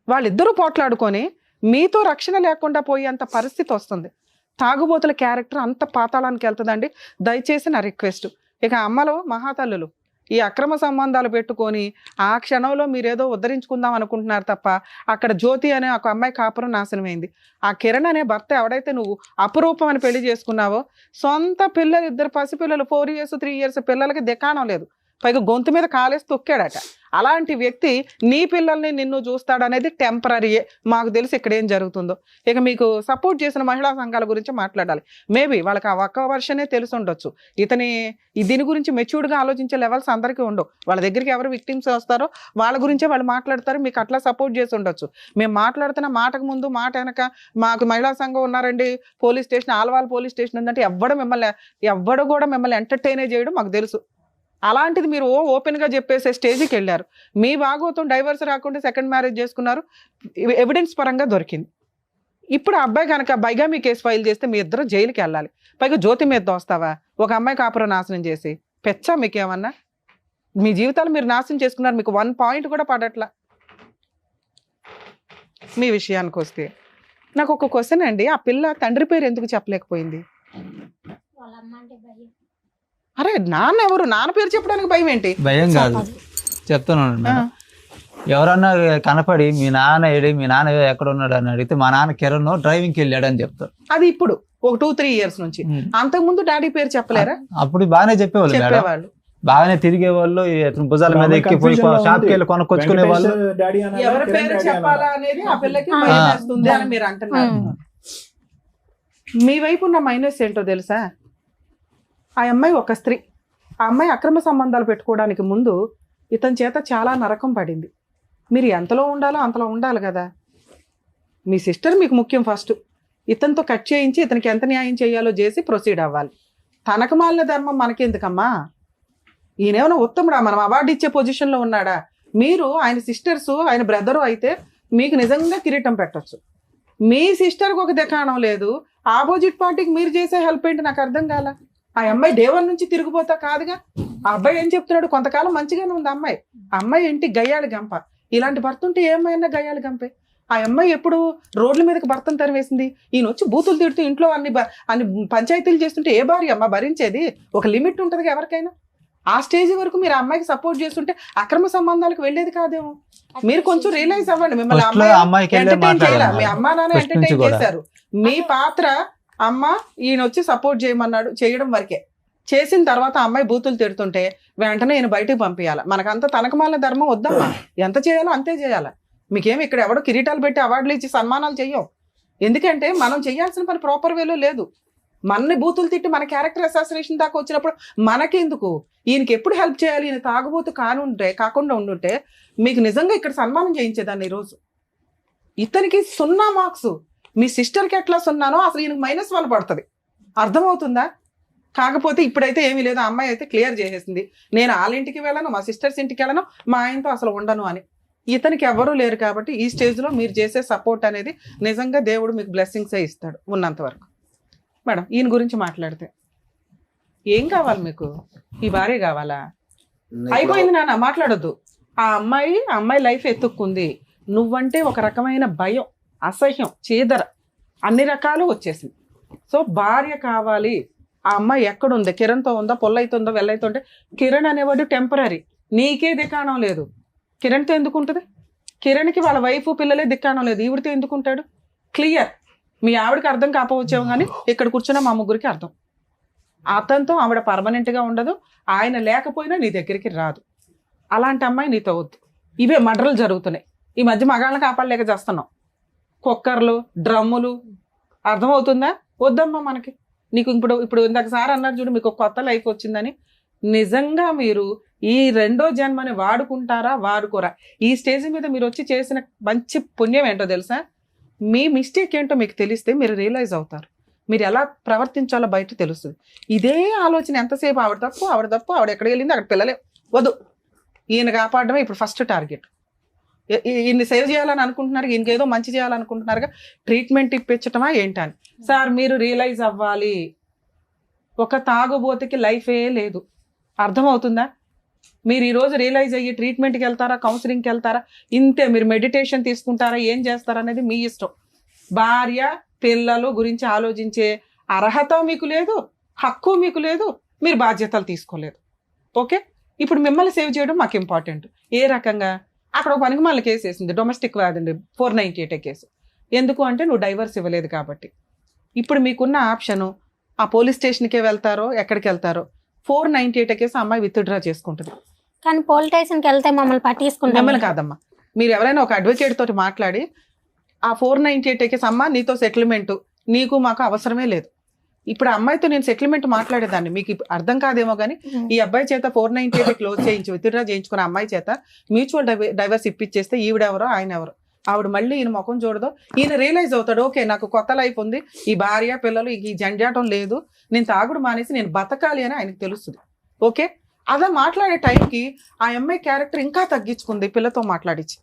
వాళ్ళిద్దరూ పోట్లాడుకొని మీతో రక్షణ లేకుండా పోయేంత పరిస్థితి వస్తుంది. తాగుబోతుల క్యారెక్టర్ అంత పాతాళానికి వెళ్తుందండి. దయచేసి నా రిక్వెస్ట్. ఇక అమ్మలు, మహాతల్లులు, ఈ అక్రమ సంబంధాలు పెట్టుకొని ఆ క్షణంలో మీరేదో ఉద్ధరించుకుందాం అనుకుంటున్నారు తప్ప అక్కడ జ్యోతి అనే ఒక అమ్మాయి కాపురం నాశనమైంది. ఆ కిరణ్ అనే భర్త ఎవడైతే నువ్వు అపురూపం అని పెళ్లి చేసుకున్నావో, సొంత పిల్లలు, 2 పసిపిల్లలు, 4 years 3 years పిల్లలకి దికాణం లేదు, పైగా గొంతు మీద కాలేసి తొక్కాడట. అలాంటి వ్యక్తి నీ పిల్లల్ని నిన్ను చూస్తాడనేది టెంపరీయే. మాకు తెలిసి ఇక్కడ ఏం జరుగుతుందో. ఇక మీకు సపోర్ట్ చేసిన మహిళా సంఘాల గురించి మాట్లాడాలి. మేబీ వాళ్ళకి ఆ ఒక్క వర్షనే తెలిసి ఉండొచ్చు. దీని గురించి మెచ్యూర్డ్గా ఆలోచించే లెవెల్స్ అందరికీ ఉండవు. వాళ్ళ దగ్గరికి ఎవరు విక్టిమ్స్ వస్తారో వాళ్ళ గురించే వాళ్ళు మాట్లాడతారు. మీకు అట్లా సపోర్ట్ చేసి ఉండొచ్చు. మేము మాట్లాడుతున్న మాటకు ముందు మాట వెనక మాకు మహిళా సంఘం ఉన్నారండి, police station, Alwal police station ఉందంటే ఎవ్వడు కూడా మిమ్మల్ని ఎంటర్టైనే చేయడం మాకు తెలుసు. అలాంటిది మీరు ఓపెన్గా చెప్పేసే స్టేజ్కి వెళ్ళారు. మీ భాగోతం డైవర్స్ రాకుండా సెకండ్ మ్యారేజ్ చేసుకున్నారు, ఎవిడెన్స్ పరంగా దొరికింది. ఇప్పుడు ఆ అబ్బాయి కనుక బైగామీ కేసు ఫైల్ చేస్తే మీ ఇద్దరు జైలుకి వెళ్ళాలి. పైగా జ్యోతి మీద దోస్తావా? ఒక అమ్మాయి కాపురం నాశనం చేసి పెచ్చా మీకేమన్నా? మీ జీవితాలు మీరు నాశనం చేసుకున్నారు. మీకు 1 point కూడా పడట్లా. మీ విషయానికి వస్తే నాకు ఒక క్వశ్చన్ అండి. ఆ పిల్ల తండ్రి పేరు ఎందుకు చెప్పలేకపోయింది? వాళ్ళ అరే నాన్న ఎవరు? నాన్న పేరు చెప్పడానికి భయం ఏంటి? భయం కాదు, చెప్తున్నాను మేడం. ఎవరన్నా కనపడి మీ నాన్న ఏడి, మీ నాన్న ఎక్కడ ఉన్నాడు అని అడిగితే మా నాన్న కిరణ్ డ్రైవింగ్కి వెళ్ళాడు అని చెప్తారు. అది ఇప్పుడు ఒక 2-3 years నుంచి. అంతకు ముందు డాడీ పేరు చెప్పలేరా? అప్పుడు బాగానే చెప్పేవాళ్ళు మేడం, బాగానే తిరిగే వాళ్ళు, భుజాల మీద ఎక్కిపోయి షాప్కి వెళ్ళి కొనుక్కొచ్చుకునే వాళ్ళు. ఎవరి పేరు చెప్పాలా అనేది ఆ పిల్లకి భయం వేస్తుంది అని మీరు అంటున్నారు. మీ వైపు ఉన్న మైనస్ ఏంటో తెలుసా? ఆ అమ్మాయి ఒక స్త్రీ. ఆ అమ్మాయి అక్రమ సంబంధాలు పెట్టుకోవడానికి ముందు ఇతని చేత చాలా నరకం పడింది. మీరు ఎంతలో ఉండాలో అంతలో ఉండాలి కదా. మీ సిస్టర్ మీకు ముఖ్యం. ఫస్ట్ ఇతనితో కట్ చేయించి ఇతనికి ఎంత న్యాయం చేయాలో చేసి ప్రొసీడ్ అవ్వాలి. తనకు మాలిన ధర్మం మనకెందుకమ్మా? ఈయనేమైనా ఉత్తముడా? మనం అవార్డు ఇచ్చే పొజిషన్లో ఉన్నాడా? మీరు ఆయన సిస్టర్స్, ఆయన బ్రదరు అయితే మీకు నిజంగా కిరీటం పెట్టచ్చు. మీ సిస్టర్కి ఒక దుకాణం లేదు, ఆపోజిట్ పార్టీకి మీరు చేసే హెల్ప్ ఏంటి నాకు అర్థం కాల. ఆ అమ్మాయి దేవుని నుంచి తిరిగిపోతా కాదుగా. ఆ అబ్బాయి ఏం చెప్తున్నాడు? కొంతకాలం మంచిగానే ఉంది అమ్మాయి. అమ్మాయి ఇంటి గయ్యాలి గంప. ఇలాంటి భర్త ఉంటే ఏమైనా గయ్యాలి గంపే. ఆ అమ్మాయి ఎప్పుడు రోడ్ల మీదకి భర్తను తరివేసింది? ఈయన వచ్చి బూతులు తిడుతూ ఇంట్లో అన్ని పంచాయతీలు చేస్తుంటే ఏ భార్య అమ్మ భరించేది? ఒక లిమిట్ ఉంటుంది ఎవరికైనా. ఆ స్టేజ్ వరకు మీరు ఆ అమ్మాయికి సపోర్ట్ చేస్తుంటే అక్రమ సంబంధాలకు వెళ్ళేది కాదేమో. మీరు కొంచెం రియలైజ్ అవ్వండి. మిమ్మల్ని అమ్మాయి ఎంటర్టైన్ చేయాలి, మీ అమ్మా నాన్న ఎంటర్టైన్ చేశారు. మీ పాత్ర అమ్మ ఈయన వచ్చి సపోర్ట్ చేయమన్నాడు, చేయడం వరకే. చేసిన తర్వాత అమ్మాయి బూతులు తిడుతుంటే వెంటనే ఈయన బయటకు పంపించాలి. మనకంతా తనకమాల ధర్మం వద్దమ్మా. ఎంత చేయాలో అంతే చేయాలి. మీకేమి ఇక్కడ ఎవడో కిరీటాలు పెట్టి అవార్డులు ఇచ్చి సన్మానాలు చెయ్యం. ఎందుకంటే మనం చేయాల్సిన పని ప్రాపర్ వేలో లేదు. మనని బూతులు తిట్టి మన క్యారెక్టర్ అసాసినేషన్ దాకా వచ్చినప్పుడు మనకెందుకు? ఈయనకి ఎప్పుడు హెల్ప్ చేయాలి? ఈయన తాగుబోతు కాకుండా ఉండుంటే మీకు నిజంగా ఇక్కడ సన్మానం చేయించేదాన్ని ఈరోజు. ఇతనికి 0 మార్క్స్, మీ సిస్టర్కి ఎట్లా 0నో అసలు ఈయనకి -1 పడుతుంది. అర్థమవుతుందా? కాకపోతే ఇప్పుడైతే ఏమీ లేదు. ఆ అమ్మాయి అయితే క్లియర్ చేసేసింది, నేను వాళ్ళ ఇంటికి వెళ్ళను, మా సిస్టర్స్ ఇంటికి వెళ్ళను, మా ఆయనతో అసలు ఉండను అని. ఇతనికి ఎవరూ లేరు కాబట్టి ఈ స్టేజ్లో మీరు చేసే సపోర్ట్ అనేది నిజంగా దేవుడు మీకు బ్లెస్సింగ్సే ఇస్తాడు ఉన్నంత వరకు. మేడం, ఈయన గురించి మాట్లాడితే ఏం కావాలి మీకు? ఈ భార్య కావాలా? అయిపోయింది నాన్న, మాట్లాడొద్దు. ఆ అమ్మాయి లైఫ్ ఎత్తుక్కుంది. నువ్వంటే ఒక రకమైన భయం, అసహ్యం, చీదర అన్ని రకాలు వచ్చేసింది. సో భార్య కావాలి. ఆ అమ్మాయి ఎక్కడుంది? కిరణ్తో ఉందా? పొల్లైతుందో వెళ్ళైతుంటే కిరణ్ అనేవాడు టెంపరీ. నీకే దిక్కాణం లేదు. కిరణ్తో ఎందుకు ఉంటుంది? కిరణ్కి వాళ్ళ వైఫ్ పిల్లలే దిక్కాణం లేదు. ఈవిడితో ఎందుకుంటాడు? క్లియర్. మీ ఆవిడకి అర్థం కాకపోవచ్చేమో కానీ ఇక్కడ కూర్చున్న మా ముగ్గురికి అర్థం. అతనితో ఆవిడ పర్మనెంట్గా ఉండదు, ఆయన లేకపోయినా నీ దగ్గరికి రాదు. అలాంటి అమ్మాయి నీతో వద్దు. ఇవే మర్డర్లు జరుగుతున్నాయి ఈ మధ్య. మగాళ్ళని కాపాడలేక చేస్తున్నాం. కుక్కర్లు, డ్రమ్ములు. అర్థమవుతుందా? వద్దమ్మా మనకి. నీకు ఇప్పుడు ఇందాక సార్ అన్నారు చూడు, మీకు కొత్త లైఫ్ వచ్చిందని. నిజంగా మీరు ఈ 2వ జన్మని వాడుకుంటారా వాడుకోరా? ఈ స్టేజ్ మీద మీరు వచ్చి చేసిన మంచి పుణ్యం ఏంటో తెలుసా? మీ మిస్టేక్ ఏంటో మీకు తెలిస్తే మీరు రియలైజ్ అవుతారు. మీరు ఎలా ప్రవర్తించాలో బయట తెలుస్తుంది. ఇదే ఆలోచన ఎంతసేపు ఆవిడ తప్పు, ఆవిడ ఎక్కడికి వెళ్ళింది, అక్కడ పిల్లలే వద్దు. ఈయన కాపాడడమే ఇప్పుడు ఫస్ట్ టార్గెట్. ఈయన్ని సేవ్ చేయాలని అనుకుంటున్నారు, ఈయనకేదో మంచి చేయాలనుకుంటున్నారుగా. ట్రీట్మెంట్ ఇప్పించటమా ఏంటని? సార్ మీరు రియలైజ్ అవ్వాలి, ఒక తాగుబోతుకి లైఫే లేదు. అర్థమవుతుందా? మీరు ఈరోజు రియలైజ్ అయ్యి ట్రీట్మెంట్కి వెళ్తారా, కౌన్సిలింగ్కి వెళ్తారా, ఇంతే. మీరు మెడిటేషన్ తీసుకుంటారా, ఏం చేస్తారా అనేది మీ ఇష్టం. భార్య పిల్లలు గురించి ఆలోచించే అర్హత మీకు లేదు, హక్కు మీకు లేదు, మీరు బాధ్యతలు తీసుకోలేదు. ఓకే, ఇప్పుడు మిమ్మల్ని సేవ్ చేయడం మాకు ఇంపార్టెంట్. ఏ రకంగా? అక్కడ ఒక పనికి మళ్ళీ కేసు వేసింది, డొమెస్టిక్ వ్యాధి 498 కేసు. ఎందుకు అంటే నువ్వు డైవర్స్ ఇవ్వలేదు కాబట్టి. ఇప్పుడు మీకున్న ఆప్షను ఆ పోలీస్ స్టేషన్కే వెళ్తారో ఎక్కడికి వెళ్తారో. 498 కేసు అమ్మాయి విత్డ్రా చేసుకుంటుంది. కానీ పోలీస్ స్టేషన్కి వెళ్తే మమ్మల్ని పట్టించుకుంటాం. మిమ్మల్ని కాదమ్మా, మీరు ఎవరైనా ఒక అడ్వకేట్ తోటి మాట్లాడి ఆ 498 కేసు అమ్మ నీతో సెటిల్మెంట్ నీకు మాకు అవసరమే లేదు. ఇప్పుడు అమ్మాయితో నేను సెటిల్మెంట్ మాట్లాడేదాన్ని, మీకు అర్థం కాదేమో కానీ ఈ అబ్బాయి చేత 498 క్లోజ్ చేయించి విత్డ్రా చేయించుకున్న అమ్మాయి చేత మ్యూచువల్ డైవర్స్ ఇప్పించేస్తే ఈవిడెవరో ఆయన ఎవరో, ఆవిడ మళ్ళీ ఈయన ముఖం చూడదు. ఈయన రియలైజ్ అవుతాడు, ఓకే నాకు కొత్త లైఫ్ ఉంది, ఈ భార్య పిల్లలు ఈ జంజాటం లేదు, నేను తాగుడు మానేసి నేను బతకాలి అని ఆయనకు తెలుస్తుంది. ఓకే, అలా మాట్లాడే టైంకి ఆ అమ్మాయి క్యారెక్టర్ ఇంకా తగ్గించుకుంది. పిల్లతో మాట్లాడించి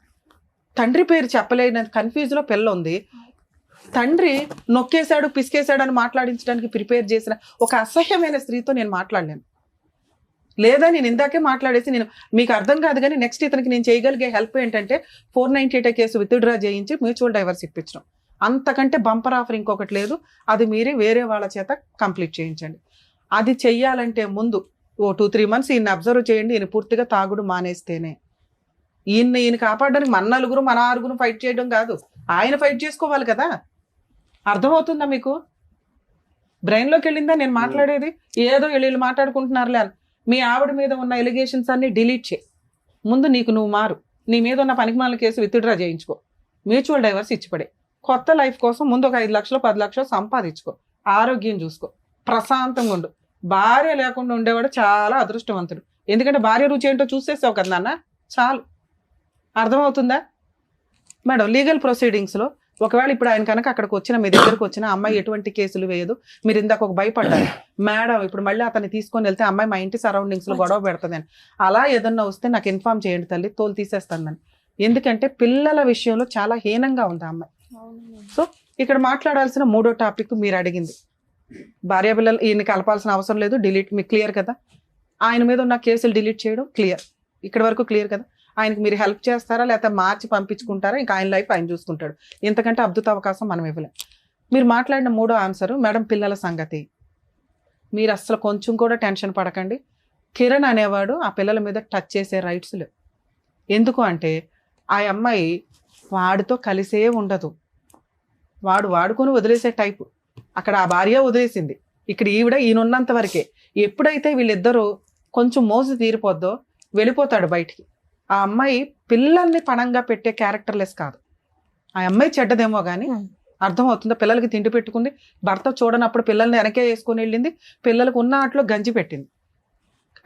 తండ్రి పేరు చెప్పలేని కన్ఫ్యూజ్లో పిల్ల ఉంది. తండ్రి నొక్కేశాడు, పిసికేశాడు అని మాట్లాడించడానికి ప్రిపేర్ చేసిన ఒక అసహ్యమైన స్త్రీతో నేను మాట్లాడలేను. లేదా నేను ఇందాకే మాట్లాడేసి నేను మీకు అర్థం కాదు కానీ నెక్స్ట్ ఇతనికి నేను చేయగలిగే హెల్ప్ ఏంటంటే 498 కేసు విత్డ్రా చేయించి మ్యూచువల్ డైవర్స్ ఇప్పించడం. అంతకంటే బంపర్ ఆఫర్ ఇంకొకటి లేదు. అది మీరే వేరే వాళ్ళ చేత కంప్లీట్ చేయించండి. అది చెయ్యాలంటే ముందు ఓ 2-3 months ఈయన్ని అబ్జర్వ్ చేయండి. ఈయన పూర్తిగా తాగుడు మానేస్తేనే. ఈయన కాపాడడానికి మన 4 మన 6 ఫైట్ చేయడం కాదు, ఆయన ఫైట్ చేసుకోవాలి కదా. అర్థమవుతుందా మీకు? బ్రెయిన్లోకి వెళ్ళిందా నేను మాట్లాడేది? ఏదో వీళ్ళు మాట్లాడుకుంటున్నారులే అని. మీ ఆవిడ మీద ఉన్న ఎలిగేషన్స్ అన్ని డిలీట్ చేయి. ముందు నీకు నువ్వు మారు. నీ మీద ఉన్న పనికిమాల కేసు విత్డ్రా చేయించుకో. మ్యూచువల్ డైవర్స్ ఇచ్చిపడే. కొత్త లైఫ్ కోసం ముందు ఒక 5 లక్షలు 10 లక్షలు సంపాదించుకో. ఆరోగ్యం చూసుకో. ప్రశాంతంగా ఉండు. భార్య లేకుండా ఉండేవాడు చాలా అదృష్టవంతుడు. ఎందుకంటే భార్య రుచి ఏంటో చూసేసావు కదా నాన్న, చాలు. అర్థమవుతుందా మేడం? లీగల్ ప్రొసీడింగ్స్లో ఒకవేళ ఇప్పుడు ఆయన కనుక అక్కడికి వచ్చిన మీ దగ్గరకు వచ్చిన అమ్మాయి ఎటువంటి కేసులు వేయదు. మీరు ఇందాక ఒక భయపడ్డారు మేడం, ఇప్పుడు మళ్ళీ అతన్ని తీసుకొని వెళ్తే అమ్మాయి మా ఇంటి సరౌండింగ్స్లో గొడవ పెడుతుంది అని. అలా ఏదన్నా వస్తే నాకు ఇన్ఫార్మ్ చేయండి తల్లి, తోలు తీసేస్తాను నేను. ఎందుకంటే పిల్లల విషయంలో చాలా హీనంగా ఉంది ఆ అమ్మాయి. సో ఇక్కడ మాట్లాడాల్సిన 3వ టాపిక్ మీరు అడిగింది. భార్య పిల్లలు ఈయన కలపాల్సిన అవసరం లేదు, డిలీట్. మీకు క్లియర్ కదా? ఆయన మీద ఉన్న కేసులు డిలీట్ చేయడం క్లియర్. ఇక్కడ వరకు క్లియర్ కదా? ఆయనకి మీరు హెల్ప్ చేస్తారా లేకపోతే మార్చి పంపించుకుంటారా? ఇంకా ఆయన లైఫ్ ఆయన చూసుకుంటాడు. ఇంతకంటే అద్భుత అవకాశం మనం ఇవ్వలేం. మీరు మాట్లాడిన 3వ ఆన్సర్ మేడం, పిల్లల సంగతి. మీరు అసలు కొంచెం కూడా టెన్షన్ పడకండి. కిరణ్ అనేవాడు ఆ పిల్లల మీద టచ్ చేసే రైట్స్ లేవు. ఎందుకు అంటే ఆ అమ్మాయి వాడితో కలిసే ఉండదు. వాడు వాడుకొని వదిలేసే టైపు. అక్కడ ఆ భార్య వదిలేసింది, ఇక్కడ ఈయనున్నంత వరకే. ఎప్పుడైతే వీళ్ళిద్దరూ కొంచెం మోజు తీరిపోద్దో వెళ్ళిపోతాడు బయటికి. ఆ అమ్మాయి పిల్లల్ని పణంగా పెట్టే క్యారెక్టర్లెస్ కాదు. ఆ అమ్మాయి చెడ్డదేమో కానీ అర్థమవుతుందా? పిల్లలకి తిండి పెట్టుకుంది, భర్త చూడనప్పుడు పిల్లల్ని వెనకే వేసుకొని వెళ్ళింది, పిల్లలకు ఉన్న ఆటలో గంజి పెట్టింది.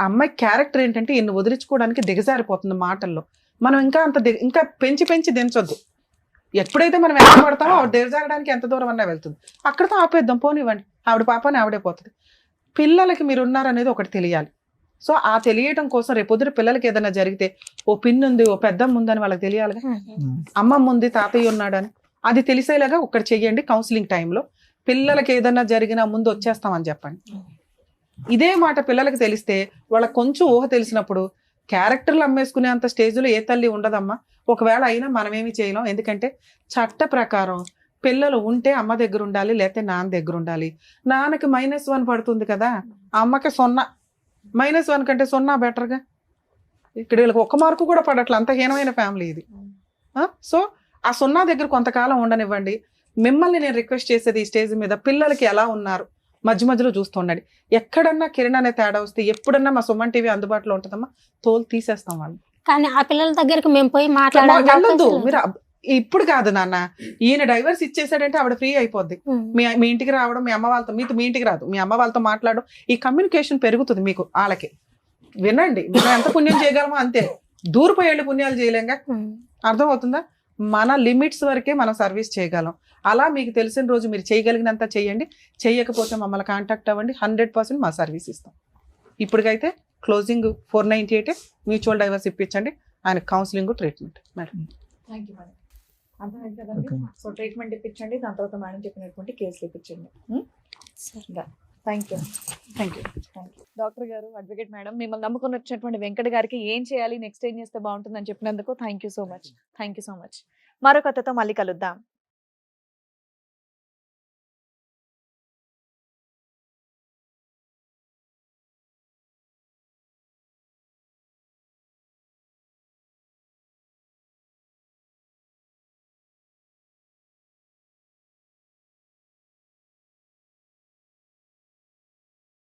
ఆ అమ్మాయి క్యారెక్టర్ ఏంటంటే ఈయన్ని వదిలించుకోవడానికి దిగజారిపోతుంది మాటల్లో. మనం ఇంకా పెంచి దించొద్దు. ఎప్పుడైతే మనం వెనక పడతామో ఆవిడ దిగజారడానికి ఎంత దూరం అన్నా వెళ్తుంది. అక్కడితో ఆపేద్దాం, పోనివ్వండి, ఆవిడ పాపని ఆవిడే పోతుంది. పిల్లలకి మీరు ఉన్నారనేది ఒకటి తెలియాలి. సో ఆ తెలియటం కోసం రేపొద్దున పిల్లలకి ఏదైనా జరిగితే ఓ పిన్ ఉంది, ఓ పెద్దమ్మ ఉందని వాళ్ళకి తెలియాలిగా. అమ్మమ్మ ఉంది, తాతయ్య ఉన్నాడని అది తెలిసేలాగా ఒకటి చెయ్యండి. కౌన్సిలింగ్ టైంలో పిల్లలకి ఏదైనా జరిగినా ముందు వచ్చేస్తామని చెప్పండి. ఇదే మాట పిల్లలకి తెలిస్తే వాళ్ళకి కొంచెం ఊహ తెలిసినప్పుడు క్యారెక్టర్లు అమ్మేసుకునే అంత స్టేజ్లో ఏ తల్లి ఉండదమ్మా. ఒకవేళ అయినా మనమేమి చేయలేం. ఎందుకంటే చట్ట ప్రకారం పిల్లలు ఉంటే అమ్మ దగ్గర ఉండాలి, లేకపోతే నాన్న దగ్గర ఉండాలి. నాన్నకి -1 పడుతుంది కదా, అమ్మకి 0. -1 కంటే 0 బెటర్గా. ఇక్కడ వీళ్ళకి 1 మార్కు కూడా పడట్ల, అంత హీనమైన ఫ్యామిలీ ఇది. సో ఆ 0 దగ్గర కొంతకాలం ఉండనివ్వండి. మిమ్మల్ని నేను రిక్వెస్ట్ చేసేది ఈ స్టేజ్ మీద పిల్లలకి ఎలా ఉన్నారు మధ్య మధ్యలో చూస్తుండండి. ఎక్కడన్నా కిరణ్ అనే తేడా వస్తే ఎప్పుడన్నా మా సుమన్ టీవీ అందుబాటులో ఉంటుందమ్మా, తోలు తీసేస్తాం వాళ్ళు. కానీ ఆ పిల్లల దగ్గరికి మేము పోయి వెళ్ళొద్దు మాట్లాడదు. మీరు. ఇప్పుడు కాదు నాన్న, ఈయన డైవర్స్ ఇచ్చేసాడంటే ఆవిడ ఫ్రీ అయిపోద్ది. మీ ఇంటికి రావడం, మీ అమ్మ వాళ్ళతో, మీ ఇంటికి రాదు, మీ అమ్మ వాళ్ళతో మాట్లాడడం, ఈ కమ్యూనికేషన్ పెరుగుతుంది మీకు. వాళ్ళకి వినండి, మనం ఎంత పుణ్యం చేయగలమో అంతే, దూరిపోయి వెళ్ళి పుణ్యాలు చేయలేంగా. అర్థమవుతుందా? మన లిమిట్స్ వరకే మనం సర్వీస్ చేయగలం. అలా మీకు తెలిసిన రోజు మీరు చేయగలిగినంత చేయండి. చేయకపోతే మమ్మల్ని కాంటాక్ట్ అవ్వండి, 100% మా సర్వీస్ ఇస్తాం. ఇప్పటికైతే క్లోజింగ్ 498 మ్యూచువల్ డైవర్స్ ఇప్పించండి. ఆయన counselling, treatment. Madam thank you madam. అర్థమైంది కదండి. సో ట్రీట్మెంట్ ఇప్పించండి, దాని తర్వాత మేడం చెప్పినటువంటి కేసులు ఇప్పించండి. Thank you. డాక్టర్ గారు, అడ్వకేట్ మేడం, మిమ్మల్ని నమ్ముకుని వచ్చినటువంటి వెంకట గారికి ఏం చేయాలి, నెక్స్ట్ ఏం చేస్తే బాగుంటుందని చెప్పినందుకు థ్యాంక్ యూ సో మచ్. మరో కథతో మళ్ళీ కలుద్దాం.